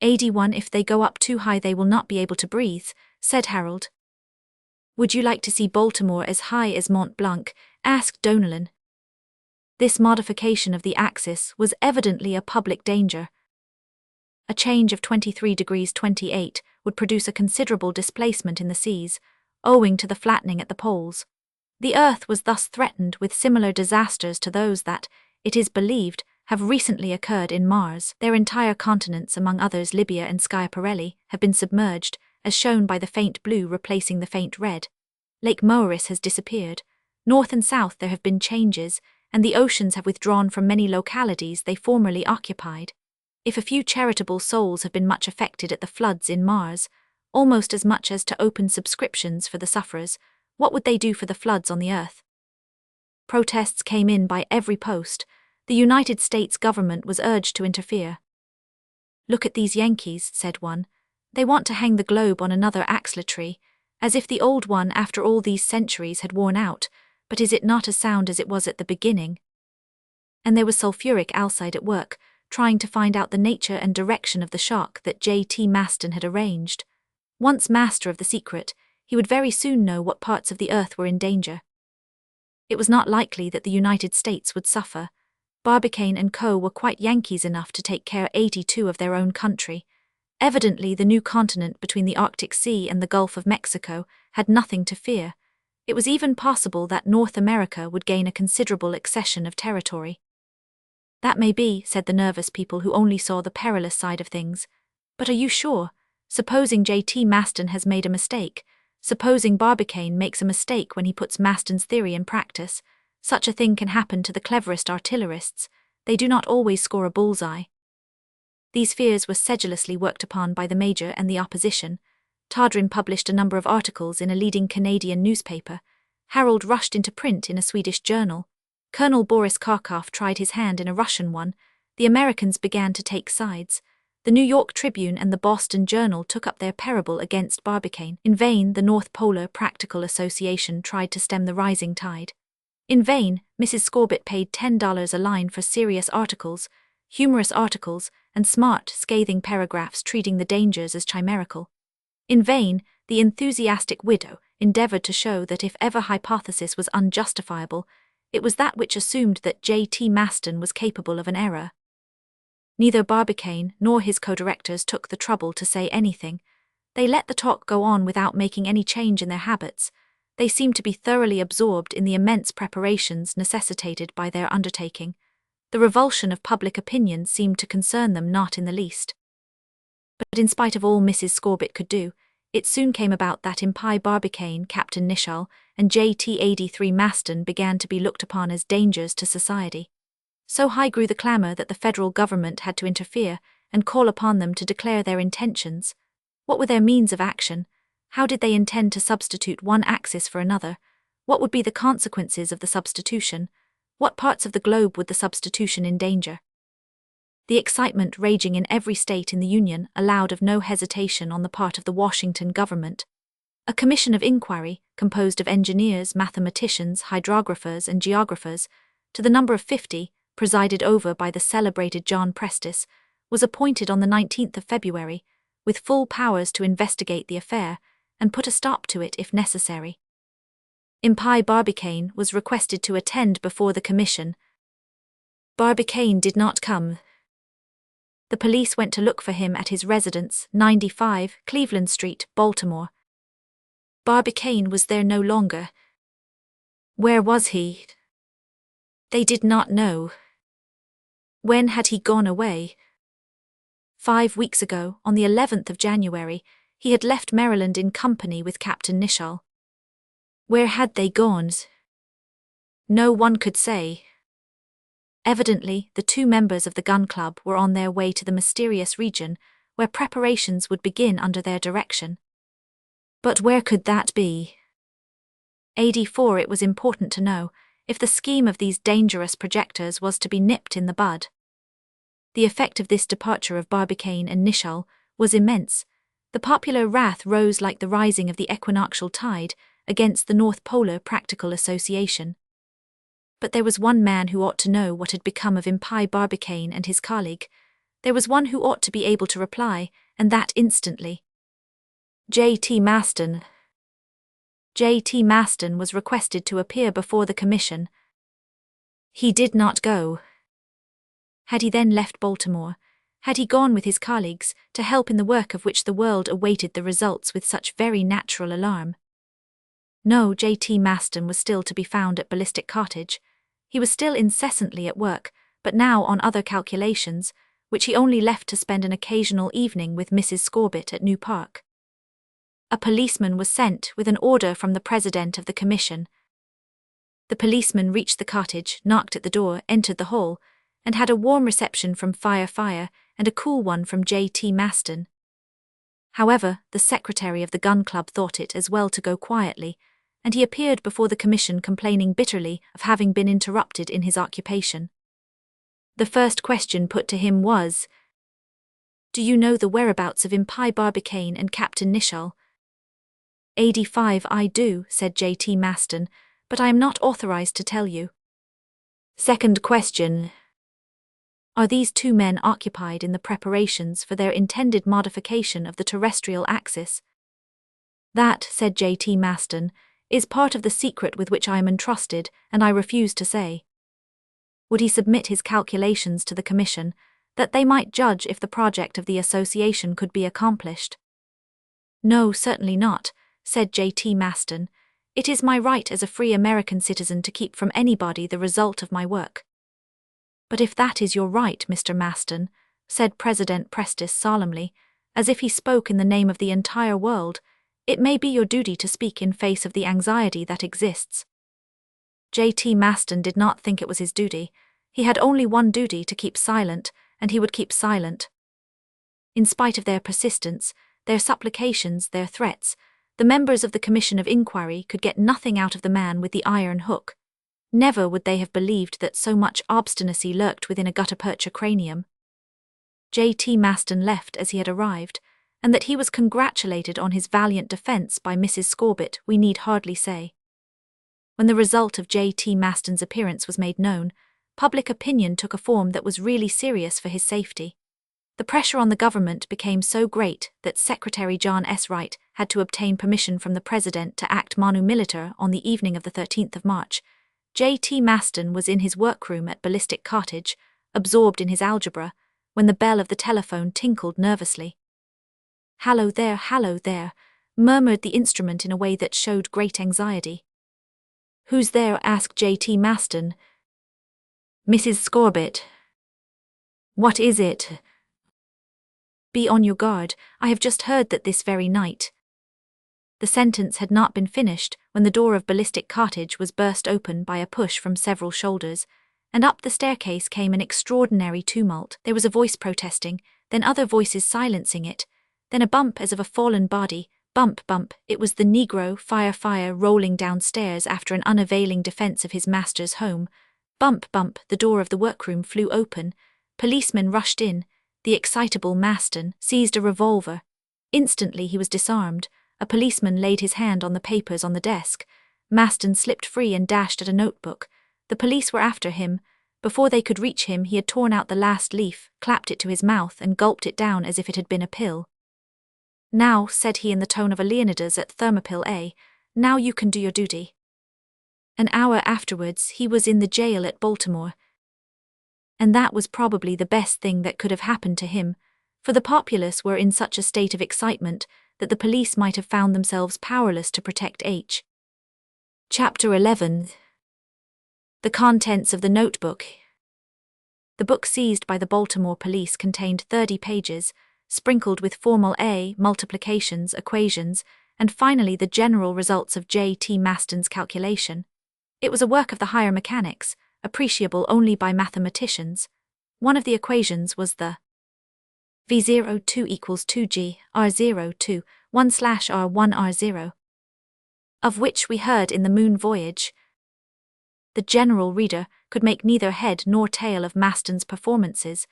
81. "If they go up too high they will not be able to breathe," said Harold. "Would you like to see Baltimore as high as Mont Blanc?" asked Donellan. This modification of the axis was evidently a public danger. A change of 23 degrees 28 would produce a considerable displacement in the seas, owing to the flattening at the poles. The Earth was thus threatened with similar disasters to those that, it is believed, have recently occurred in Mars. Their entire continents, among others Libya and Schiaparelli, have been submerged, as shown by the faint blue replacing the faint red. Lake Moeris has disappeared. North and south there have been changes, and the oceans have withdrawn from many localities they formerly occupied. If a few charitable souls have been much affected at the floods in Mars, almost as much as to open subscriptions for the sufferers, what would they do for the floods on the Earth? Protests came in by every post. The United States government was urged to interfere. "Look at these Yankees," said one. "They want to hang the globe on another axletree, as if the old one after all these centuries had worn out, but is it not as sound as it was at the beginning?" And there was sulfuric Alcide at work, trying to find out the nature and direction of the shock that J.T. Maston had arranged. Once master of the secret, he would very soon know what parts of the Earth were in danger. It was not likely that the United States would suffer. Barbicane and co. were quite Yankees enough to take care 82 of their own country. Evidently, the new continent between the Arctic Sea and the Gulf of Mexico had nothing to fear. It was even possible that North America would gain a considerable accession of territory. "That may be," said the nervous people who only saw the perilous side of things. "But are you sure? Supposing J.T. Maston has made a mistake, supposing Barbicane makes a mistake when he puts Maston's theory in practice, such a thing can happen to the cleverest artillerists. They do not always score a bullseye." These fears were sedulously worked upon by the Major and the opposition. Tadrin published a number of articles in a leading Canadian newspaper. Harold rushed into print in a Swedish journal. Colonel Boris Karkof tried his hand in a Russian one. The Americans began to take sides. The New York Tribune and the Boston Journal took up their parable against Barbicane. In vain, the North Polar Practical Association tried to stem the rising tide. In vain, Mrs. Scorbitt paid $10 a line for serious articles, humorous articles, and smart, scathing paragraphs treating the dangers as chimerical. In vain, the enthusiastic widow endeavored to show that if ever hypothesis was unjustifiable, it was that which assumed that J.T. Maston was capable of an error. Neither Barbicane nor his co-directors took the trouble to say anything. They let the talk go on without making any change in their habits. They seemed to be thoroughly absorbed in the immense preparations necessitated by their undertaking. The revulsion of public opinion seemed to concern them not in the least. But in spite of all Mrs. Scorbitt could do, it soon came about that Impai Barbicane, Captain Nicholl, and J.T. Maston began to be looked upon as dangers to society. So high grew the clamour that the federal government had to interfere and call upon them to declare their intentions. What were their means of action? How did they intend to substitute one axis for another? What would be the consequences of the substitution? What parts of the globe would the substitution endanger? The excitement raging in every state in the Union allowed of no hesitation on the part of the Washington government. A commission of inquiry, composed of engineers, mathematicians, hydrographers, and geographers, to the number of 50, presided over by the celebrated John Prestice, was appointed on the 19th of February, with full powers to investigate the affair and put a stop to it if necessary. Impai Barbicane was requested to attend before the commission. Barbicane did not come. The police went to look for him at his residence, 95 Cleveland Street, Baltimore. Barbicane was there no longer. Where was he? They did not know. When had he gone away? 5 weeks ago, on the 11th of January, he had left Maryland in company with Captain Nicholl. Where had they gone? No one could say. Evidently, the 2 members of the gun club were on their way to the mysterious region where preparations would begin under their direction. But where could that be? AD4 It was important to know if the scheme of these dangerous projectors was to be nipped in the bud. The effect of this departure of Barbicane and Nicholl was immense. The popular wrath rose like the rising of the equinoctial tide against the North Polar Practical Association. But there was one man who ought to know what had become of Impai Barbicane and his colleague. There was one who ought to be able to reply, and that instantly. J.T. Maston. J.T. Maston was requested to appear before the commission. He did not go. Had he then left Baltimore? Had he gone with his colleagues to help in the work of which the world awaited the results with such very natural alarm? No, J.T. Maston was still to be found at Ballistic Cottage. He was still incessantly at work, but now on other calculations, which he only left to spend an occasional evening with Mrs. Scorbitt at New Park. A policeman was sent with an order from the president of the commission. The policeman reached the cottage, knocked at the door, entered the hall, and had a warm reception from Fire and a cool one from J.T. Maston. However, the secretary of the gun club thought it as well to go quietly, and he appeared before the commission complaining bitterly of having been interrupted in his occupation. The first question put to him was, "Do you know the whereabouts of Impey Barbicane and Captain Nicholl?" "AD5 I do," said J.T. Maston, "but I am not authorized to tell you." Second question. "Are these two men occupied in the preparations for their intended modification of the terrestrial axis?" "That," said J.T. Maston, "is part of the secret with which I am entrusted, and I refuse to say." Would he submit his calculations to the commission, that they might judge if the project of the association could be accomplished? "No, certainly not," said J.T. Maston. "It is my right as a free American citizen to keep from anybody the result of my work." "But if that is your right, Mr. Maston," said President Prestis solemnly, as if he spoke in the name of the entire world, "it may be your duty to speak in face of the anxiety that exists." J.T. Maston did not think it was his duty. He had only one duty: to keep silent, and he would keep silent. In spite of their persistence, their supplications, their threats, the members of the Commission of Inquiry could get nothing out of the man with the iron hook. Never would they have believed that so much obstinacy lurked within a gutta-percha cranium. J.T. Maston left as he had arrived, and that he was congratulated on his valiant defense by Mrs. Scorbitt we need hardly say. When the result of J.T. Maston's appearance was made known, public opinion took a form that was really serious for his safety. The pressure on the government became so great that Secretary John S. Wright had to obtain permission from the President to act manu militare on the evening of the 13th of March. J.T. Maston was in his workroom at Ballistic Cottage, absorbed in his algebra, when the bell of the telephone tinkled nervously. "Hallo there," murmured the instrument in a way that showed great anxiety. "Who's there?" asked J.T. Maston. "Mrs. Scorbitt." "What is it?" "Be on your guard. I have just heard that this very night—" The sentence had not been finished when the door of Ballistic Cottage was burst open by a push from several shoulders, and up the staircase came an extraordinary tumult. There was a voice protesting, then other voices silencing it, then a bump as of a fallen body. Bump, bump. It was the Negro, Fire, rolling downstairs after an unavailing defense of his master's home. Bump, bump. The door of the workroom flew open. Policemen rushed in. The excitable Maston seized a revolver. Instantly he was disarmed. A policeman laid his hand on the papers on the desk. Maston slipped free and dashed at a notebook. The police were after him. Before they could reach him, he had torn out the last leaf, clapped it to his mouth, and gulped it down as if it had been a pill. "Now," said he in the tone of a Leonidas at Thermopylae A, "now you can do your duty." An hour afterwards, he was in the jail at Baltimore. And that was probably the best thing that could have happened to him, for the populace were in such a state of excitement that the police might have found themselves powerless to protect H. Chapter 11. The contents of the notebook. The book seized by the Baltimore police contained 30 pages, sprinkled with formal A, multiplications, equations, and finally the general results of J.T. Maston's calculation. It was a work of the higher mechanics, appreciable only by mathematicians. One of the equations was the V02 equals 2G, R02, 1/R1 R0, of which we heard in the moon voyage. The general reader could make neither head nor tail of Maston's performances,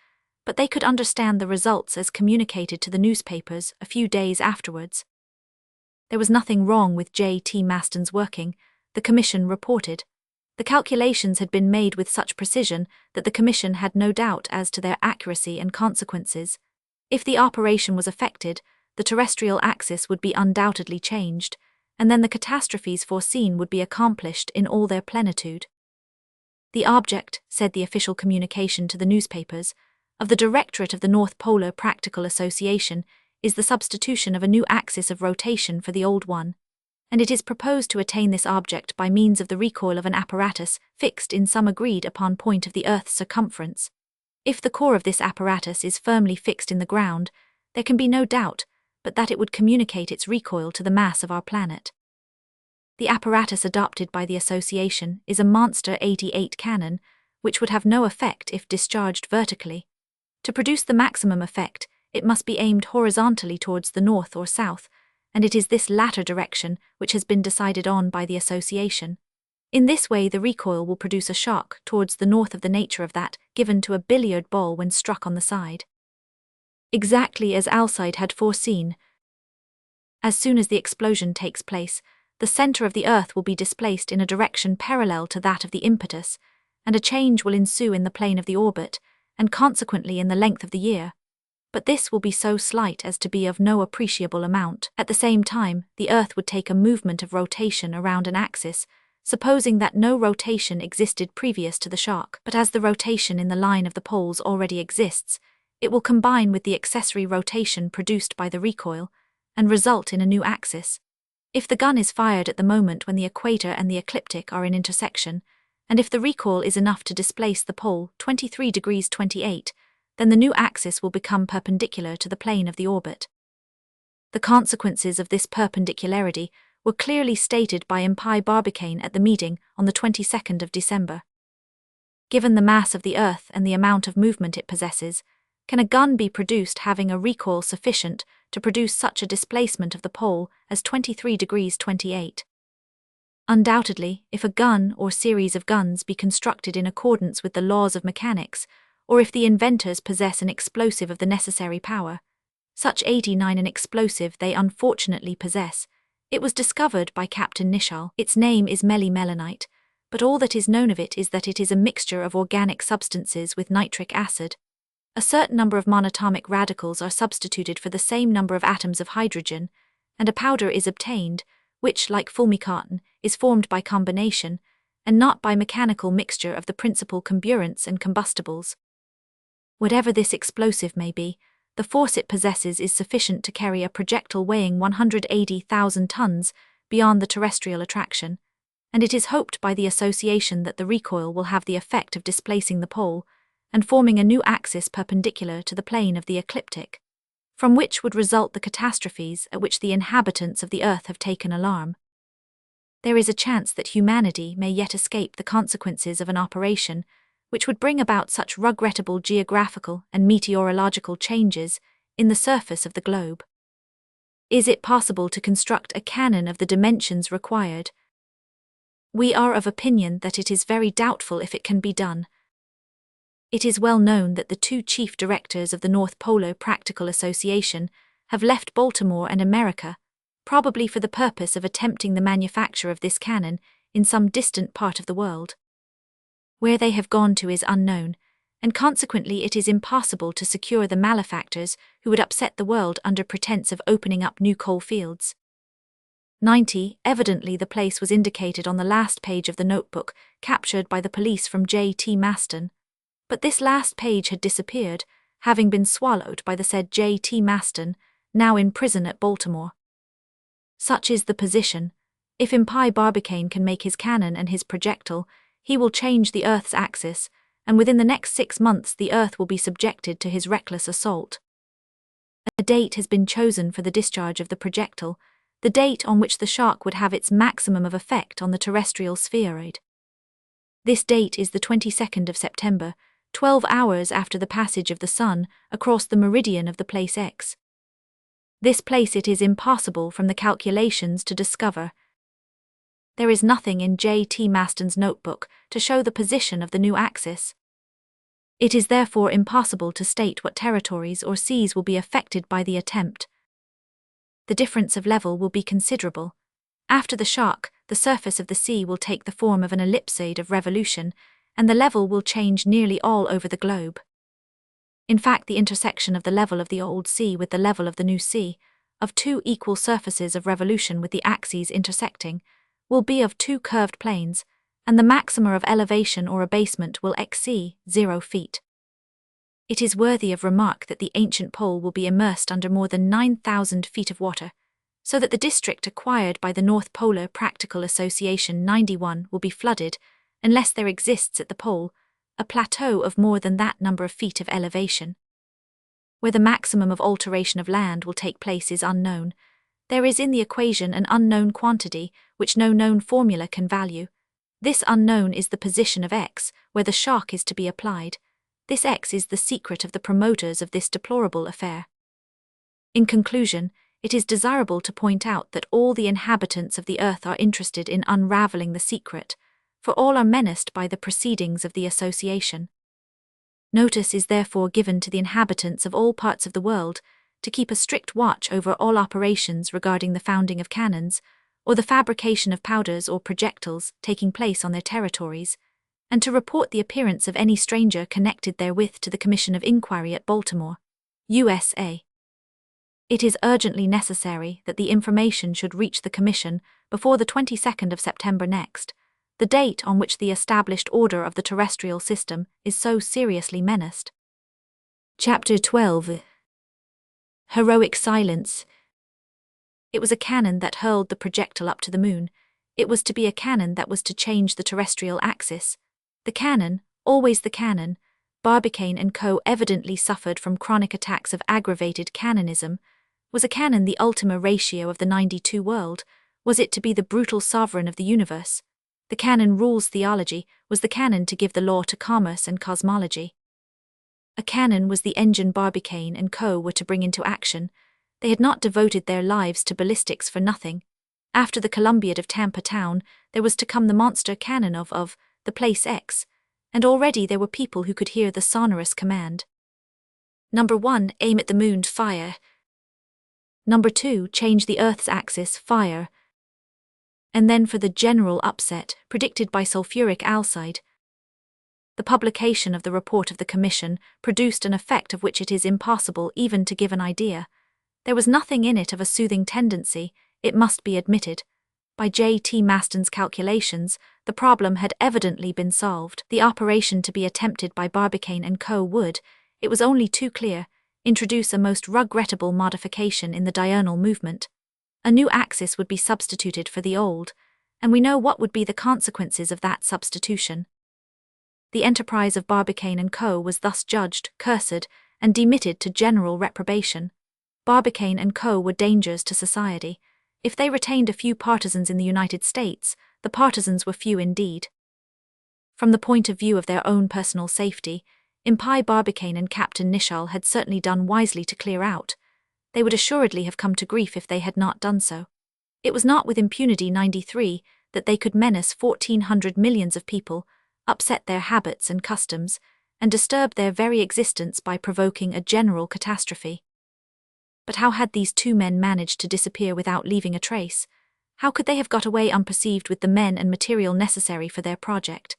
but they could understand the results as communicated to the newspapers a few days afterwards. There was nothing wrong with J.T. Maston's working, the commission reported. The calculations had been made with such precision that the commission had no doubt as to their accuracy and consequences. If the operation was effected, the terrestrial axis would be undoubtedly changed, and then the catastrophes foreseen would be accomplished in all their plenitude. "The object," said the official communication to the newspapers, "of the Directorate of the North Polar Practical Association is the substitution of a new axis of rotation for the old one, and it is proposed to attain this object by means of the recoil of an apparatus fixed in some agreed upon point of the Earth's circumference. If the core of this apparatus is firmly fixed in the ground, there can be no doubt but that it would communicate its recoil to the mass of our planet." The apparatus adopted by the association is a Monster 88 cannon, which would have no effect if discharged vertically. To produce the maximum effect, it must be aimed horizontally towards the north or south, and it is this latter direction which has been decided on by the association. In this way, the recoil will produce a shock towards the north of the nature of that given to a billiard ball when struck on the side. Exactly as Alcide had foreseen, as soon as the explosion takes place, the center of the Earth will be displaced in a direction parallel to that of the impetus, and a change will ensue in the plane of the orbit, and consequently in the length of the year. But this will be so slight as to be of no appreciable amount. At the same time, the Earth would take a movement of rotation around an axis, supposing that no rotation existed previous to the shock. But as the rotation in the line of the poles already exists, it will combine with the accessory rotation produced by the recoil, and result in a new axis. If the gun is fired at the moment when the equator and the ecliptic are in intersection, and if the recoil is enough to displace the pole 23 degrees 28, then the new axis will become perpendicular to the plane of the orbit. The consequences of this perpendicularity were clearly stated by Impai Barbicane at the meeting on the 22nd of December. Given the mass of the Earth and the amount of movement it possesses, can a gun be produced having a recoil sufficient to produce such a displacement of the pole as 23 degrees 28? Undoubtedly, if a gun or series of guns be constructed in accordance with the laws of mechanics, or if the inventors possess an explosive of the necessary power, such 89 an explosive they unfortunately possess, it was discovered by Captain Nicholl. Its name is melimelonite, but all that is known of it is that it is a mixture of organic substances with nitric acid. A certain number of monatomic radicals are substituted for the same number of atoms of hydrogen, and a powder is obtained, which, like fulmicotton, is formed by combination, and not by mechanical mixture of the principal comburants and combustibles. Whatever this explosive may be, the force it possesses is sufficient to carry a projectile weighing 180,000 tons beyond the terrestrial attraction, and it is hoped by the association that the recoil will have the effect of displacing the pole, and forming a new axis perpendicular to the plane of the ecliptic, from which would result the catastrophes at which the inhabitants of the Earth have taken alarm. There is a chance that humanity may yet escape the consequences of an operation which would bring about such regrettable geographical and meteorological changes in the surface of the globe. Is it possible to construct a cannon of the dimensions required? We are of opinion that it is very doubtful if it can be done. It is well known that the two chief directors of the North Polar Practical Association have left Baltimore and America, probably for the purpose of attempting the manufacture of this cannon in some distant part of the world. Where they have gone to is unknown, and consequently it is impossible to secure the malefactors who would upset the world under pretense of opening up new coal fields. 90. Evidently the place was indicated on the last page of the notebook captured by the police from J.T. Maston. But this last page had disappeared, having been swallowed by the said J.T. Maston, now in prison at Baltimore. Such is the position. If Impai Barbicane can make his cannon and his projectile, he will change the Earth's axis, and within the next 6 months the Earth will be subjected to his reckless assault. A date has been chosen for the discharge of the projectile, the date on which the shock would have its maximum of effect on the terrestrial spheroid. This date is the 22nd of September, 12 hours after the passage of the Sun across the meridian of the place X. This place it is impossible from the calculations to discover. There is nothing in J.T. Maston's notebook to show the position of the new axis. It is therefore impossible to state what territories or seas will be affected by the attempt. The difference of level will be considerable. After the shock, the surface of the sea will take the form of an ellipsoid of revolution, and the level will change nearly all over the globe. In fact, the intersection of the level of the old sea with the level of the new sea, of two equal surfaces of revolution with the axes intersecting, will be of two curved planes, and the maxima of elevation or abasement will exceed 0 feet. It is worthy of remark that the ancient pole will be immersed under more than 9,000 feet of water, so that the district acquired by the North Polar Practical Association 91 will be flooded, unless there exists at the pole a plateau of more than that number of feet of elevation. Where the maximum of alteration of land will take place is unknown, There is in the equation an unknown quantity, which no known formula can value. This unknown is the position of x, where the shock is to be applied. This x is the secret of the promoters of this deplorable affair. In conclusion, it is desirable to point out that all the inhabitants of the earth are interested in unraveling the secret, for all are menaced by the proceedings of the association. Notice is therefore given to the inhabitants of all parts of the world to keep a strict watch over all operations regarding the founding of cannons, or the fabrication of powders or projectiles taking place on their territories, and to report the appearance of any stranger connected therewith to the Commission of Inquiry at Baltimore, USA. It is urgently necessary that the information should reach the Commission before the 22nd of September next, the date on which the established order of the terrestrial system is so seriously menaced. Chapter 12. Heroic Silence. It was a cannon that hurled the projectile up to the moon. It was to be a cannon that was to change the terrestrial axis. The cannon, always the cannon. Barbicane and Co. evidently suffered from chronic attacks of aggravated cannonism. Was a cannon the ultima ratio of the 92 world? Was it to be the brutal sovereign of the universe? The cannon rules theology. Was the cannon to give the law to commerce and cosmology? A cannon was the engine Barbicane and Co. were to bring into action. They had not devoted their lives to ballistics for nothing. After the Columbiad of Tampa Town, there was to come the monster cannon of the place X, and already there were people who could hear the sonorous command. Number 1, aim at the moon, fire. Number 2, change the Earth's axis, fire. And then for the general upset, predicted by sulfuric alcide. The publication of the report of the Commission produced an effect of which it is impossible even to give an idea. There was nothing in it of a soothing tendency, it must be admitted. By J.T. Maston's calculations, the problem had evidently been solved. The operation to be attempted by Barbicane and Co. would, it was only too clear, introduce a most regrettable modification in the diurnal movement. A new axis would be substituted for the old, and we know what would be the consequences of that substitution. The enterprise of Barbicane and Co. was thus judged, cursed, and demitted to general reprobation. Barbicane and Co. were dangers to society. If they retained a few partisans in the United States, the partisans were few indeed. From the point of view of their own personal safety, Impie Barbicane and Captain Nicholl had certainly done wisely to clear out. They would assuredly have come to grief if they had not done so. It was not with impunity 93 that they could menace 1,400 millions of people, upset their habits and customs, and disturb their very existence by provoking a general catastrophe. But how had these two men managed to disappear without leaving a trace? How could they have got away unperceived with the men and material necessary for their project?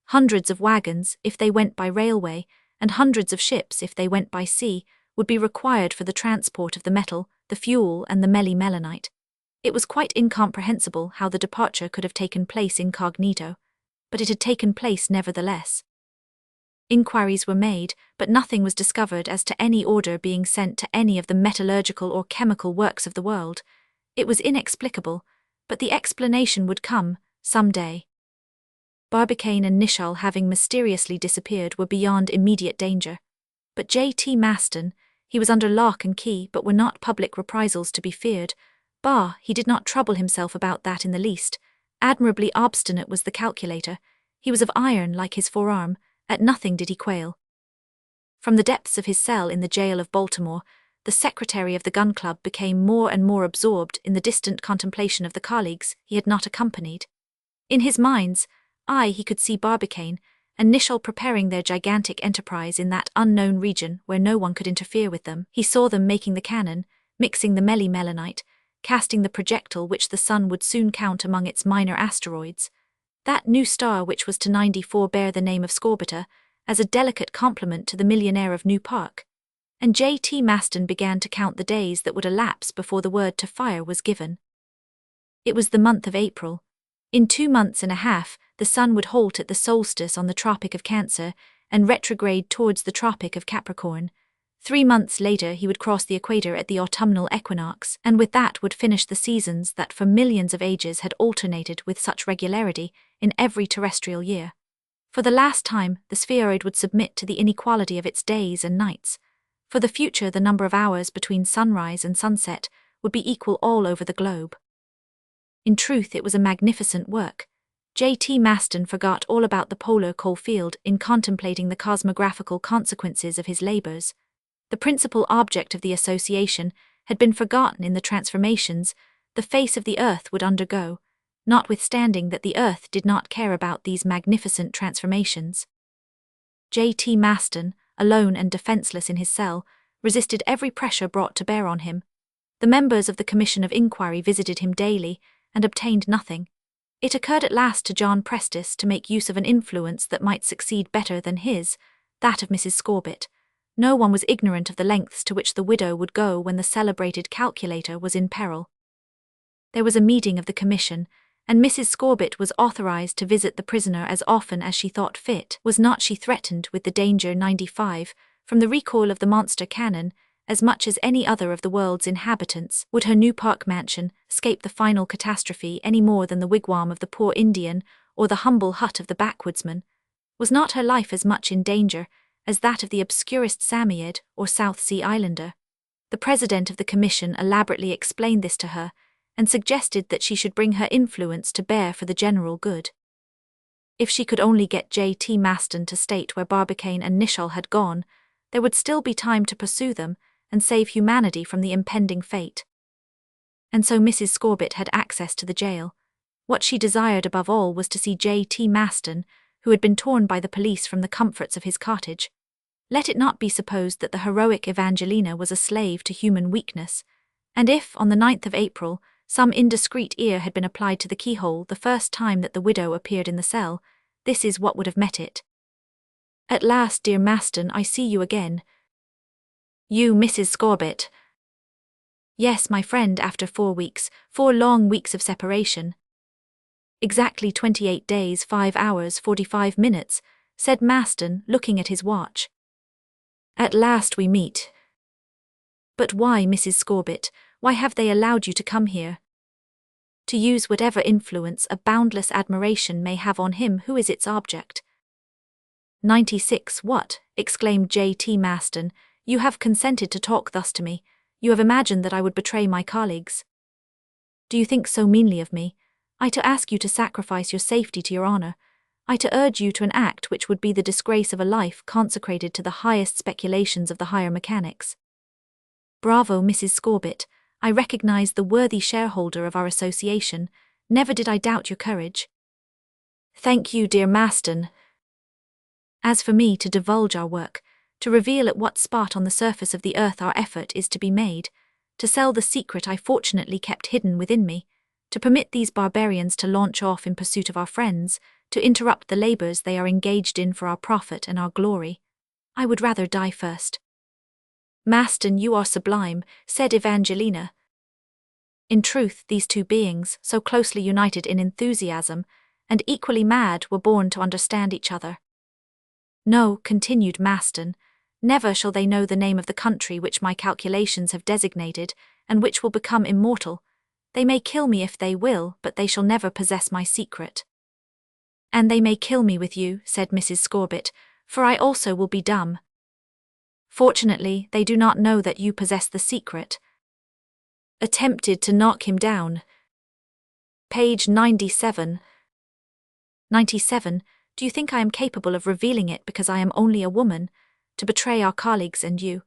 Hundreds of wagons, if they went by railway, and hundreds of ships, if they went by sea, would be required for the transport of the metal, the fuel, and the melinite. It was quite incomprehensible how the departure could have taken place incognito, but it had taken place nevertheless. Inquiries were made, but nothing was discovered as to any order being sent to any of the metallurgical or chemical works of the world. It was inexplicable, but the explanation would come, some day. Barbicane and Nicholl, having mysteriously disappeared, were beyond immediate danger. But J.T. Maston, he was under lock and key, but were not public reprisals to be feared. Bah, he did not trouble himself about that in the least. Admirably obstinate was the calculator. He was of iron like his forearm. At nothing did he quail. From the depths of his cell in the jail of Baltimore, the secretary of the gun club became more and more absorbed in the distant contemplation of the colleagues he had not accompanied. In his mind's eye he could see Barbicane and Nicholl preparing their gigantic enterprise in that unknown region where no one could interfere with them. He saw them making the cannon, mixing the melinite, casting the projectile which the sun would soon count among its minor asteroids. That new star which was to 94 bear the name of Scorbiter, as a delicate compliment to the millionaire of New Park. And J.T. Maston began to count the days that would elapse before the word to fire was given. It was the month of April. In 2 months and a half, the sun would halt at the solstice on the Tropic of Cancer and retrograde towards the Tropic of Capricorn. 3 months later he would cross the equator at the autumnal equinox, and with that would finish the seasons that for millions of ages had alternated with such regularity in every terrestrial year. For the last time, the spheroid would submit to the inequality of its days and nights. For the future, the number of hours between sunrise and sunset would be equal all over the globe. In truth, it was a magnificent work. J.T. Maston forgot all about the polar coal field in contemplating the cosmographical consequences of his labors. The principal object of the association had been forgotten in the transformations the face of the earth would undergo, notwithstanding that the earth did not care about these magnificent transformations. J.T. Maston, alone and defenseless in his cell, resisted every pressure brought to bear on him. The members of the Commission of Inquiry visited him daily and obtained nothing. It occurred at last to John Prestis to make use of an influence that might succeed better than his, that of Mrs. Scorbett. No one was ignorant of the lengths to which the widow would go when the celebrated calculator was in peril. There was a meeting of the commission, and Mrs. Scorbett was authorized to visit the prisoner as often as she thought fit. Was not she threatened with the danger 95 from the recoil of the monster cannon as much as any other of the world's inhabitants? Would her New Park mansion escape the final catastrophe any more than the wigwam of the poor Indian or the humble hut of the backwoodsman? Was not her life as much in danger as that of the obscurest Samoyed or South Sea Islander? The president of the commission elaborately explained this to her, and suggested that she should bring her influence to bear for the general good. If she could only get J.T. Maston to state where Barbicane and Nicholl had gone, there would still be time to pursue them and save humanity from the impending fate. And so Mrs. Scorbett had access to the jail. What she desired above all was to see J.T. Maston, who had been torn by the police from the comforts of his cottage. Let it not be supposed that the heroic Evangelina was a slave to human weakness, and if, on the 9th of April, some indiscreet ear had been applied to the keyhole the first time that the widow appeared in the cell, this is what would have met it. "At last, dear Maston, I see you again." "You, Mrs. Scorbett." "Yes, my friend, after 4 weeks, 4 long weeks of separation." "Exactly 28 days, 5 hours, 45 minutes, said Maston, looking at his watch. "At last we meet." "But why, Mrs. Scorbett, why have they allowed you to come here?" "To use whatever influence a boundless admiration may have on him who is its object." 96 What? Exclaimed J.T. Maston. "You have consented to talk thus to me. You have imagined that I would betray my colleagues. Do you think so meanly of me? I to ask you to sacrifice your safety to your honor. I to urge you to an act which would be the disgrace of a life consecrated to the highest speculations of the higher mechanics. Bravo, Mrs. Scorbett. I recognize the worthy shareholder of our association. Never did I doubt your courage." "Thank you, dear Maston." "As for me, to divulge our work, to reveal at what spot on the surface of the earth our effort is to be made, to sell the secret I fortunately kept hidden within me, to permit these barbarians to launch off in pursuit of our friends, to interrupt the labors they are engaged in for our profit and our glory, I would rather die first." "Maston, you are sublime," said Evangelina. In truth, these two beings, so closely united in enthusiasm, and equally mad, were born to understand each other. "No," continued Maston, "never shall they know the name of the country which my calculations have designated, and which will become immortal. They may kill me if they will, but they shall never possess my secret." "And they may kill me with you," said Mrs. Scorbett, "for I also will be dumb." "Fortunately, they do not know that you possess the secret." Attempted to knock him down. Page 97. 97. Do you think I am capable of revealing it because I am only a woman, to betray our colleagues and you?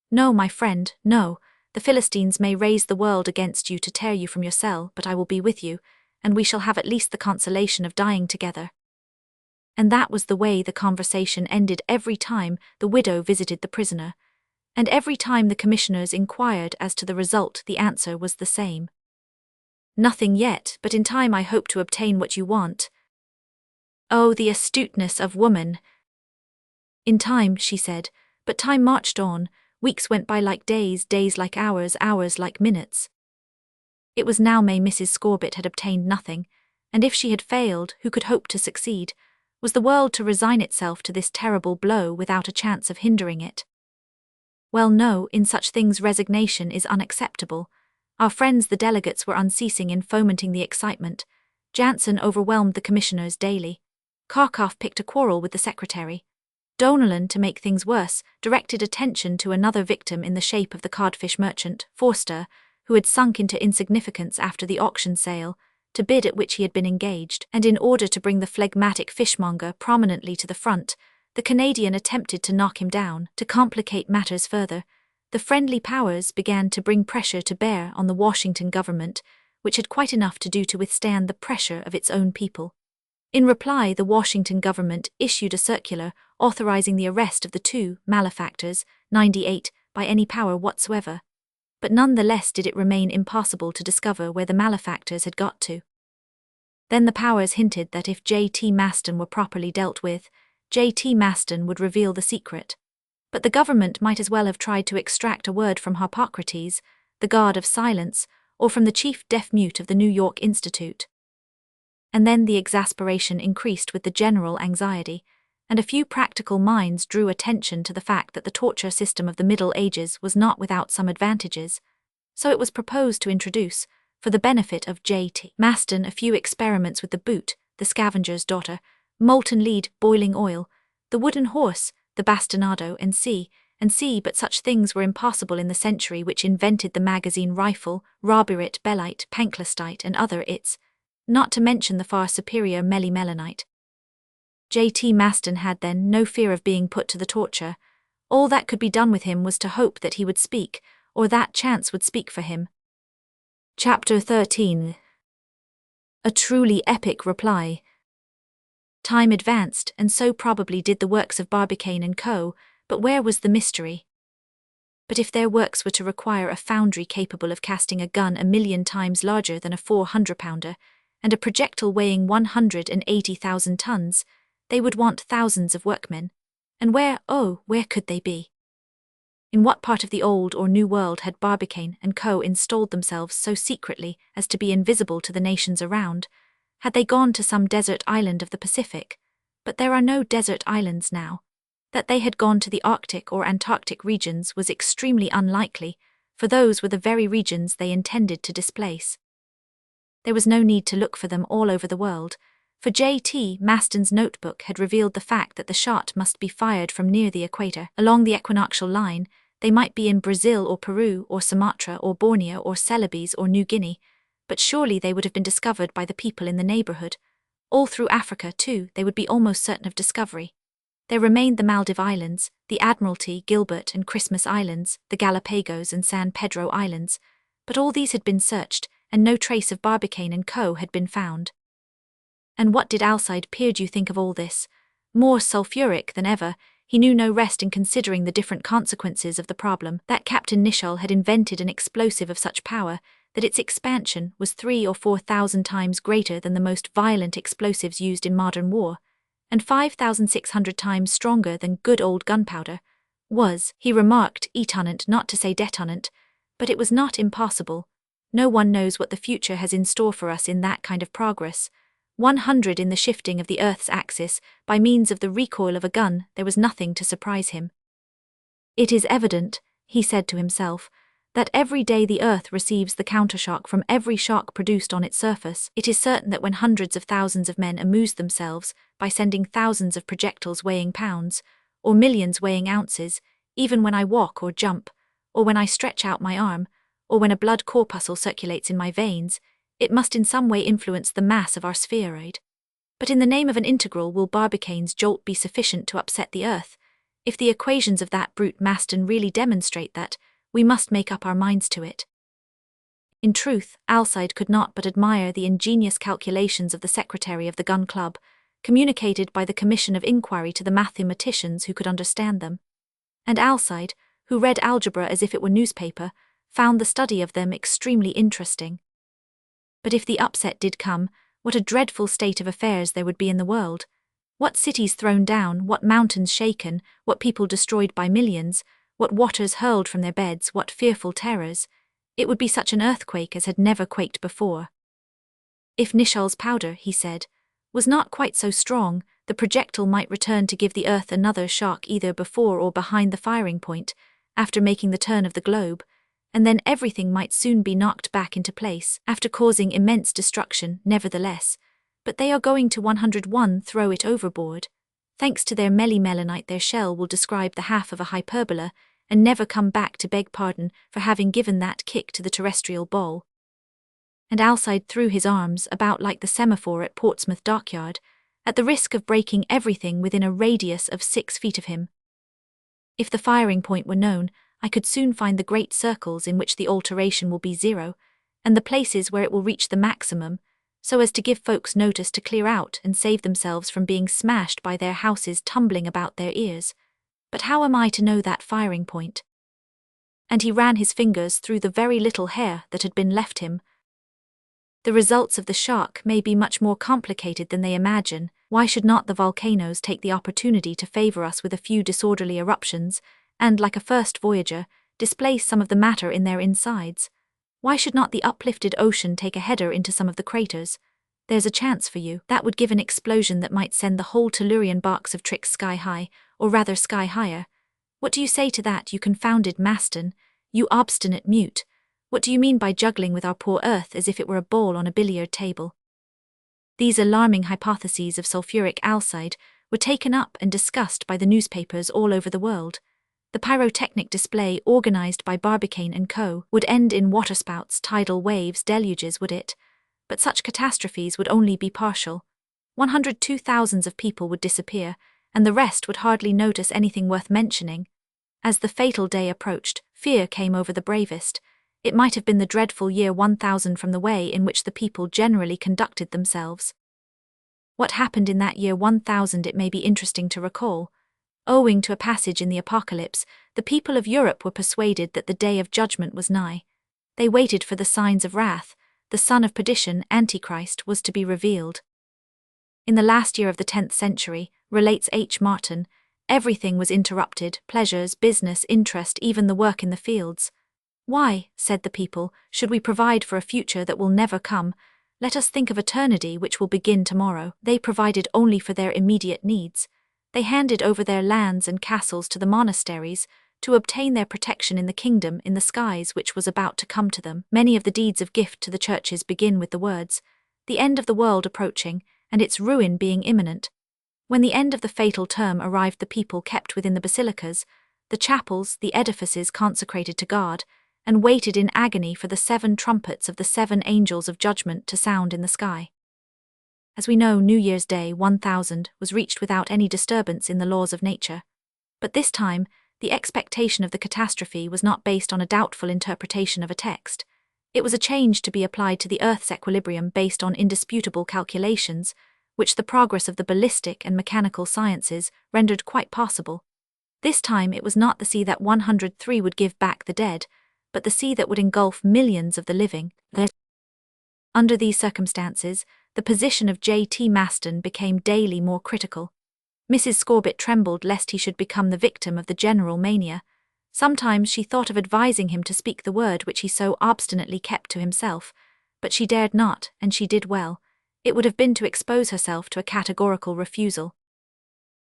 No, my friend, no. The Philistines may raise the world against you to tear you from your cell, but I will be with you, and we shall have at least the consolation of dying together. And that was the way the conversation ended every time the widow visited the prisoner, and every time the commissioners inquired as to the result the answer was the same. "Nothing yet, but in time I hope to obtain what you want." Oh, the astuteness of woman! "In time," she said, but time marched on, weeks went by like days, days like hours, hours like minutes. It was now May. Mrs. Scorbett had obtained nothing, and if she had failed, who could hope to succeed? Was the world to resign itself to this terrible blow without a chance of hindering it? Well, no, in such things resignation is unacceptable. Our friends the delegates were unceasing in fomenting the excitement. Jansen overwhelmed the commissioners daily. Kharkov picked a quarrel with the secretary. Donnellan, to make things worse, directed attention to another victim in the shape of the codfish merchant, Forster, who had sunk into insignificance after the auction sale, to bid at which he had been engaged, and in order to bring the phlegmatic fishmonger prominently to the front, the Canadian attempted to knock him down. To complicate matters further, the friendly powers began to bring pressure to bear on the Washington government, which had quite enough to do to withstand the pressure of its own people. In reply, the Washington government issued a circular authorizing the arrest of the two malefactors, 98, by any power whatsoever. But none the less did it remain impossible to discover where the malefactors had got to. Then the powers hinted that if J.T. Maston were properly dealt with, J.T. Maston would reveal the secret. But the government might as well have tried to extract a word from Harpocrates, the god of silence, or from the chief deaf-mute of the New York Institute. And then the exasperation increased with the general anxiety, and a few practical minds drew attention to the fact that the torture system of the Middle Ages was not without some advantages. So it was proposed to introduce, for the benefit of J.T. Maston, a few experiments with the boot, the scavenger's daughter, molten lead, boiling oil, the wooden horse, the bastinado, and see, but such things were impossible in the century which invented the magazine rifle, robirit, bellite, panclastite, and other its, not to mention the far superior melimelonite. J.T. Maston had then no fear of being put to the torture. All that could be done with him was to hope that he would speak, or that chance would speak for him. Chapter 13. A truly epic reply. Time advanced, and so probably did the works of Barbicane and Co., but where was the mystery? But if their works were to require a foundry capable of casting a gun 1,000,000 times larger than a 400-pounder, and a projectile weighing 180,000 tons, they would want thousands of workmen. And where could they be? In what part of the Old or New World had Barbicane and Co. installed themselves so secretly as to be invisible to the nations around? Had they gone to some desert island of the Pacific? But there are no desert islands now. That they had gone to the Arctic or Antarctic regions was extremely unlikely, for those were the very regions they intended to displace. There was no need to look for them all over the world, for J.T. Maston's notebook had revealed the fact that the shot must be fired from near the equator. Along the equinoctial line, they might be in Brazil or Peru or Sumatra or Borneo or Celebes or New Guinea, but surely they would have been discovered by the people in the neighborhood. All through Africa, too, they would be almost certain of discovery. There remained the Maldive Islands, the Admiralty, Gilbert and Christmas Islands, the Galapagos and San Pedro Islands, but all these had been searched, and no trace of Barbicane and Co. had been found. And what did Alcide Pierdeux think of all this? More sulphuric than ever, he knew no rest in considering the different consequences of the problem. That Captain Nicholl had invented an explosive of such power that its expansion was 3,000 or 4,000 times greater than the most violent explosives used in modern war, and 5,600 times stronger than good old gunpowder, was, he remarked, étonnant not to say détonnant, but it was not impossible. No one knows what the future has in store for us in that kind of progress. 100 in the shifting of the Earth's axis, by means of the recoil of a gun, there was nothing to surprise him. It is evident, he said to himself, that every day the Earth receives the countershock from every shock produced on its surface. It is certain that when hundreds of thousands of men amuse themselves by sending thousands of projectiles weighing pounds, or millions weighing ounces, even when I walk or jump, or when I stretch out my arm, or when a blood corpuscle circulates in my veins, it must in some way influence the mass of our spheroid. But in the name of an integral will Barbicane's jolt be sufficient to upset the Earth? If the equations of that brute Maston really demonstrate that, we must make up our minds to it. In truth, Alcide could not but admire the ingenious calculations of the secretary of the Gun Club, communicated by the Commission of Inquiry to the mathematicians who could understand them. And Alcide, who read algebra as if it were newspaper, found the study of them extremely interesting. But if the upset did come, what a dreadful state of affairs there would be in the world. What cities thrown down, what mountains shaken, what people destroyed by millions, what waters hurled from their beds, what fearful terrors. It would be such an earthquake as had never quaked before. If Nicholl's powder, he said, was not quite so strong, the projectile might return to give the Earth another shock either before or behind the firing point, after making the turn of the globe, and then everything might soon be knocked back into place, after causing immense destruction, nevertheless. But they are going to 101 throw it overboard. Thanks to their melimelonite, their shell will describe the half of a hyperbola, and never come back to beg pardon for having given that kick to the terrestrial ball. And Alcide threw his arms about like the semaphore at Portsmouth Dockyard, at the risk of breaking everything within a radius of 6 feet of him. If the firing point were known, I could soon find the great circles in which the alteration will be 0, and the places where it will reach the maximum, so as to give folks notice to clear out and save themselves from being smashed by their houses tumbling about their ears. But how am I to know that firing point? And he ran his fingers through the very little hair that had been left him. The results of the shock may be much more complicated than they imagine. Why should not the volcanoes take the opportunity to favor us with a few disorderly eruptions, and, like a first voyager, displace some of the matter in their insides? Why should not the uplifted ocean take a header into some of the craters? There's a chance for you. That would give an explosion that might send the whole Tellurian box of tricks sky high, or rather sky higher. What do you say to that, you confounded Maston, you obstinate mute? What do you mean by juggling with our poor Earth as if it were a ball on a billiard table? These alarming hypotheses of sulfuric alcide were taken up and discussed by the newspapers all over the world. The pyrotechnic display organized by Barbicane and Co. would end in waterspouts, tidal waves, deluges, would it? But such catastrophes would only be partial. 102,000 of people would disappear, and the rest would hardly notice anything worth mentioning. As the fatal day approached, fear came over the bravest. It might have been the dreadful year 1000 from the way in which the people generally conducted themselves. What happened in that year 1000 it may be interesting to recall. Owing to a passage in the Apocalypse, the people of Europe were persuaded that the day of judgment was nigh. They waited for the signs of wrath. The son of perdition, Antichrist, was to be revealed. In the last year of the 10th century, relates H. Martin, everything was interrupted, pleasures, business, interest, even the work in the fields. Why, said the people, should we provide for a future that will never come? Let us think of eternity which will begin tomorrow. They provided only for their immediate needs. They handed over their lands and castles to the monasteries to obtain their protection in the kingdom in the skies which was about to come to them. Many of the deeds of gift to the churches begin with the words, "The end of the world approaching, and its ruin being imminent." When the end of the fatal term arrived, the people kept within the basilicas, the chapels, the edifices consecrated to God, and waited in agony for the 7 trumpets of the 7 angels of judgment to sound in the sky. As we know, New Year's Day 1000 was reached without any disturbance in the laws of nature. But this time, the expectation of the catastrophe was not based on a doubtful interpretation of a text. It was a change to be applied to the Earth's equilibrium based on indisputable calculations, which the progress of the ballistic and mechanical sciences rendered quite possible. This time it was not the sea that 103 would give back the dead, but the sea that would engulf millions of the living. Under these circumstances, the position of J.T. Maston became daily more critical. Mrs. Scorbitt trembled lest he should become the victim of the general mania. Sometimes she thought of advising him to speak the word which he so obstinately kept to himself, but she dared not, and she did well. It would have been to expose herself to a categorical refusal.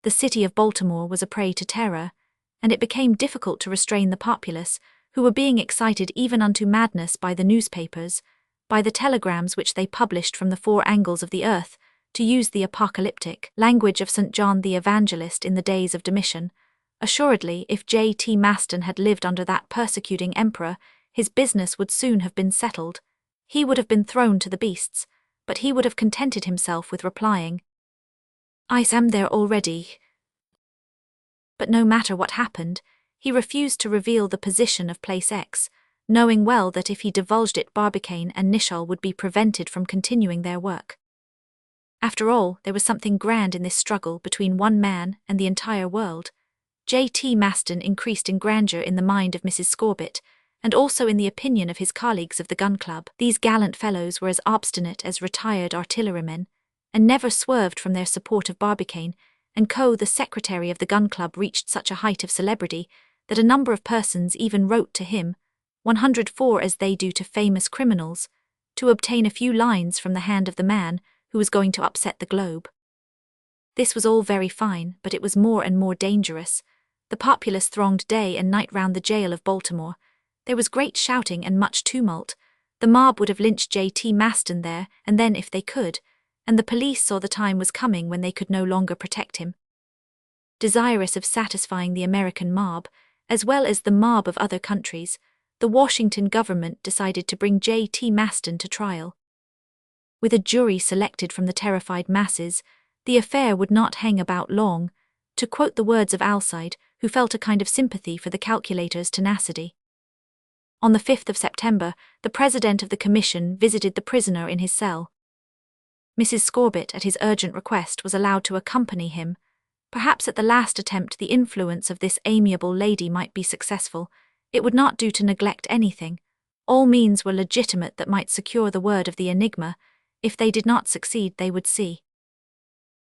The city of Baltimore was a prey to terror, and it became difficult to restrain the populace, who were being excited even unto madness by the newspapers, by the telegrams which they published from the 4 angles of the earth, to use the apocalyptic language of St. John the Evangelist in the days of Domitian. Assuredly, if J.T. Maston had lived under that persecuting emperor, his business would soon have been settled. He would have been thrown to the beasts, but he would have contented himself with replying, "I am there already." But no matter what happened, he refused to reveal the position of place X, knowing well that if he divulged it, Barbicane and Nicholl would be prevented from continuing their work. After all, there was something grand in this struggle between one man and the entire world. J.T. Maston increased in grandeur in the mind of Mrs. Scorbitt, and also in the opinion of his colleagues of the Gun Club. These gallant fellows were as obstinate as retired artillerymen, and never swerved from their support of Barbicane, and Co. The secretary of the Gun Club reached such a height of celebrity that a number of persons even wrote to him, 104 as they do to famous criminals, to obtain a few lines from the hand of the man who was going to upset the globe. This was all very fine, but it was more and more dangerous. The populace thronged day and night round the jail of Baltimore. There was great shouting and much tumult. The mob would have lynched J.T. Maston there, and then if they could, and the police saw the time was coming when they could no longer protect him. Desirous of satisfying the American mob, as well as the mob of other countries, the Washington government decided to bring J.T. Maston to trial. With a jury selected from the terrified masses, the affair would not hang about long, to quote the words of Alcide, who felt a kind of sympathy for the calculator's tenacity. On the 5th of September, the president of the commission visited the prisoner in his cell. Mrs. Scorbitt, at his urgent request, was allowed to accompany him. Perhaps at the last attempt the influence of this amiable lady might be successful. It would not do to neglect anything. All means were legitimate that might secure the word of the enigma. If they did not succeed, they would see.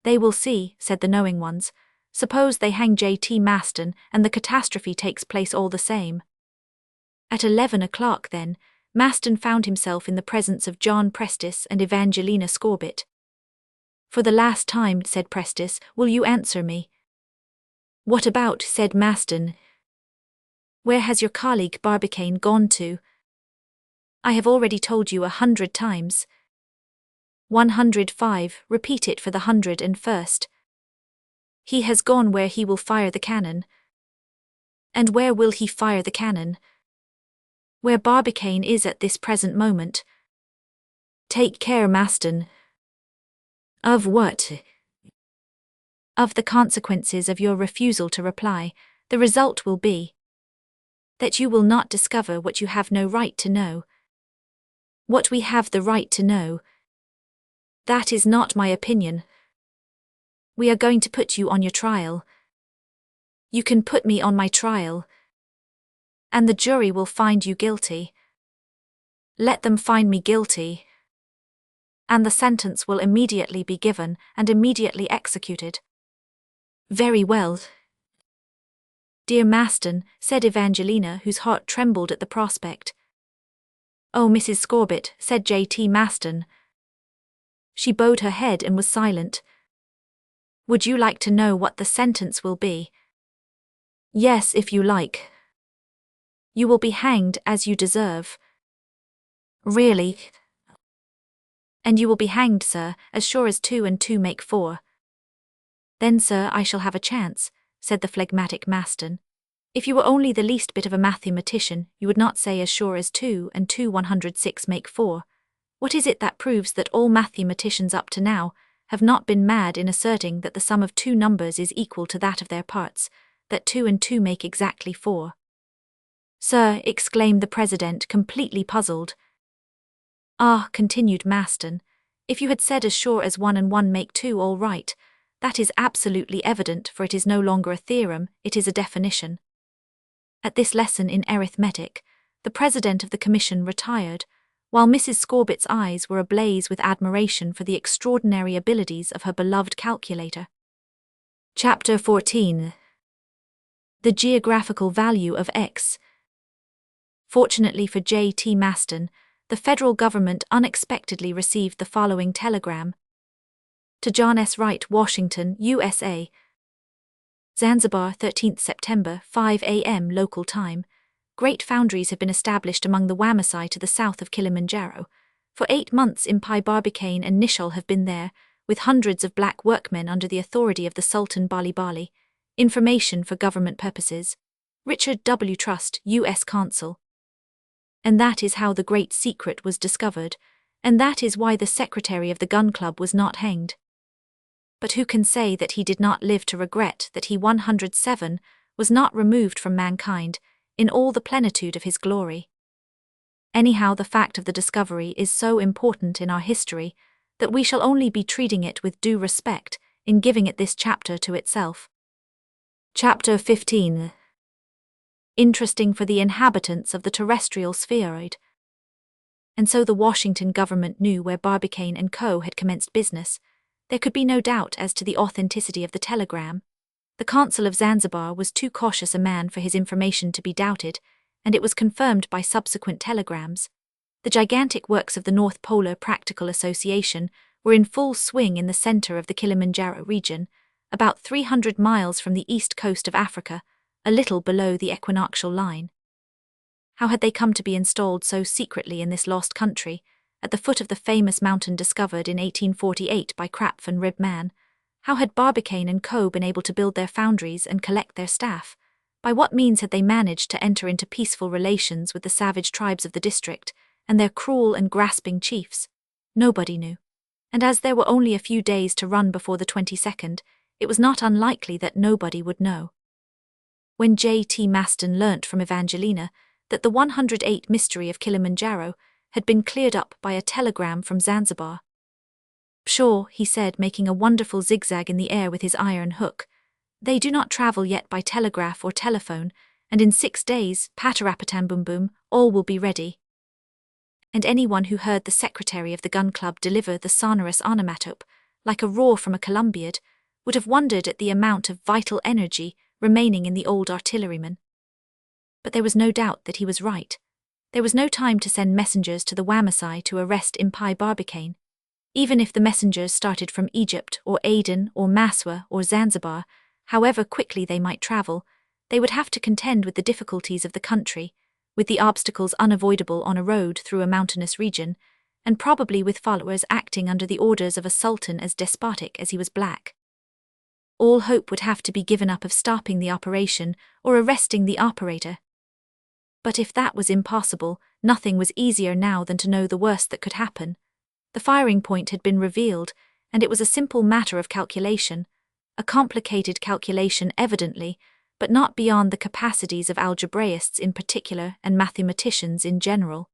"They will see," said the knowing ones. "Suppose they hang J.T. Maston, and the catastrophe takes place all the same." At 11 o'clock, then, Maston found himself in the presence of John Prestis and Evangelina Scorbitt. "For the last time," said Prestis, "will you answer me?" "What about?" said Maston. "Where has your colleague Barbicane gone to?" "I have already told you 100 times." 105, repeat it for the 101st. "He has gone where he will fire the cannon." "And where will he fire the cannon?" "Where Barbicane is at this present moment." "Take care, Maston." "Of what?" "Of the consequences of your refusal to reply. The result will be that you will not discover what you have no right to know." "What we have the right to know." "That is not my opinion." "We are going to put you on your trial." "You can put me on my trial." "And the jury will find you guilty." "Let them find me guilty." "And the sentence will immediately be given and immediately executed." "Very well." "Dear Maston," said Evangelina, whose heart trembled at the prospect. "Oh, Mrs. Scorbitt," said J.T. Maston. She bowed her head and was silent. "Would you like to know what the sentence will be?" "Yes, if you like." "You will be hanged as you deserve." "Really?" "And you will be hanged, sir, as sure as 2 and 2 make 4. "Then, sir, I shall have a chance," said the phlegmatic Maston. "If you were only the least bit of a mathematician, you would not say as sure as 2 and 2 106 make 4. What is it that proves that all mathematicians up to now have not been mad in asserting that the sum of 2 numbers is equal to that of their parts, that 2 and 2 make exactly 4? "Sir," exclaimed the president, completely puzzled. "Ah," continued Maston, "if you had said as sure as 1 and 1 make 2 all right, that is absolutely evident, for it is no longer a theorem, it is a definition." At this lesson in arithmetic, the president of the commission retired, while Mrs. Scorbitt's eyes were ablaze with admiration for the extraordinary abilities of her beloved calculator. Chapter 14. The Geographical Value of X. Fortunately for J.T. Maston, the federal government unexpectedly received the following telegram. To John S. Wright, Washington, USA. Zanzibar, 13th September, 5 a.m. local time. Great foundries have been established among the Wamasai to the south of Kilimanjaro. For 8 months Impai Barbicane and Nishal have been there, with hundreds of black workmen under the authority of the Sultan Bali Bali. Information for government purposes. Richard W. Trust, U.S. Consul. And that is how the great secret was discovered, and that is why the secretary of the gun club was not hanged. But who can say that he did not live to regret that he 107 was not removed from mankind, in all the plenitude of his glory? Anyhow, the fact of the discovery is so important in our history that we shall only be treating it with due respect in giving it this chapter to itself. Chapter 15. Interesting for the inhabitants of the terrestrial spheroid. And so the Washington government knew where Barbicane and Co. had commenced business. There could be no doubt as to the authenticity of the telegram. The consul of Zanzibar was too cautious a man for his information to be doubted, and it was confirmed by subsequent telegrams. The gigantic works of the North Polar Practical Association were in full swing in the center of the Kilimanjaro region, about 300 miles from the east coast of Africa, a little below the equinoctial line. How had they come to be installed so secretly in this lost country, at the foot of the famous mountain discovered in 1848 by Krapf and Ribman? How had Barbicane and Co. been able to build their foundries and collect their staff? By what means had they managed to enter into peaceful relations with the savage tribes of the district and their cruel and grasping chiefs? Nobody knew. And as there were only a few days to run before the 22nd, it was not unlikely that nobody would know. When J.T. Maston learnt from Evangelina that the 108 mystery of Kilimanjaro had been cleared up by a telegram from Zanzibar. "Pshaw," he said, making a wonderful zigzag in the air with his iron hook. "They do not travel yet by telegraph or telephone, and in 6 days, patarapatam-boom-boom, all will be ready." And anyone who heard the secretary of the gun club deliver the sonorous onomatope, like a roar from a columbiad, would have wondered at the amount of vital energy remaining in the old artilleryman. But there was no doubt that he was right. There was no time to send messengers to the Wamasai to arrest Impai Barbicane. Even if the messengers started from Egypt or Aden or Maswa or Zanzibar, however quickly they might travel, they would have to contend with the difficulties of the country, with the obstacles unavoidable on a road through a mountainous region, and probably with followers acting under the orders of a sultan as despotic as he was black. All hope would have to be given up of stopping the operation or arresting the operator. But if that was impossible, nothing was easier now than to know the worst that could happen. The firing point had been revealed, and it was a simple matter of calculation, a complicated calculation evidently, but not beyond the capacities of algebraists in particular and mathematicians in general.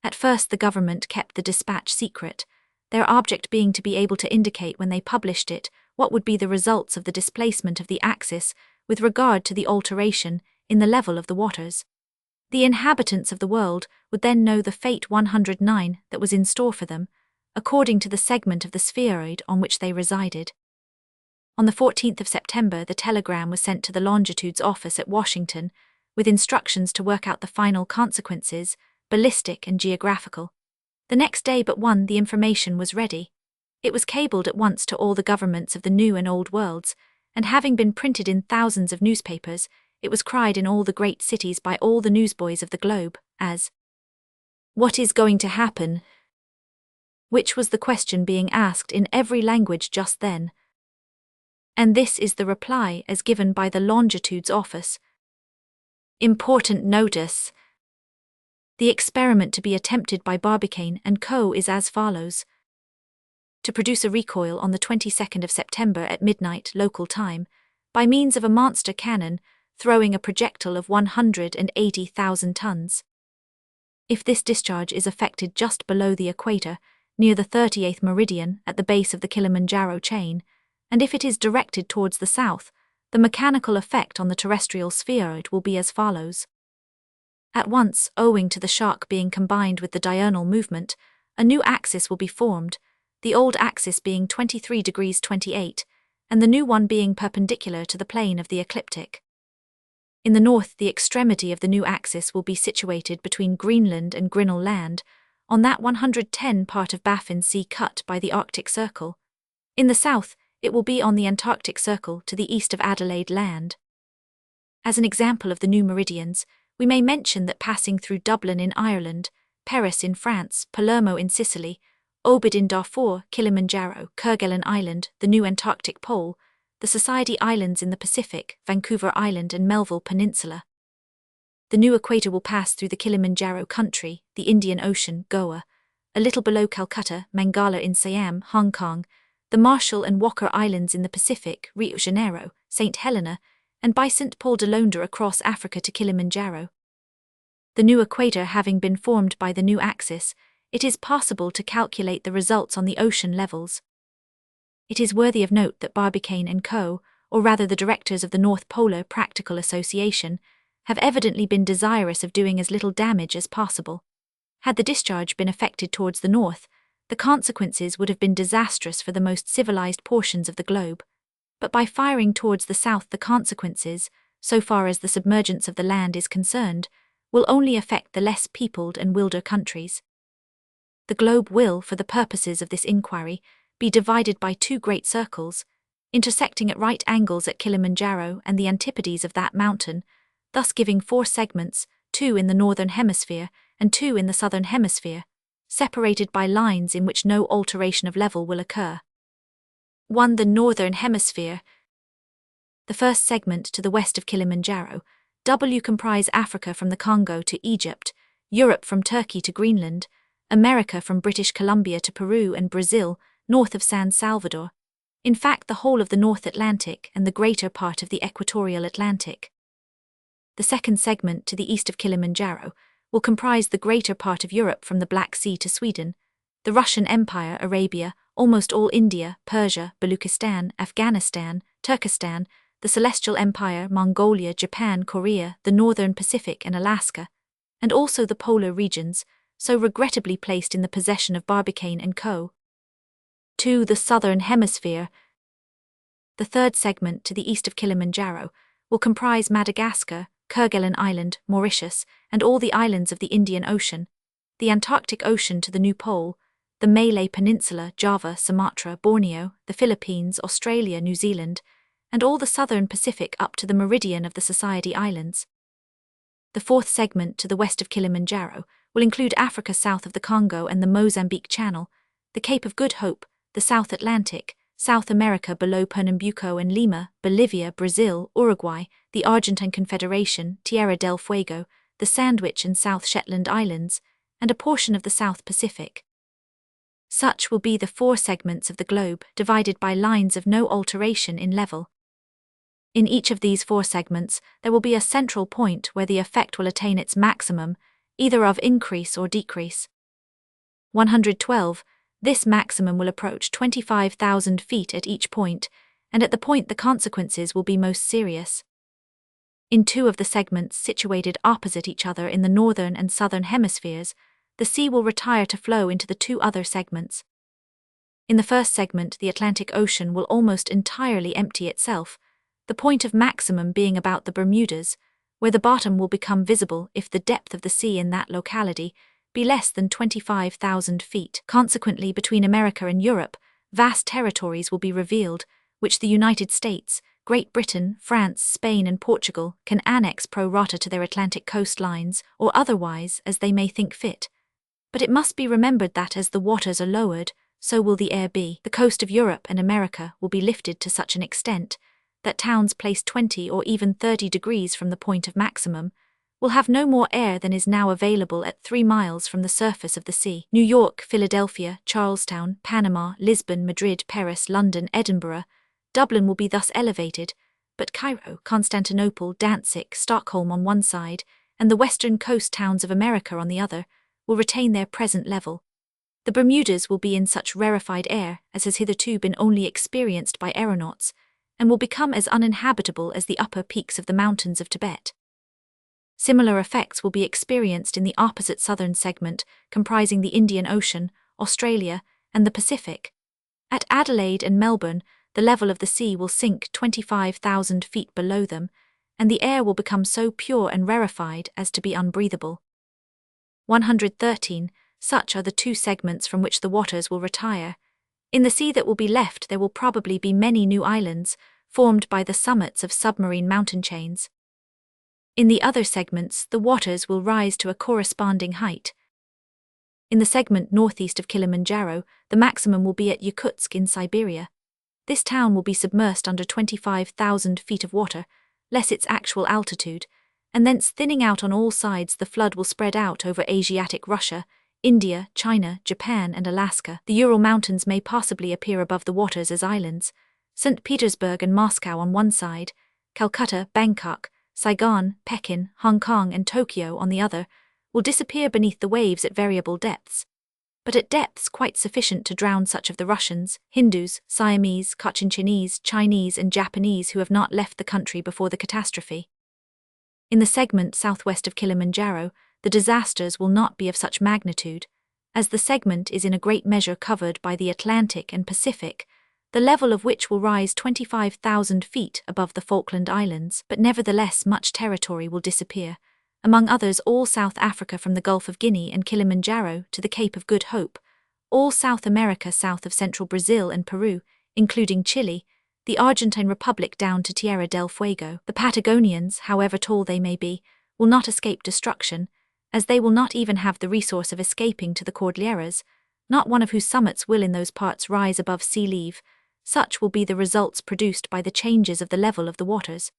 At first the government kept the dispatch secret, their object being to be able to indicate when they published it what would be the results of the displacement of the axis with regard to the alteration in the level of the waters. The inhabitants of the world would then know the fate 109 that was in store for them, according to the segment of the spheroid on which they resided. On the 14th of September, the telegram was sent to the longitude's office at Washington, with instructions to work out the final consequences, ballistic and geographical. The next day but one, the information was ready. It was cabled at once to all the governments of the New and Old Worlds, and having been printed in thousands of newspapers, it was cried in all the great cities by all the newsboys of the globe, as, "What is going to happen?" Which was the question being asked in every language just then. And this is the reply as given by the longitude's office. Important notice. The experiment to be attempted by Barbicane and Co. is as follows. To produce a recoil on the 22nd of September at midnight local time, by means of a monster cannon, throwing a projectile of 180,000 tons. If this discharge is effected just below the equator, near the 38th meridian at the base of the Kilimanjaro chain, and if it is directed towards the south, the mechanical effect on the terrestrial spheroid will be as follows. At once, owing to the shock being combined with the diurnal movement, a new axis will be formed, the old axis being 23 degrees 28, and the new one being perpendicular to the plane of the ecliptic. In the north, the extremity of the new axis will be situated between Greenland and Grinnell Land, on that 110 part of Baffin Sea cut by the Arctic Circle. In the south, it will be on the Antarctic Circle to the east of Adelaide Land. As an example of the new meridians, we may mention that passing through Dublin in Ireland, Paris in France, Palermo in Sicily, Obid in Darfur, Kilimanjaro, Kerguelen Island, the new Antarctic Pole, the Society Islands in the Pacific, Vancouver Island and Melville Peninsula. The new equator will pass through the Kilimanjaro country, the Indian Ocean, Goa, a little below Calcutta, Mangala in Siam, Hong Kong, the Marshall and Walker Islands in the Pacific, Rio de Janeiro, St. Helena, and by St. Paul de Londres across Africa to Kilimanjaro. The new equator having been formed by the new axis, it is possible to calculate the results on the ocean levels. It is worthy of note that Barbicane and Co., or rather the directors of the North Polar Practical Association, have evidently been desirous of doing as little damage as possible. Had the discharge been effected towards the north, the consequences would have been disastrous for the most civilized portions of the globe. But by firing towards the south, the consequences, so far as the submergence of the land is concerned, will only affect the less peopled and wilder countries. The globe will, for the purposes of this inquiry, be divided by two great circles, intersecting at right angles at Kilimanjaro and the antipodes of that mountain, thus giving 4 segments, 2 in the northern hemisphere and 2 in the southern hemisphere, separated by lines in which no alteration of level will occur. 1. The northern hemisphere. the first segment to the west of Kilimanjaro, will comprise Africa from the Congo to Egypt, Europe from Turkey to Greenland, America from British Columbia to Peru, and Brazil, north of San Salvador. In fact, the whole of the North Atlantic and the greater part of the equatorial Atlantic. The second segment to the east of Kilimanjaro will comprise the greater part of Europe from the Black Sea to Sweden, the Russian Empire, Arabia, almost all India, Persia, Baluchistan, Afghanistan, Turkestan, the Celestial Empire, Mongolia, Japan, Korea, the Northern Pacific and Alaska, and also the polar regions, so regrettably placed in the possession of Barbicane and Co. 2. The Southern Hemisphere. The third segment to the east of Kilimanjaro will comprise Madagascar, Kerguelen Island, Mauritius, and all the islands of the Indian Ocean, the Antarctic Ocean to the New Pole, the Malay Peninsula, Java, Sumatra, Borneo, the Philippines, Australia, New Zealand, and all the southern Pacific up to the meridian of the Society Islands. The fourth segment to the west of Kilimanjaro will include Africa south of the Congo and the Mozambique Channel, the Cape of Good Hope, the South Atlantic, South America below Pernambuco and Lima, Bolivia, Brazil, Uruguay, the Argentine Confederation, Tierra del Fuego, the Sandwich and South Shetland Islands, and a portion of the South Pacific. Such will be the 4 segments of the globe, divided by lines of no alteration in level. In each of these 4 segments, there will be a central point where the effect will attain its maximum, either of increase or decrease. 112. This maximum will approach 25,000 feet at each point, and at the point the consequences will be most serious. In 2 of the segments situated opposite each other in the northern and southern hemispheres, the sea will retire to flow into the 2 other segments. In the first segment, the Atlantic Ocean will almost entirely empty itself, the point of maximum being about the Bermudas, where the bottom will become visible if the depth of the sea in that locality be less than 25,000 feet. Consequently, between America and Europe, vast territories will be revealed, which the United States, Great Britain, France, Spain, and Portugal can annex pro rata to their Atlantic coastlines or otherwise as they may think fit. But it must be remembered that as the waters are lowered, so will the air be. The coast of Europe and America will be lifted to such an extent that towns placed 20 or even 30 degrees from the point of maximum will have no more air than is now available at 3 miles from the surface of the sea. New York, Philadelphia, Charlestown, Panama, Lisbon, Madrid, Paris, London, Edinburgh, Dublin will be thus elevated, but Cairo, Constantinople, Danzig, Stockholm on one side, and the western coast towns of America on the other, will retain their present level. The Bermudas will be in such rarefied air as has hitherto been only experienced by aeronauts, and will become as uninhabitable as the upper peaks of the mountains of Tibet. Similar effects will be experienced in the opposite southern segment, comprising the Indian Ocean, Australia, and the Pacific. At Adelaide and Melbourne, the level of the sea will sink 25,000 feet below them, and the air will become so pure and rarefied as to be unbreathable. 113. Such are the 2 segments from which the waters will retire. In the sea that will be left there will probably be many new islands, formed by the summits of submarine mountain chains. In the other segments, the waters will rise to a corresponding height. In the segment northeast of Kilimanjaro, the maximum will be at Yakutsk in Siberia. This town will be submersed under 25,000 feet of water, less its actual altitude, and thence thinning out on all sides the flood will spread out over Asiatic Russia, India, China, Japan, and Alaska. The Ural Mountains may possibly appear above the waters as islands. St. Petersburg and Moscow on one side, Calcutta, Bangkok, Saigon, Pekin, Hong Kong, and Tokyo on the other, will disappear beneath the waves at variable depths, but at depths quite sufficient to drown such of the Russians, Hindus, Siamese, Cochinchinese, Chinese, and Japanese who have not left the country before the catastrophe. In the segment southwest of Kilimanjaro, the disasters will not be of such magnitude, as the segment is in a great measure covered by the Atlantic and Pacific, the level of which will rise 25,000 feet above the Falkland Islands, but nevertheless much territory will disappear, among others all South Africa from the Gulf of Guinea and Kilimanjaro to the Cape of Good Hope, all South America south of central Brazil and Peru, including Chile, the Argentine Republic down to Tierra del Fuego. The Patagonians, however tall they may be, will not escape destruction, as they will not even have the resource of escaping to the Cordilleras, not one of whose summits will in those parts rise above sea level, such will be the results produced by the changes of the level of the waters.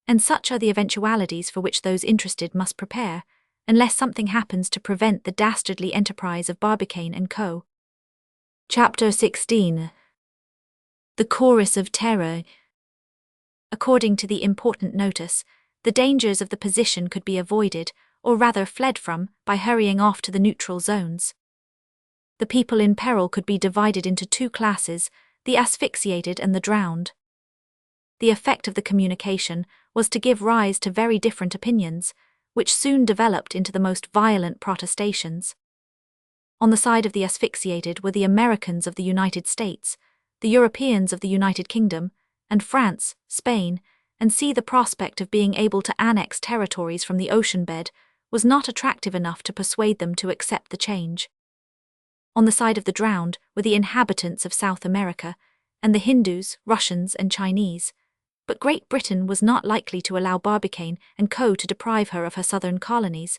And such are the eventualities for which those interested must prepare, unless something happens to prevent the dastardly enterprise of Barbicane and Co. Chapter 16. The Chorus of Terror. According to the important notice, the dangers of the position could be avoided, or rather fled from, by hurrying off to the neutral zones. The people in peril could be divided into two classes, the asphyxiated and the drowned. The effect of the communication was to give rise to very different opinions, which soon developed into the most violent protestations. On the side of the asphyxiated were the Americans of the United States, the Europeans of the United Kingdom, and France, Spain, and the prospect of being able to annex territories from the ocean bed was not attractive enough to persuade them to accept the change. On the side of the drowned were the inhabitants of South America, and the Hindus, Russians, and Chinese, but Great Britain was not likely to allow Barbicane and Co. to deprive her of her southern colonies,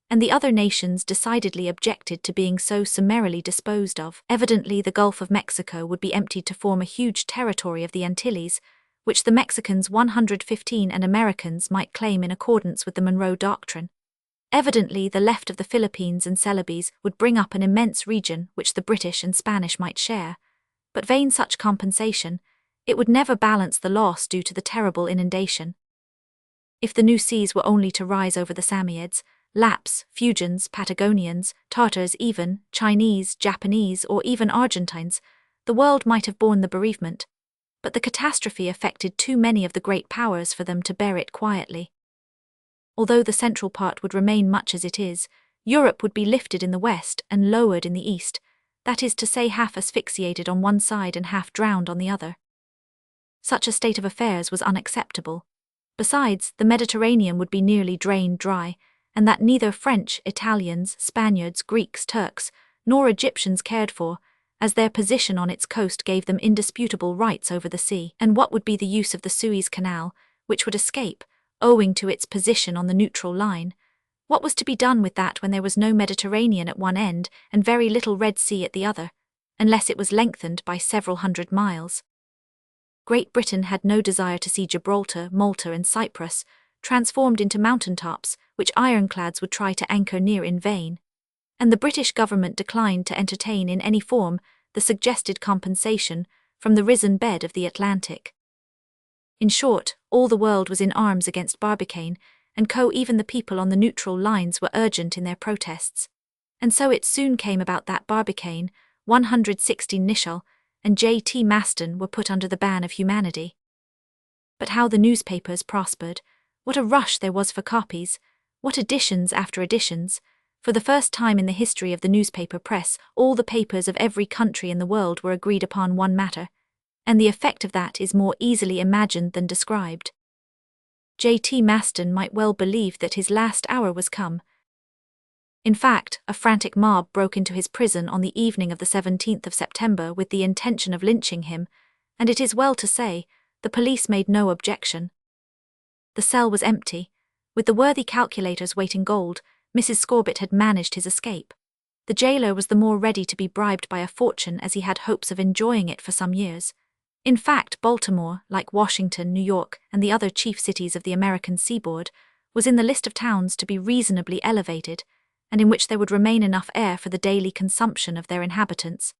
and the other nations decidedly objected to being so summarily disposed of. Evidently, the Gulf of Mexico would be emptied to form a huge territory of the Antilles, which the Mexicans 115 and Americans might claim in accordance with the Monroe Doctrine. Evidently, the left of the Philippines and Celebes would bring up an immense region which the British and Spanish might share, but vain such compensation, it would never balance the loss due to the terrible inundation. If the new seas were only to rise over the Samoyeds, Lapps, Fuegians, Patagonians, Tartars even, Chinese, Japanese, or even Argentines, the world might have borne the bereavement, but the catastrophe affected too many of the great powers for them to bear it quietly. Although the central part would remain much as it is, Europe would be lifted in the west and lowered in the east, that is to say half asphyxiated on one side and half drowned on the other. Such a state of affairs was unacceptable. Besides, the Mediterranean would be nearly drained dry, and that neither French, Italians, Spaniards, Greeks, Turks, nor Egyptians cared for, as their position on its coast gave them indisputable rights over the sea. And what would be the use of the Suez Canal, which would escape, owing to its position on the neutral line? What was to be done with that when there was no Mediterranean at one end and very little Red Sea at the other, unless it was lengthened by several hundred miles? Great Britain had no desire to see Gibraltar, Malta, and Cyprus transformed into mountain-tops, which ironclads would try to anchor near in vain, and the British government declined to entertain in any form the suggested compensation from the risen bed of the Atlantic. In short, all the world was in arms against Barbicane and Co. Even the people on the neutral lines were urgent in their protests, and so it soon came about that Barbicane, 116 Nichol, and J.T. Maston were put under the ban of humanity. But how the newspapers prospered! What a rush there was for copies! What editions after editions! For the first time in the history of the newspaper press, all the papers of every country in the world were agreed upon one matter, and the effect of that is more easily imagined than described. J.T. Maston might well believe that his last hour was come. In fact, a frantic mob broke into his prison on the evening of the 17th of September with the intention of lynching him, and it is well to say, the police made no objection. The cell was empty. With the worthy calculator's weight in gold, Mrs. Scorbitt had managed his escape. The jailer was the more ready to be bribed by a fortune as he had hopes of enjoying it for some years. In fact, Baltimore, like Washington, New York, and the other chief cities of the American seaboard, was in the list of towns to be reasonably elevated, and in which there would remain enough air for the daily consumption of their inhabitants.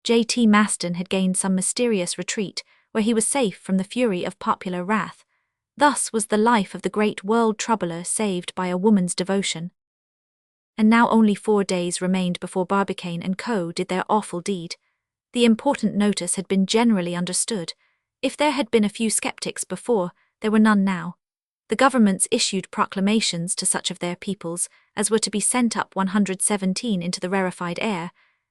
J.T. Maston had gained some mysterious retreat, where he was safe from the fury of popular wrath. Thus was the life of the great world troubler saved by a woman's devotion. And now only 4 days remained before Barbicane and Co. did their awful deed. The important notice had been generally understood. If there had been a few skeptics before, there were none now. The governments issued proclamations to such of their peoples as were to be sent up 117 into the rarefied air,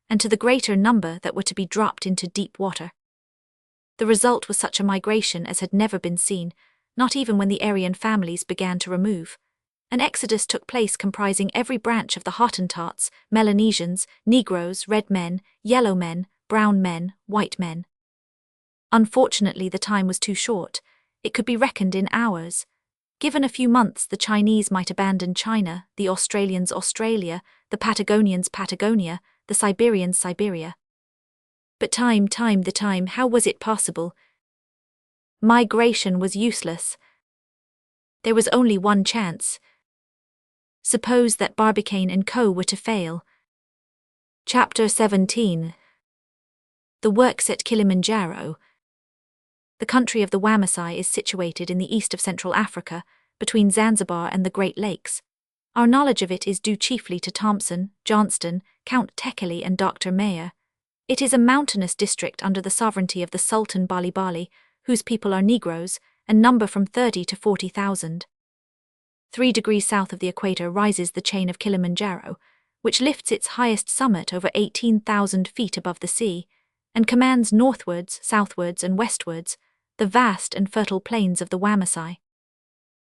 and to the greater number that were to be dropped into deep water. The result was such a migration as had never been seen, not even when the Aryan families began to remove. An exodus took place comprising every branch of the Hottentots, Melanesians, Negroes, red men, yellow men, brown men, white men. Unfortunately, the time was too short. It could be reckoned in hours. Given a few months, the Chinese might abandon China, the Australians Australia, the Patagonians Patagonia, the Siberians Siberia. But how was it possible? Migration was useless. There was only one chance. Suppose that Barbicane and Co. were to fail. Chapter 17. The Works at Kilimanjaro. The country of the Wamasai is situated in the east of Central Africa, between Zanzibar and the Great Lakes. Our knowledge of it is due chiefly to Thomson, Johnston, Count Tekeli and Dr. Mayer. It is a mountainous district under the sovereignty of the Sultan Bali Bali, whose people are Negroes, and number from 30 to 40,000. 3 degrees south of the equator rises the chain of Kilimanjaro, which lifts its highest summit over 18,000 feet above the sea, and commands northwards, southwards and westwards the vast and fertile plains of the Wamasai.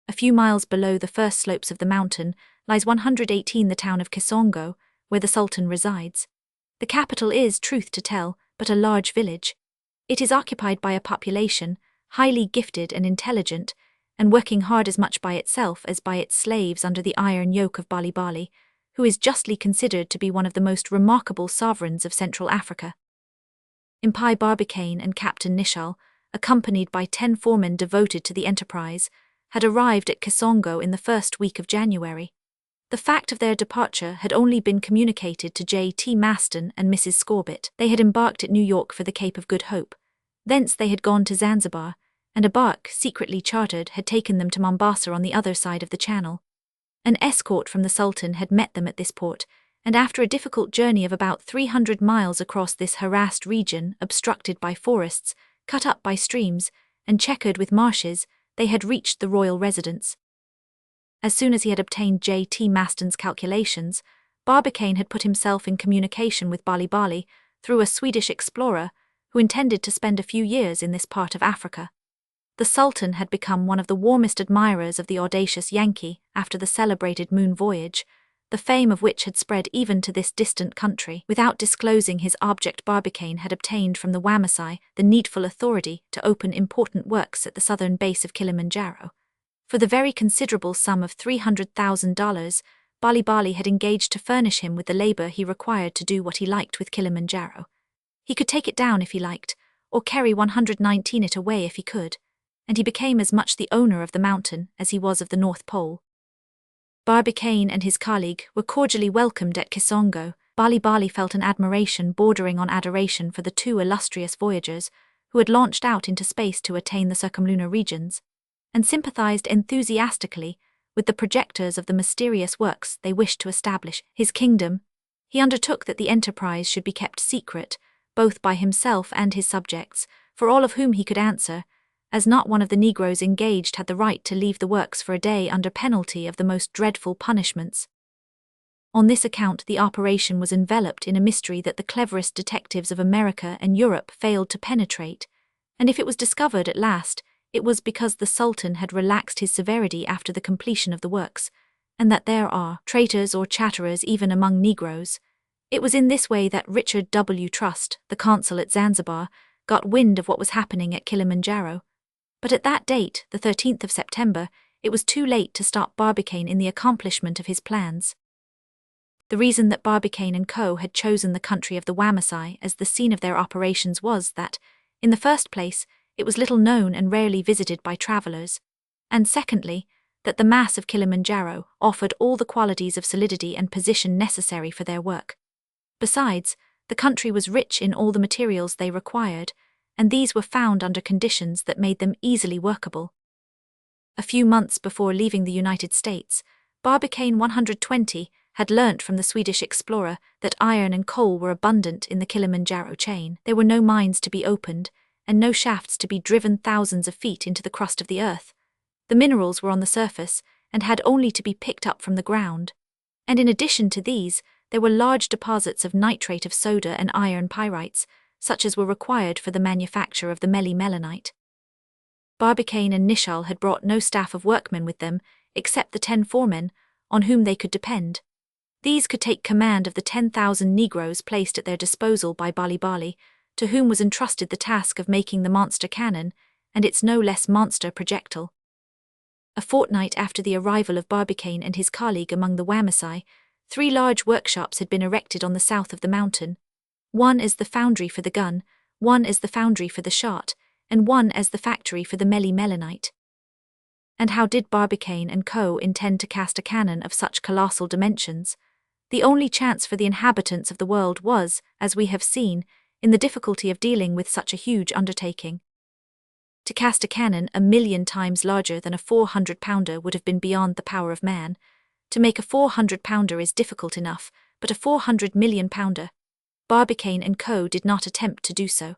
A few miles below the first slopes of the mountain lies 118 the town of Kisongo, where the Sultan resides. The capital is, truth to tell, but a large village. It is occupied by a population, highly gifted and intelligent, and working hard as much by itself as by its slaves under the iron yoke of Bali Bali, who is justly considered to be one of the most remarkable sovereigns of Central Africa. Impai Barbicane and Captain Nichal, accompanied by 10 foremen devoted to the enterprise, had arrived at Kisongo in the first week of January. The fact of their departure had only been communicated to J.T. Maston and Mrs. Scorbett. They had embarked at New York for the Cape of Good Hope. Thence they had gone to Zanzibar, and a bark, secretly chartered, had taken them to Mombasa on the other side of the channel. An escort from the Sultan had met them at this port, and after a difficult journey of about 300 miles across this harassed region, obstructed by forests, cut up by streams, and checkered with marshes, they had reached the royal residence. As soon as he had obtained J.T. Maston's calculations, Barbicane had put himself in communication with Bali Bali through a Swedish explorer who intended to spend a few years in this part of Africa. The Sultan had become one of the warmest admirers of the audacious Yankee after the celebrated moon voyage, the fame of which had spread even to this distant country. Without disclosing his object, Barbicane had obtained from the Wamasai the needful authority to open important works at the southern base of Kilimanjaro. For the very considerable sum of $300,000, Bali Bali had engaged to furnish him with the labor he required to do what he liked with Kilimanjaro. He could take it down if he liked, or carry 119 it away if he could, and he became as much the owner of the mountain as he was of the North Pole. Barbicane and his colleague were cordially welcomed at Kisongo. Bali Bali felt an admiration bordering on adoration for the 2 illustrious voyagers who had launched out into space to attain the circumlunar regions, and sympathized enthusiastically with the projectors of the mysterious works they wished to establish his kingdom. He undertook that the enterprise should be kept secret, both by himself and his subjects, for all of whom he could answer, as not one of the Negroes engaged had the right to leave the works for a day under penalty of the most dreadful punishments. On this account the operation was enveloped in a mystery that the cleverest detectives of America and Europe failed to penetrate, and if it was discovered at last, it was because the Sultan had relaxed his severity after the completion of the works, and that there are traitors or chatterers even among Negroes. It was in this way that Richard W. Trust, the consul at Zanzibar, got wind of what was happening at Kilimanjaro. But at that date, the 13th of September, it was too late to stop Barbicane in the accomplishment of his plans. The reason that Barbicane and Co. had chosen the country of the Wamasai as the scene of their operations was that, in the first place, it was little known and rarely visited by travelers, and secondly, that the mass of Kilimanjaro offered all the qualities of solidity and position necessary for their work. Besides, the country was rich in all the materials they required, and these were found under conditions that made them easily workable. A few months before leaving the United States, Barbicane 120 had learnt from the Swedish explorer that iron and coal were abundant in the Kilimanjaro chain. There were no mines to be opened, and no shafts to be driven thousands of feet into the crust of the earth. The minerals were on the surface, and had only to be picked up from the ground. And in addition to these, there were large deposits of nitrate of soda and iron pyrites, such as were required for the manufacture of the melanite. Barbicane and Nichal had brought no staff of workmen with them, except the 10 foremen, on whom they could depend. These could take command of the 10,000 Negroes placed at their disposal by Bali Bali, to whom was entrusted the task of making the monster cannon, and its no less monster projectile. A fortnight after the arrival of Barbicane and his colleague among the Wamasai, 3 large workshops had been erected on the south of the mountain. One as the foundry for the gun, one as the foundry for the shot, and one as the factory for the melimelonite. And how did Barbicane and Co. intend to cast a cannon of such colossal dimensions? The only chance for the inhabitants of the world was, as we have seen, in the difficulty of dealing with such a huge undertaking. To cast a cannon 1,000,000 times larger than a 400-pounder would have been beyond the power of man. To make a 400-pounder is difficult enough, but a 400-million-pounder. Barbicane and Co. did not attempt to do so.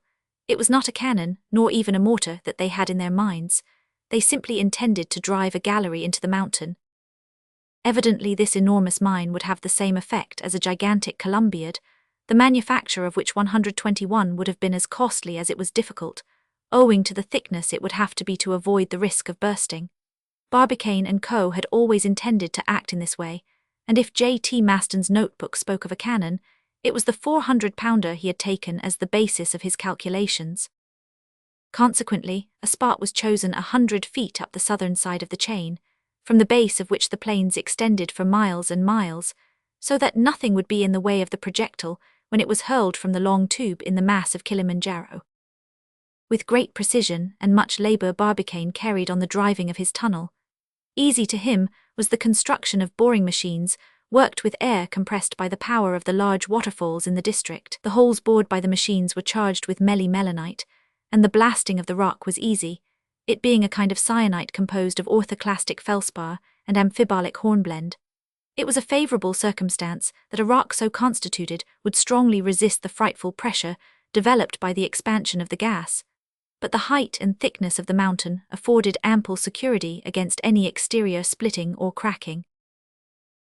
It was not a cannon, nor even a mortar that they had in their minds. They simply intended to drive a gallery into the mountain. Evidently this enormous mine would have the same effect as a gigantic columbiad, the manufacture of which 121 would have been as costly as it was difficult, owing to the thickness it would have to be to avoid the risk of bursting. Barbicane and Co. had always intended to act in this way, and if J.T. Maston's notebook spoke of a cannon, it was the 400-pounder he had taken as the basis of his calculations. Consequently, a spot was chosen 100 feet up the southern side of the chain, from the base of which the plains extended for miles and miles, so that nothing would be in the way of the projectile when it was hurled from the long tube in the mass of Kilimanjaro. With great precision and much labor Barbicane carried on the driving of his tunnel. Easy to him was the construction of boring machines, worked with air compressed by the power of the large waterfalls in the district. The holes bored by the machines were charged with melimelonite, and the blasting of the rock was easy, it being a kind of syenite composed of orthoclastic feldspar and amphibolic hornblende. It was a favorable circumstance that a rock so constituted would strongly resist the frightful pressure developed by the expansion of the gas, but the height and thickness of the mountain afforded ample security against any exterior splitting or cracking.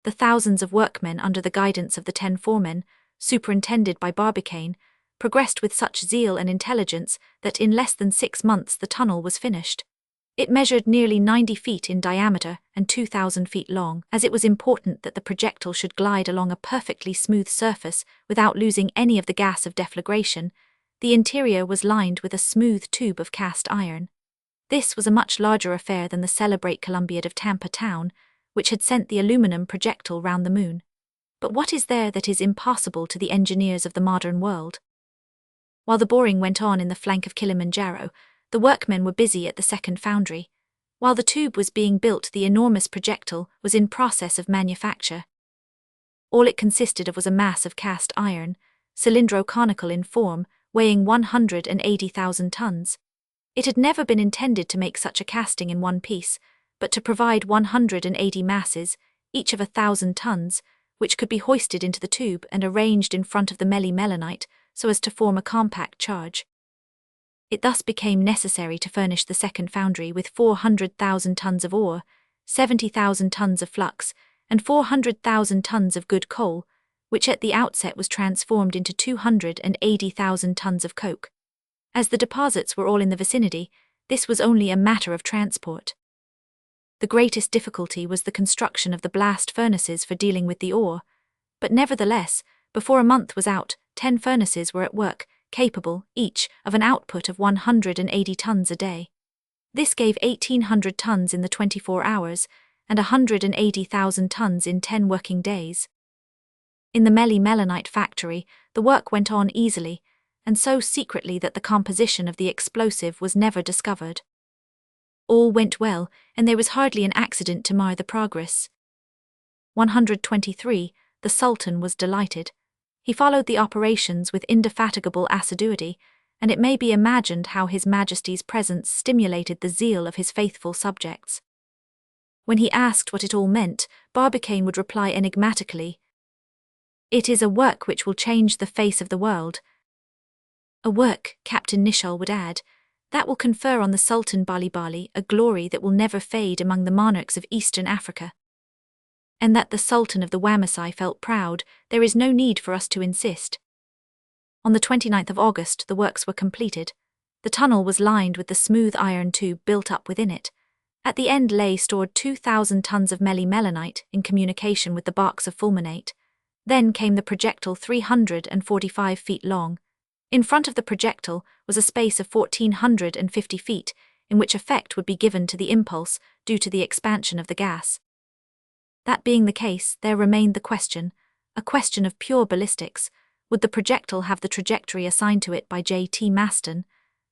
The thousands of workmen under the guidance of the 10 foremen, superintended by Barbicane, progressed with such zeal and intelligence that in less than 6 months the tunnel was finished. It measured nearly 90 feet in diameter and 2,000 feet long, as it was important that the projectile should glide along a perfectly smooth surface without losing any of the gas of deflagration. The interior was lined with a smooth tube of cast iron. This was a much larger affair than the celebrate Columbiad of Tampa Town, which had sent the aluminum projectile round the moon. But what is there that is impossible to the engineers of the modern world? While the boring went on in the flank of Kilimanjaro, the workmen were busy at the second foundry. While the tube was being built, the enormous projectile was in process of manufacture. All it consisted of was a mass of cast iron, cylindro-conical in form, weighing 180,000 tons. It had never been intended to make such a casting in one piece, but to provide 180 masses, each of 1,000 tons, which could be hoisted into the tube and arranged in front of the melimelonite so as to form a compact charge. It thus became necessary to furnish the second foundry with 400,000 tons of ore, 70,000 tons of flux, and 400,000 tons of good coal, which at the outset was transformed into 280,000 tons of coke. As the deposits were all in the vicinity, this was only a matter of transport. The greatest difficulty was the construction of the blast furnaces for dealing with the ore, but nevertheless, before a month was out, 10 furnaces were at work, capable, each, of an output of 180 tons a day. This gave 1,800 tons in the 24 hours, and 180,000 tons in 10 working days. In the melimelonite factory, the work went on easily, and so secretly that the composition of the explosive was never discovered. All went well, and there was hardly an accident to mar the progress. 123, the Sultan was delighted. He followed the operations with indefatigable assiduity, and it may be imagined how His Majesty's presence stimulated the zeal of his faithful subjects. When he asked what it all meant, Barbicane would reply enigmatically, "It is a work which will change the face of the world." A work, Captain Nicholl would add, that will confer on the Sultan Bali a glory that will never fade among the monarchs of Eastern Africa. And that the Sultan of the Wamasai felt proud, there is no need for us to insist. On the 29th of August the works were completed. The tunnel was lined with the smooth iron tube built up within it. At the end lay stored 2,000 tons of melimelonite in communication with the box of fulminate. Then came the projectile 345 feet long. In front of the projectile was a space of 1,450 feet, in which effect would be given to the impulse due to the expansion of the gas. That being the case, there remained the question, a question of pure ballistics, would the projectile have the trajectory assigned to it by J.T. Maston?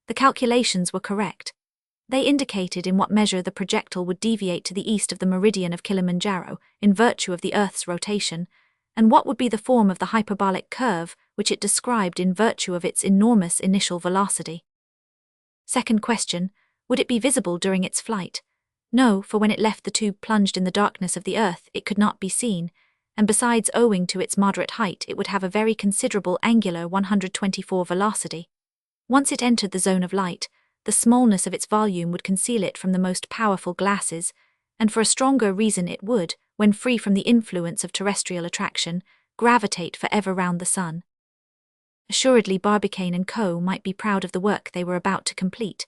The calculations were correct. They indicated in what measure the projectile would deviate to the east of the meridian of Kilimanjaro in virtue of the Earth's rotation, and what would be the form of the hyperbolic curve which it described in virtue of its enormous initial velocity. Second question, would it be visible during its flight? No, for when it left the tube plunged in the darkness of the Earth, it could not be seen, and besides, owing to its moderate height, it would have a very considerable angular 124 velocity. Once it entered the zone of light, the smallness of its volume would conceal it from the most powerful glasses, and for a stronger reason it would, when free from the influence of terrestrial attraction, gravitate forever round the sun. Assuredly Barbicane and Co. might be proud of the work they were about to complete.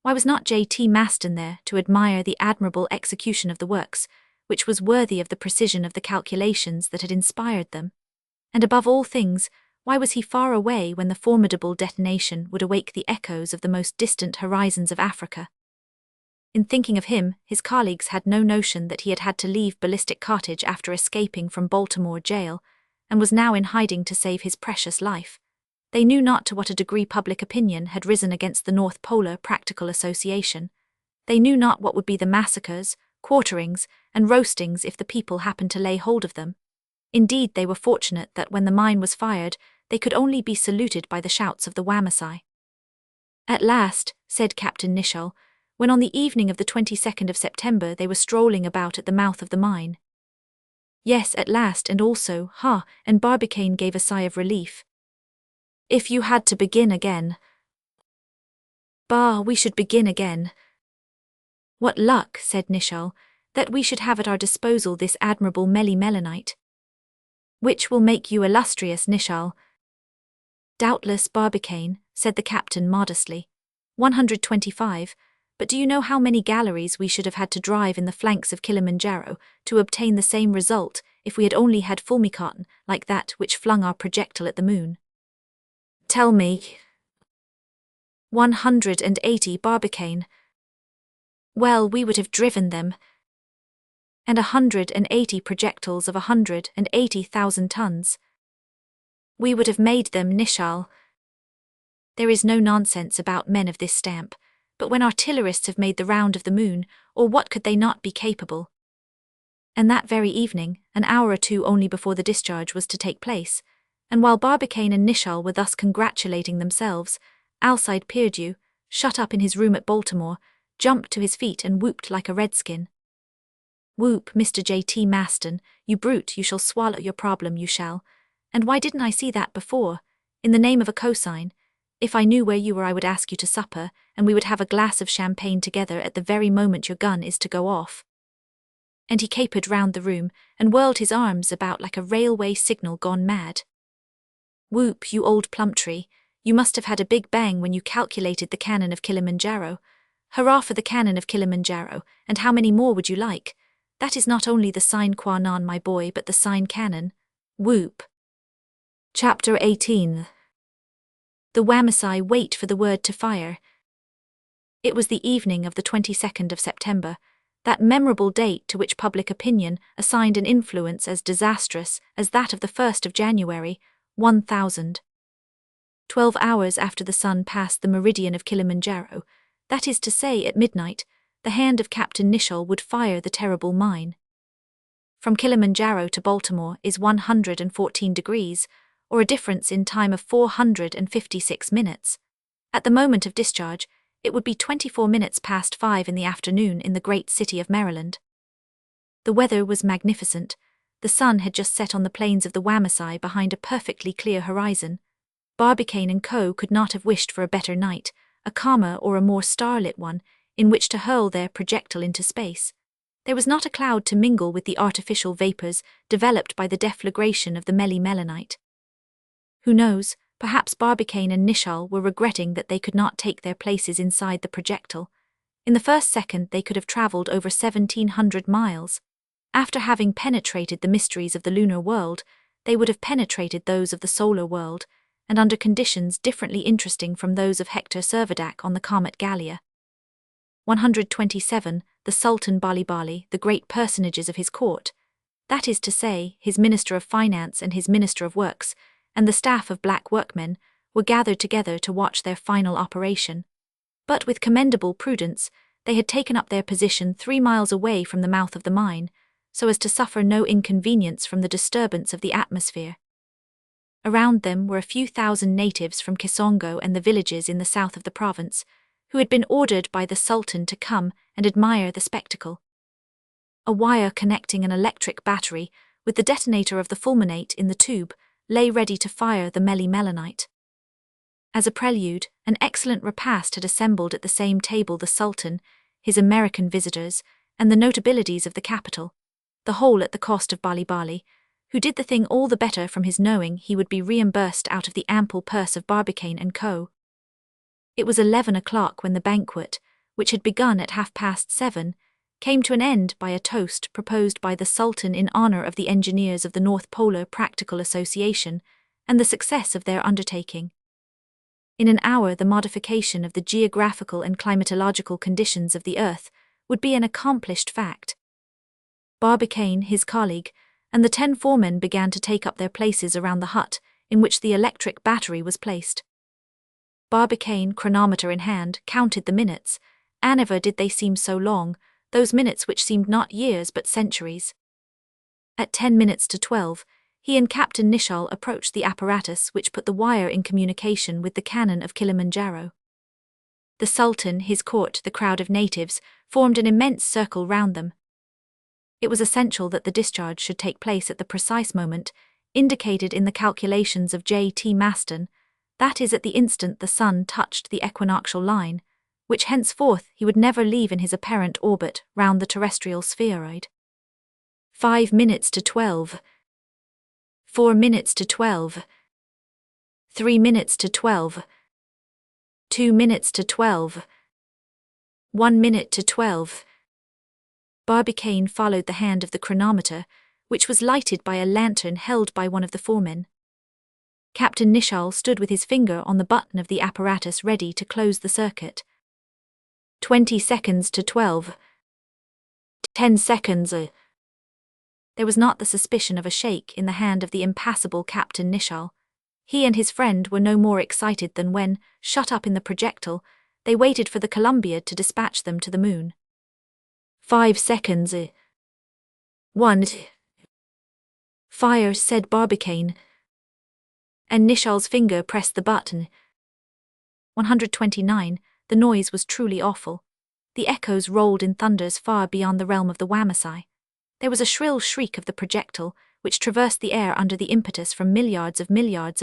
Why was not J.T. Maston there to admire the admirable execution of the works, which was worthy of the precision of the calculations that had inspired them? And above all things, why was he far away when the formidable detonation would awake the echoes of the most distant horizons of Africa? In thinking of him, his colleagues had no notion that he had had to leave Ballistic Cottage after escaping from Baltimore jail, and was now in hiding to save his precious life. They knew not to what a degree public opinion had risen against the North Polar Practical Association. They knew not what would be the massacres, quarterings, and roastings if the people happened to lay hold of them. Indeed, they were fortunate that when the mine was fired, they could only be saluted by the shouts of the Wamasai. At last, said Captain Nicholl, when on the evening of the 22nd of September they were strolling about at the mouth of the mine. Yes, at last, and also, and Barbicane gave a sigh of relief. If you had to begin again. Bah, we should begin again. What luck, said Nicholl, that we should have at our disposal this admirable melimelonite. Which will make you illustrious, Nicholl. Doubtless, Barbicane, said the captain modestly. 125, but do you know how many galleries we should have had to drive in the flanks of Kilimanjaro to obtain the same result if we had only had fulmicotton like that which flung our projectile at the moon? Tell me. 180, Barbicane. Well, we would have driven them. And 180 projectiles of 180,000 tons. We would have made them, Nicholl. There is no nonsense about men of this stamp, but when artillerists have made the round of the moon, or what could they not be capable? And that very evening, an hour or two only before the discharge was to take place, and while Barbicane and Nicholl were thus congratulating themselves, Alcide Pierdeux, shut up in his room at Baltimore, jumped to his feet and whooped like a redskin. Whoop, Mr. J.T. Maston, you brute, you shall swallow your problem, you shall. And why didn't I see that before? In the name of a cosine. If I knew where you were I would ask you to supper, and we would have a glass of champagne together at the very moment your gun is to go off. And he capered round the room, and whirled his arms about like a railway signal gone mad. Whoop, you old plum-tree, you must have had a big bang when you calculated the cannon of Kilimanjaro. Hurrah for the cannon of Kilimanjaro, and how many more would you like? That is not only the sine qua non, my boy, but the sine cannon. Whoop. Chapter 18. The Wamasai wait for the word to fire. It was the evening of the 22nd of September, that memorable date to which public opinion assigned an influence as disastrous as that of the 1st of January, 1000. 12 hours after the sun passed the meridian of Kilimanjaro, that is to say, at midnight, the hand of Captain Nicholl would fire the terrible mine. From Kilimanjaro to Baltimore is 114 degrees, or a difference in time of 456 minutes. At the moment of discharge, it would be 24 minutes past 5 in the afternoon in the great city of Maryland. The weather was magnificent. The sun had just set on the plains of the Wamasai behind a perfectly clear horizon. Barbicane and Co. could not have wished for a better night, a calmer or a more starlit one, in which to hurl their projectile into space. There was not a cloud to mingle with the artificial vapors developed by the deflagration of the melimelonite. Who knows, perhaps Barbicane and Nicholl were regretting that they could not take their places inside the projectile. In the first second they could have traveled over 1,700 miles. After having penetrated the mysteries of the lunar world, they would have penetrated those of the solar world, and under conditions differently interesting from those of Hector Servadac on the comet Gallia. 127. The Sultan Bali, the great personages of his court, that is to say, his Minister of Finance and his Minister of Works, and the staff of black workmen were gathered together to watch their final operation. But with commendable prudence, they had taken up their position 3 miles away from the mouth of the mine, so as to suffer no inconvenience from the disturbance of the atmosphere. Around them were a few thousand natives from Kisongo and the villages in the south of the province, who had been ordered by the Sultan to come and admire the spectacle. A wire connecting an electric battery with the detonator of the fulminate in the tube lay ready to fire the melimelonite. As a prelude, an excellent repast had assembled at the same table the Sultan, his American visitors, and the notabilities of the capital, the whole at the cost of Bali, who did the thing all the better from his knowing he would be reimbursed out of the ample purse of Barbicane and Co. It was 11 o'clock when the banquet, which had begun at 7:30, came to an end by a toast proposed by the Sultan in honor of the engineers of the North Polar Practical Association and the success of their undertaking. In an hour, the modification of the geographical and climatological conditions of the Earth would be an accomplished fact. Barbicane, his colleague, and the 10 foremen began to take up their places around the hut in which the electric battery was placed. Barbicane, chronometer in hand, counted the minutes, and never did they seem so long, those minutes which seemed not years but centuries. At 10 minutes to 12, he and Captain Nicholl approached the apparatus which put the wire in communication with the cannon of Kilimanjaro. The Sultan, his court, the crowd of natives, formed an immense circle round them. It was essential that the discharge should take place at the precise moment indicated in the calculations of J.T. Maston, that is, at the instant the sun touched the equinoctial line, which henceforth he would never leave in his apparent orbit round the terrestrial spheroid. 5 minutes to 12. 4 minutes to 12. 3 minutes to 12. 2 minutes to 12. 1 minute to 12. Barbicane followed the hand of the chronometer, which was lighted by a lantern held by one of the foremen. Captain Nicholl stood with his finger on the button of the apparatus ready to close the circuit. 20 seconds to 12. 10 seconds. There was not the suspicion of a shake in the hand of the impassible Captain Nicholl. He and his friend were no more excited than when, shut up in the projectile, they waited for the Columbiad to dispatch them to the moon. 5 seconds. 1. Fire, said Barbicane. And Nicholl's finger pressed the button. 129. The noise was truly awful. The echoes rolled in thunders far beyond the realm of the Wamasai. There was a shrill shriek of the projectile, which traversed the air under the impetus from milliards of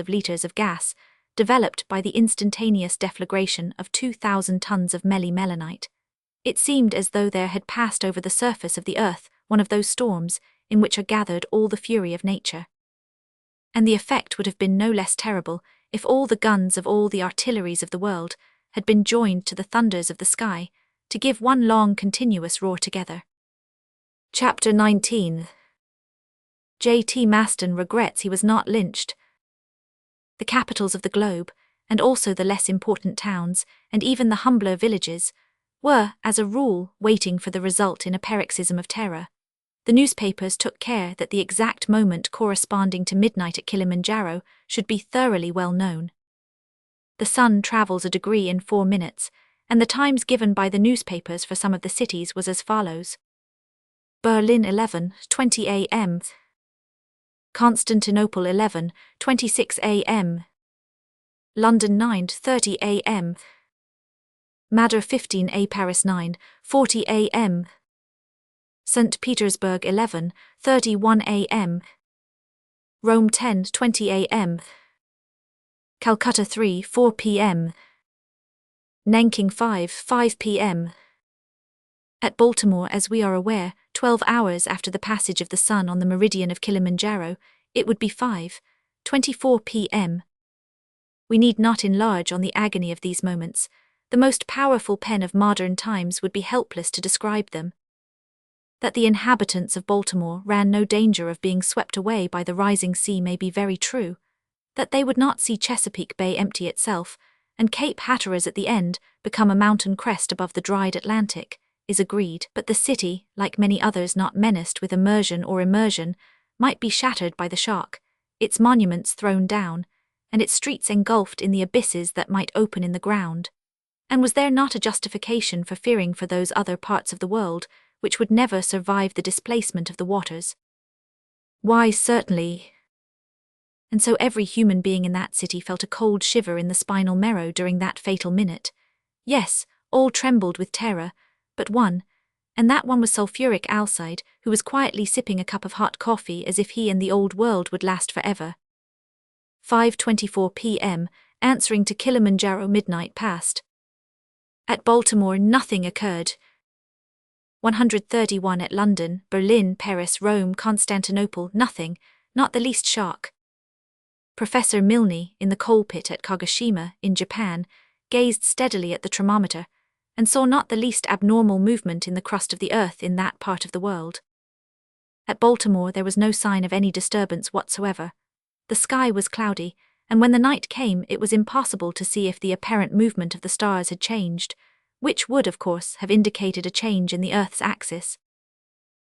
liters of gas, developed by the instantaneous deflagration of 2,000 tons of melimelonite. It seemed as though there had passed over the surface of the earth one of those storms in which are gathered all the fury of nature. And the effect would have been no less terrible if all the guns of all the artilleries of the world had been joined to the thunders of the sky to give one long continuous roar together. Chapter 19. J.T. Maston regrets he was not lynched. The capitals of the globe, and also the less important towns, and even the humbler villages, were, as a rule, waiting for the result in a paroxysm of terror. The newspapers took care that the exact moment corresponding to midnight at Kilimanjaro should be thoroughly well known. The sun travels a degree in 4 minutes, and the times given by the newspapers for some of the cities was as follows: Berlin 11:20 a.m. Constantinople 11:26 a.m. London 9:30 a.m. Madrid 15 a. Paris 9:40 a.m. St. Petersburg 11:31 a.m. Rome 10:20 a.m. Calcutta 3:4 p.m. Nanking 5:5 p.m. At Baltimore, as we are aware, 12 hours after the passage of the sun on the meridian of Kilimanjaro, it would be 5:24 p.m. We need not enlarge on the agony of these moments. The most powerful pen of modern times would be helpless to describe them. That the inhabitants of Baltimore ran no danger of being swept away by the rising sea may be very true. That they would not see Chesapeake Bay empty itself, and Cape Hatteras at the end become a mountain crest above the dried Atlantic, is agreed, but the city, like many others not menaced with immersion, might be shattered by the shock, its monuments thrown down, and its streets engulfed in the abysses that might open in the ground? And was there not a justification for fearing for those other parts of the world which would never survive the displacement of the waters? Why, certainly. And so every human being in that city felt a cold shiver in the spinal marrow during that fatal minute. Yes, all trembled with terror, but one, and that one was sulphuric Alcide, who was quietly sipping a cup of hot coffee as if he and the old world would last forever. 5:24 p.m., answering to Kilimanjaro, midnight passed. At Baltimore nothing occurred. 131 at London, Berlin, Paris, Rome, Constantinople, nothing, not the least shock. Professor Milne, in the coal pit at Kagoshima, in Japan, gazed steadily at the thermometer, and saw not the least abnormal movement in the crust of the earth in that part of the world. At Baltimore there was no sign of any disturbance whatsoever. The sky was cloudy, and when the night came it was impossible to see if the apparent movement of the stars had changed, which would, of course, have indicated a change in the Earth's axis.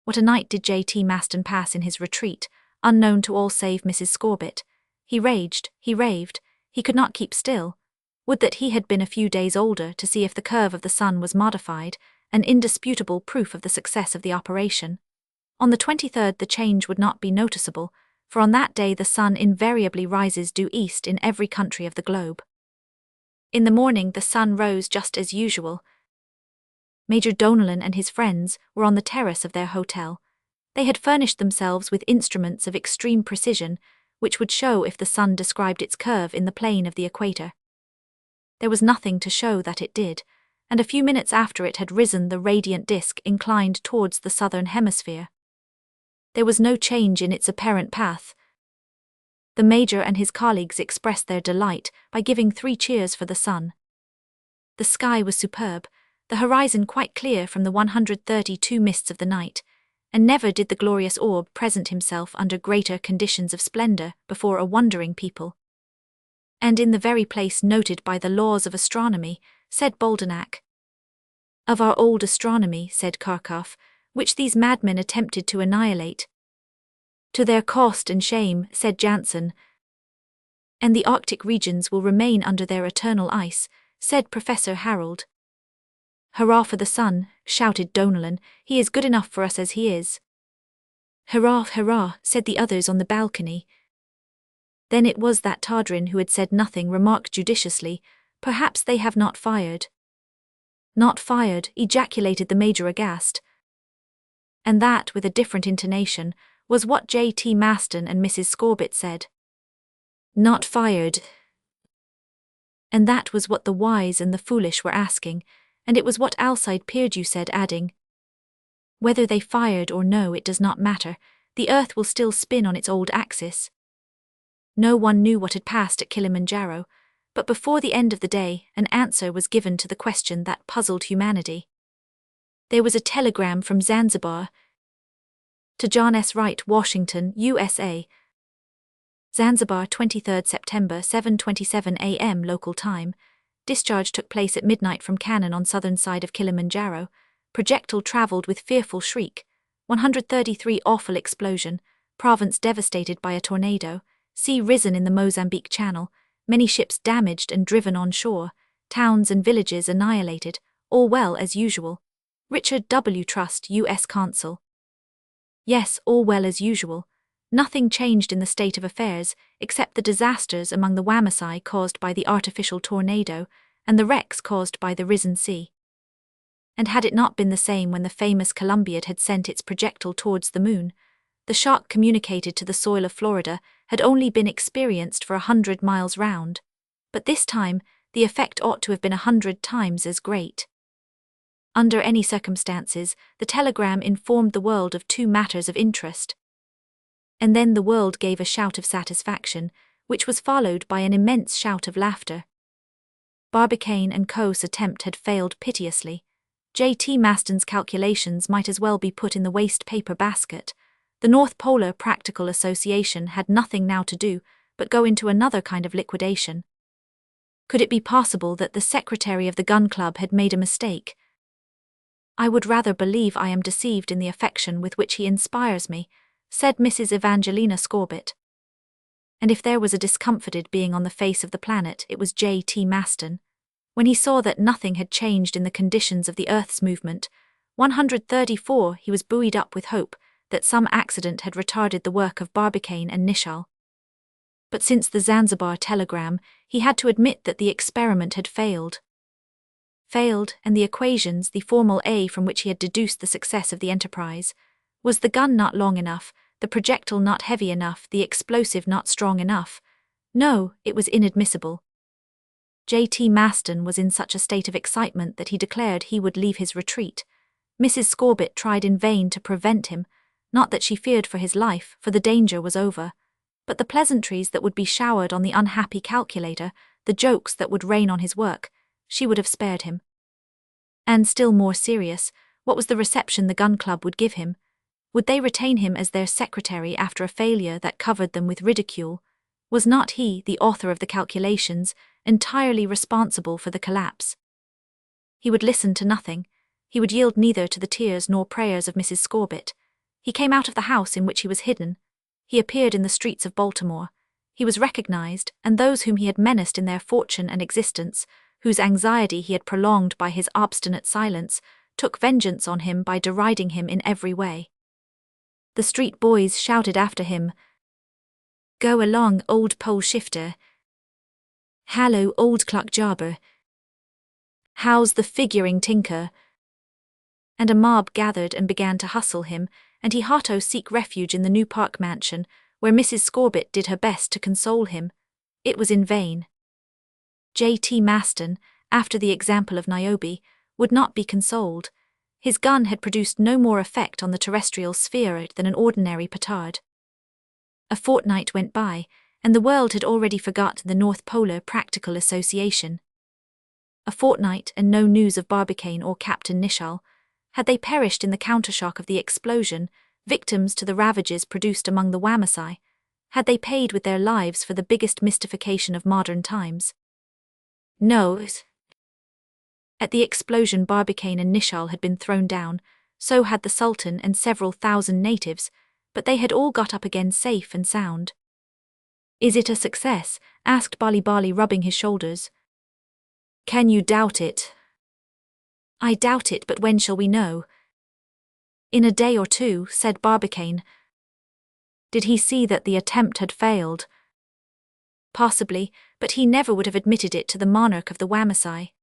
What a night did J.T. Maston pass in his retreat, unknown to all save Mrs. Scorbitt. He raged, he raved, he could not keep still. Would that he had been a few days older to see if the curve of the sun was modified, an indisputable proof of the success of the operation. On the 23rd the change would not be noticeable, for on that day the sun invariably rises due east in every country of the globe. In the morning the sun rose just as usual. Major Donellan and his friends were on the terrace of their hotel. They had furnished themselves with instruments of extreme precision, which would show if the sun described its curve in the plane of the equator. There was nothing to show that it did, and a few minutes after it had risen the radiant disk inclined towards the southern hemisphere. There was no change in its apparent path. The Major and his colleagues expressed their delight by giving 3 cheers for the sun. The sky was superb, the horizon quite clear from the 132 mists of the night, and never did the glorious orb present himself under greater conditions of splendor before a wondering people. And in the very place noted by the laws of astronomy, said Boldenac. Of our old astronomy, said Kharkov, which these madmen attempted to annihilate. To their cost and shame, said Janssen. And the Arctic regions will remain under their eternal ice, said Professor Harold. Hurrah for the sun, shouted Donellan, he is good enough for us as he is. Hurrah, hurrah, said the others on the balcony. Then it was that Tadrin, who had said nothing, remarked judiciously, perhaps they have not fired. Not fired, ejaculated the Major aghast. And that, with a different intonation, was what J.T. Maston and Mrs. Scorbitt said. Not fired. And that was what the wise and the foolish were asking, and it was what Alcide Pierdeux said, adding, whether they fired or no, it does not matter, the earth will still spin on its old axis. No one knew what had passed at Kilimanjaro, but before the end of the day an answer was given to the question that puzzled humanity. There was a telegram from Zanzibar to John S. Wright, Washington, USA. Zanzibar, 23rd September, 7:27 a.m. local time. Discharge took place at midnight from cannon on southern side of Kilimanjaro. Projectile travelled with fearful shriek. 133 awful explosion. Province devastated by a tornado. Sea risen in the Mozambique Channel. Many ships damaged and driven on shore. Towns and villages annihilated. All well as usual. Richard W. Trust, U.S. Consul. Yes, all well as usual. Nothing changed in the state of affairs, except the disasters among the Wamasai caused by the artificial tornado, and the wrecks caused by the risen sea. And had it not been the same when the famous Columbiad had sent its projectile towards the moon? The shock communicated to the soil of Florida had only been experienced for 100 miles round, but this time the effect ought to have been 100 times as great. Under any circumstances, the telegram informed the world of 2 matters of interest. And then the world gave a shout of satisfaction, which was followed by an immense shout of laughter. Barbicane and Co.'s attempt had failed piteously. J.T. Maston's calculations might as well be put in the waste paper basket. The North Polar Practical Association had nothing now to do but go into another kind of liquidation. Could it be possible that the secretary of the gun club had made a mistake? I would rather believe I am deceived in the affection with which he inspires me, said Mrs. Evangelina Scorbitt. And if there was a discomforted being on the face of the planet, it was J.T. Maston. When he saw that nothing had changed in the conditions of the Earth's movement, 134, he was buoyed up with hope that some accident had retarded the work of Barbicane and Nicholl. But since the Zanzibar telegram, he had to admit that the experiment had failed. And the equations, the formal A from which he had deduced the success of the enterprise. Was the gun not long enough, the projectile not heavy enough, the explosive not strong enough? No, it was inadmissible. J.T. Maston was in such a state of excitement that he declared he would leave his retreat. Mrs. Scorbitt tried in vain to prevent him, not that she feared for his life, for the danger was over, but the pleasantries that would be showered on the unhappy calculator, the jokes that would rain on his work, she would have spared him. And still more serious, what was the reception the gun club would give him? Would they retain him as their secretary after a failure that covered them with ridicule? Was not he, the author of the calculations, entirely responsible for the collapse? He would listen to nothing. He would yield neither to the tears nor prayers of Mrs. Scorbitt. He came out of the house in which he was hidden. He appeared in the streets of Baltimore. He was recognized, and those whom he had menaced in their fortune and existence, whose anxiety he had prolonged by his obstinate silence, took vengeance on him by deriding him in every way. The street boys shouted after him, "Go along, old pole shifter. Hallo, old clock jobber. How's the figuring tinker?" And a mob gathered and began to hustle him, and he had to seek refuge in the New Park mansion, where Mrs. Scorbitt did her best to console him. It was in vain. J.T. Maston, after the example of Niobe, would not be consoled. His gun had produced no more effect on the terrestrial sphere than an ordinary petard. A fortnight went by, and the world had already forgotten the North Polar Practical Association. A fortnight and no news of Barbicane or Captain Nicholl. Had they perished in the countershock of the explosion, victims to the ravages produced among the Wamasai? Had they paid with their lives for the biggest mystification of modern times? No. At the explosion, Barbicane and Nicholl had been thrown down, so had the Sultan and several thousand natives, but they had all got up again safe and sound. "Is it a success?" asked Bali Bali, rubbing his shoulders. "Can you doubt it?" "I doubt it, but when shall we know?" "In a day or two," said Barbicane. Did he see that the attempt had failed? Possibly, but he never would have admitted it to the monarch of the Wamasai.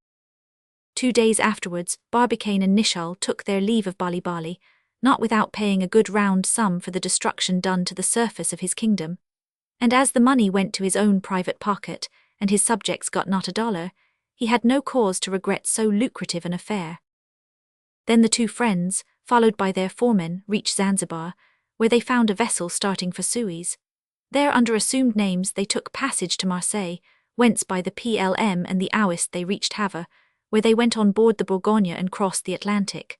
2 days afterwards, Barbicane and Nicholl took their leave of Bali Bali, not without paying a good round sum for the destruction done to the surface of his kingdom. And as the money went to his own private pocket, and his subjects got not a dollar, he had no cause to regret so lucrative an affair. Then the two friends, followed by their foremen, reached Zanzibar, where they found a vessel starting for Suez. There, under assumed names, they took passage to Marseille, whence by the PLM and the Aouist they reached Havre, where they went on board the Bourgogne and crossed the Atlantic.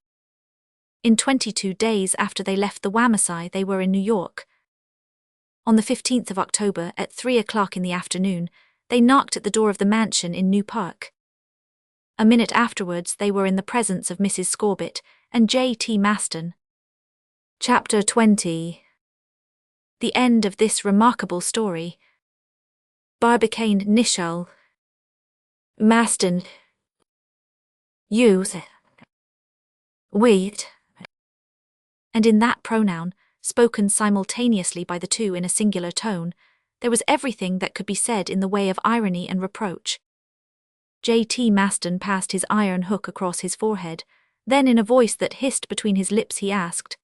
In 22 days after they left the Wamasai, they were in New York. On the 15th of October, at 3 o'clock in the afternoon, they knocked at the door of the mansion in New Park. A minute afterwards, they were in the presence of Mrs. Scorbitt and J.T. Maston. Chapter 20. The end of this remarkable story. Barbicane, Nicholl, Maston, you, we, and in that pronoun, spoken simultaneously by the two in a singular tone, there was everything that could be said in the way of irony and reproach. J.T. Maston passed his iron hook across his forehead, then in a voice that hissed between his lips he asked,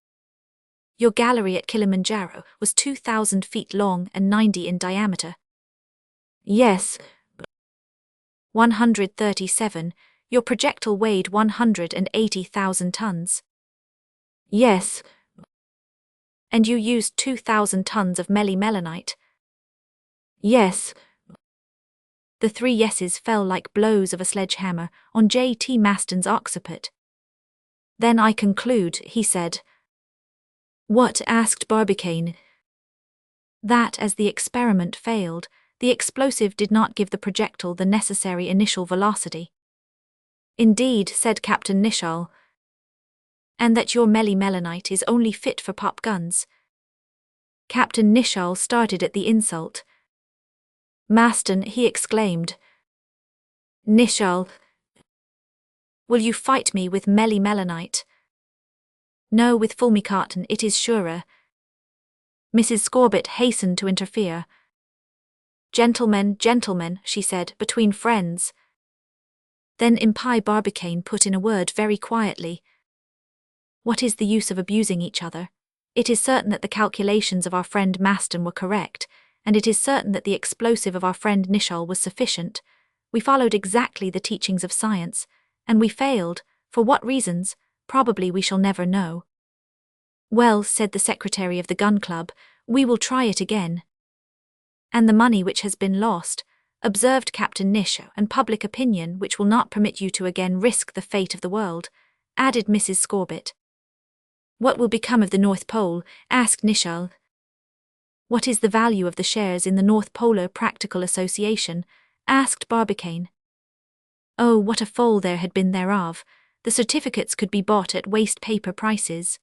"Your gallery at Kilimanjaro was 2,000 feet long and 90 in diameter?" "Yes." 137, your projectile weighed 180,000 tons. "Yes." And you used 2,000 tons of melimelonite? "Yes." The 3 yeses fell like blows of a sledgehammer on J.T. Maston's occiput. "Then I conclude," he said. "What?" asked Barbicane. "That as the experiment failed, the explosive did not give the projectile the necessary initial velocity." "Indeed," said Captain Nicholl. "And that your melimelonite is only fit for pop guns." Captain Nicholl started at the insult. Maston, he exclaimed. Nichol, will you fight me with melanite? No, with fulmicarton it is surer. Mrs. Scorbitt hastened to interfere. Gentlemen, gentlemen, she said, between friends. Then Impie Barbicane put in a word very quietly. What is the use of abusing each other? It is certain that the calculations of our friend Maston were correct, and it is certain that the explosive of our friend Nichol was sufficient. We followed exactly the teachings of science, and we failed. For what reasons, probably we shall never know. Well, said the secretary of the gun club, we will try it again. And the money which has been lost, observed Captain Nichol, and public opinion which will not permit you to again risk the fate of the world, added Mrs. Scorbitt. What will become of the North Pole? Asked Nichol. What is the value of the shares in the North Polar Practical Association? Asked Barbicane. Oh, what a fall there had been thereof! The certificates could be bought at waste paper prices.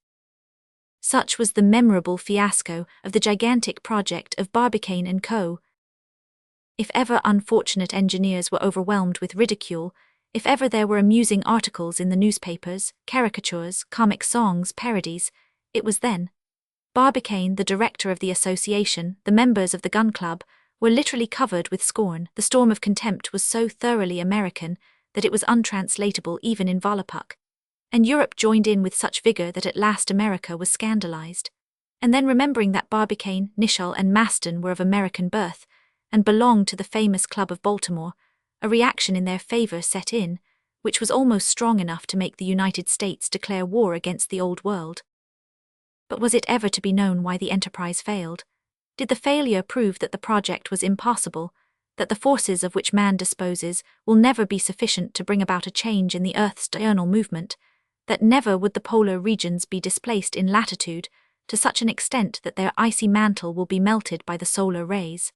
Such was the memorable fiasco of the gigantic project of Barbicane and Co. If ever unfortunate engineers were overwhelmed with ridicule, if ever there were amusing articles in the newspapers, caricatures, comic songs, parodies, it was then. Barbicane, the director of the association, the members of the gun club, were literally covered with scorn. The storm of contempt was so thoroughly American that it was untranslatable even in Volapük. And Europe joined in with such vigor that at last America was scandalized. And then remembering that Barbicane, Nichol, and Maston were of American birth, and belonged to the famous Club of Baltimore, a reaction in their favor set in, which was almost strong enough to make the United States declare war against the Old World. But was it ever to be known why the enterprise failed? Did the failure prove that the project was impossible, that the forces of which man disposes will never be sufficient to bring about a change in the Earth's diurnal movement, that never would the polar regions be displaced in latitude to such an extent that their icy mantle will be melted by the solar rays?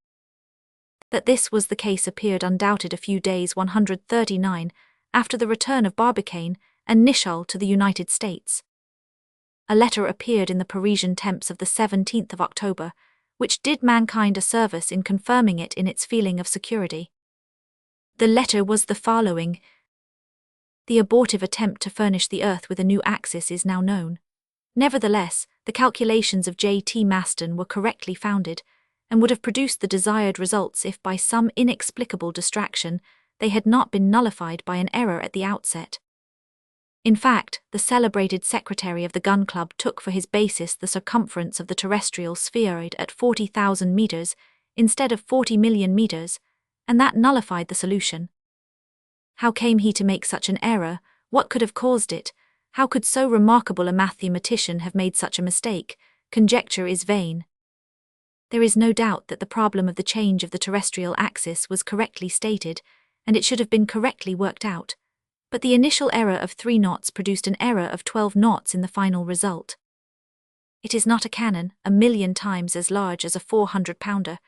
That this was the case appeared undoubted a few days 139 after the return of Barbicane and Nichol to the United States. A letter appeared in the Parisian Temps of the 17th of October, which did mankind a service in confirming it in its feeling of security. The letter was the following. The abortive attempt to furnish the Earth with a new axis is now known. Nevertheless, the calculations of J.T. Maston were correctly founded, and would have produced the desired results if by some inexplicable distraction they had not been nullified by an error at the outset. In fact, the celebrated secretary of the gun club took for his basis the circumference of the terrestrial spheroid at 40,000 meters instead of 40 million meters, and that nullified the solution. How came he to make such an error? What could have caused it? How could so remarkable a mathematician have made such a mistake? Conjecture is vain. There is no doubt that the problem of the change of the terrestrial axis was correctly stated, and it should have been correctly worked out. But the initial error of 3 knots produced an error of 12 knots in the final result. It is not a cannon, 1,000,000 times as large as a 400-pounder,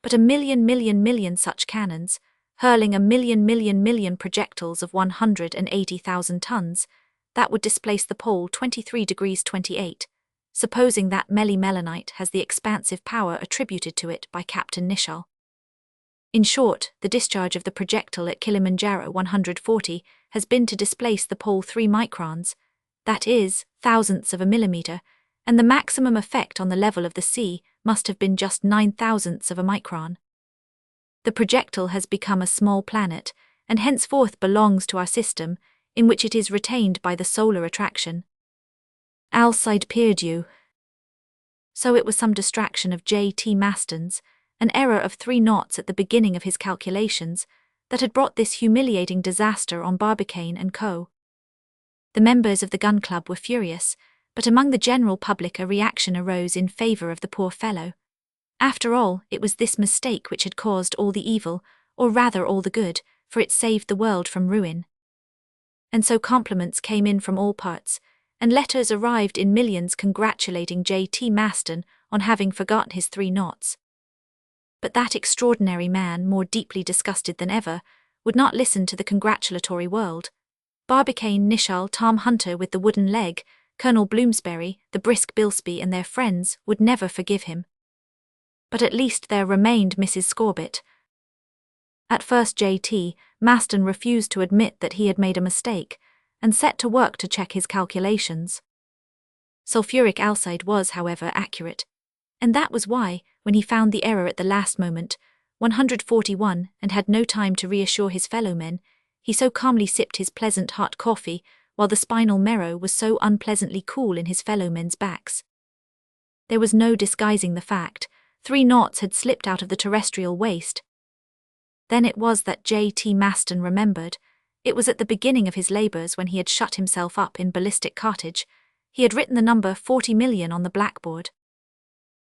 but 1,000,000,000,000 such cannons, hurling 1,000,000,000,000 projectiles of 180,000 tons, that would displace the pole 23 degrees 28, supposing that melanite has the expansive power attributed to it by Captain Nichol. In short, the discharge of the projectile at Kilimanjaro 140 has been to displace the pole 3 microns, that is, thousandths of a millimeter, and the maximum effect on the level of the sea must have been just 9,000ths of a micron. The projectile has become a small planet, and henceforth belongs to our system, in which it is retained by the solar attraction. Alcide Pierdeux. So it was some distraction of J.T. Maston's, an error of 3 knots at the beginning of his calculations, that had brought this humiliating disaster on Barbicane and Co. The members of the gun club were furious, but among the general public a reaction arose in favor of the poor fellow. After all, it was this mistake which had caused all the evil, or rather all the good, for it saved the world from ruin. And so compliments came in from all parts, and letters arrived in millions congratulating J.T. Maston on having forgotten his 3 knots. But that extraordinary man, more deeply disgusted than ever, would not listen to the congratulatory world. Barbicane, Nichol, Tom Hunter with the wooden leg, Colonel Bloomsbury, the brisk Bilsby and their friends would never forgive him. But at least there remained Mrs. Scorbitt. At first J.T. Maston refused to admit that he had made a mistake, and set to work to check his calculations. Sulfuric alcide was, however, accurate, and that was why, when he found the error at the last moment, 141, and had no time to reassure his fellow men, he so calmly sipped his pleasant hot coffee, while the spinal marrow was so unpleasantly cool in his fellow men's backs. There was no disguising the fact, 3 knots had slipped out of the terrestrial waist. Then it was that J.T. Maston remembered. It was at the beginning of his labours when he had shut himself up in ballistic cartage. He had written the number 40 million on the blackboard.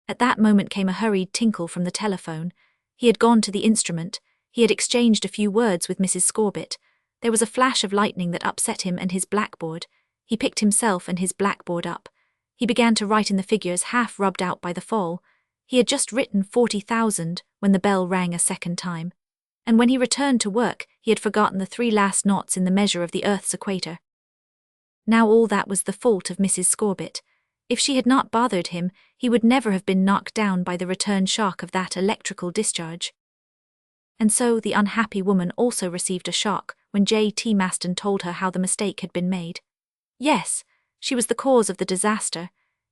At that moment came a hurried tinkle from the telephone. He had gone to the instrument. He had exchanged a few words with Mrs. Scorbett. There was a flash of lightning that upset him and his blackboard. He picked himself and his blackboard up. He began to write in the figures half rubbed out by the fall. He had just written 40,000 when the bell rang a second time. And when he returned to work, he had forgotten the 3 last knots in the measure of the Earth's equator. Now all that was the fault of Mrs. Scorbett. If she had not bothered him, he would never have been knocked down by the return shock of that electrical discharge. And so the unhappy woman also received a shock when J.T. Maston told her how the mistake had been made. Yes, she was the cause of the disaster.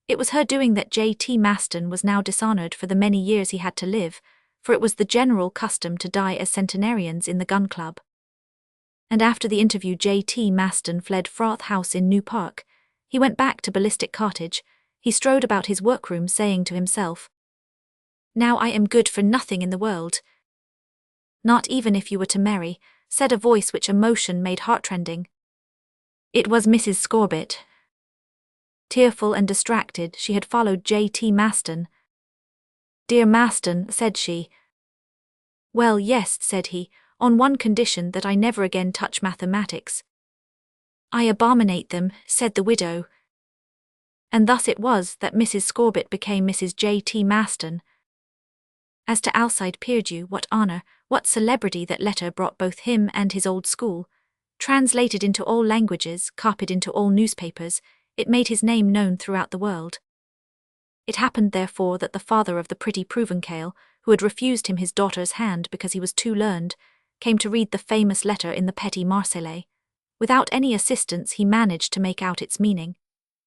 It was her doing that J.T. Maston was now dishonoured for the many years he had to live, for it was the general custom to die as centenarians in the gun club. And after the interview J.T. Maston fled Froth House in New Park. He went back to Ballistic Cottage. He strode about his workroom saying to himself, "Now I am good for nothing in the world." "Not even if you were to marry," said a voice which emotion made heartrending. It was Mrs. Scorbett. Tearful and distracted, she had followed J.T. Maston. "Dear Maston," said she. "Well, yes," said he, "on one condition, that I never again touch mathematics." "I abominate them," said the widow. And thus it was that Mrs. Scorbett became Mrs. J.T. Maston. As to Alcide Pierdeux, what honour, what celebrity that letter brought both him and his old school. Translated into all languages, copied into all newspapers, it made his name known throughout the world. It happened therefore that the father of the pretty Provençale, who had refused him his daughter's hand because he was too learned, came to read the famous letter in the Petit Marseillais. Without any assistance he managed to make out its meaning.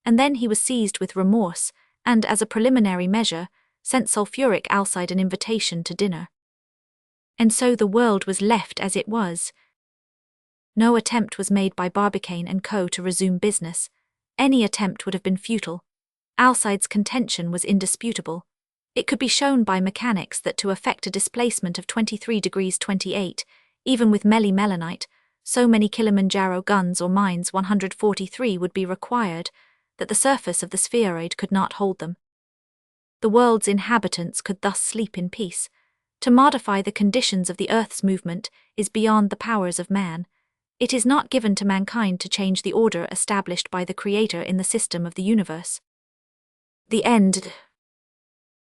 And then he was seized with remorse, and as a preliminary measure, sent sulfuric alcide an invitation to dinner. And so the world was left as it was. No attempt was made by Barbicane and Co. to resume business. Any attempt would have been futile. Alcide's contention was indisputable. It could be shown by mechanics that to effect a displacement of 23 degrees 28, even with melanite, so many Kilimanjaro guns or mines 143 would be required, that the surface of the spheroid could not hold them. The world's inhabitants could thus sleep in peace. To modify the conditions of the Earth's movement is beyond the powers of man. It is not given to mankind to change the order established by the Creator in the system of the universe. The end.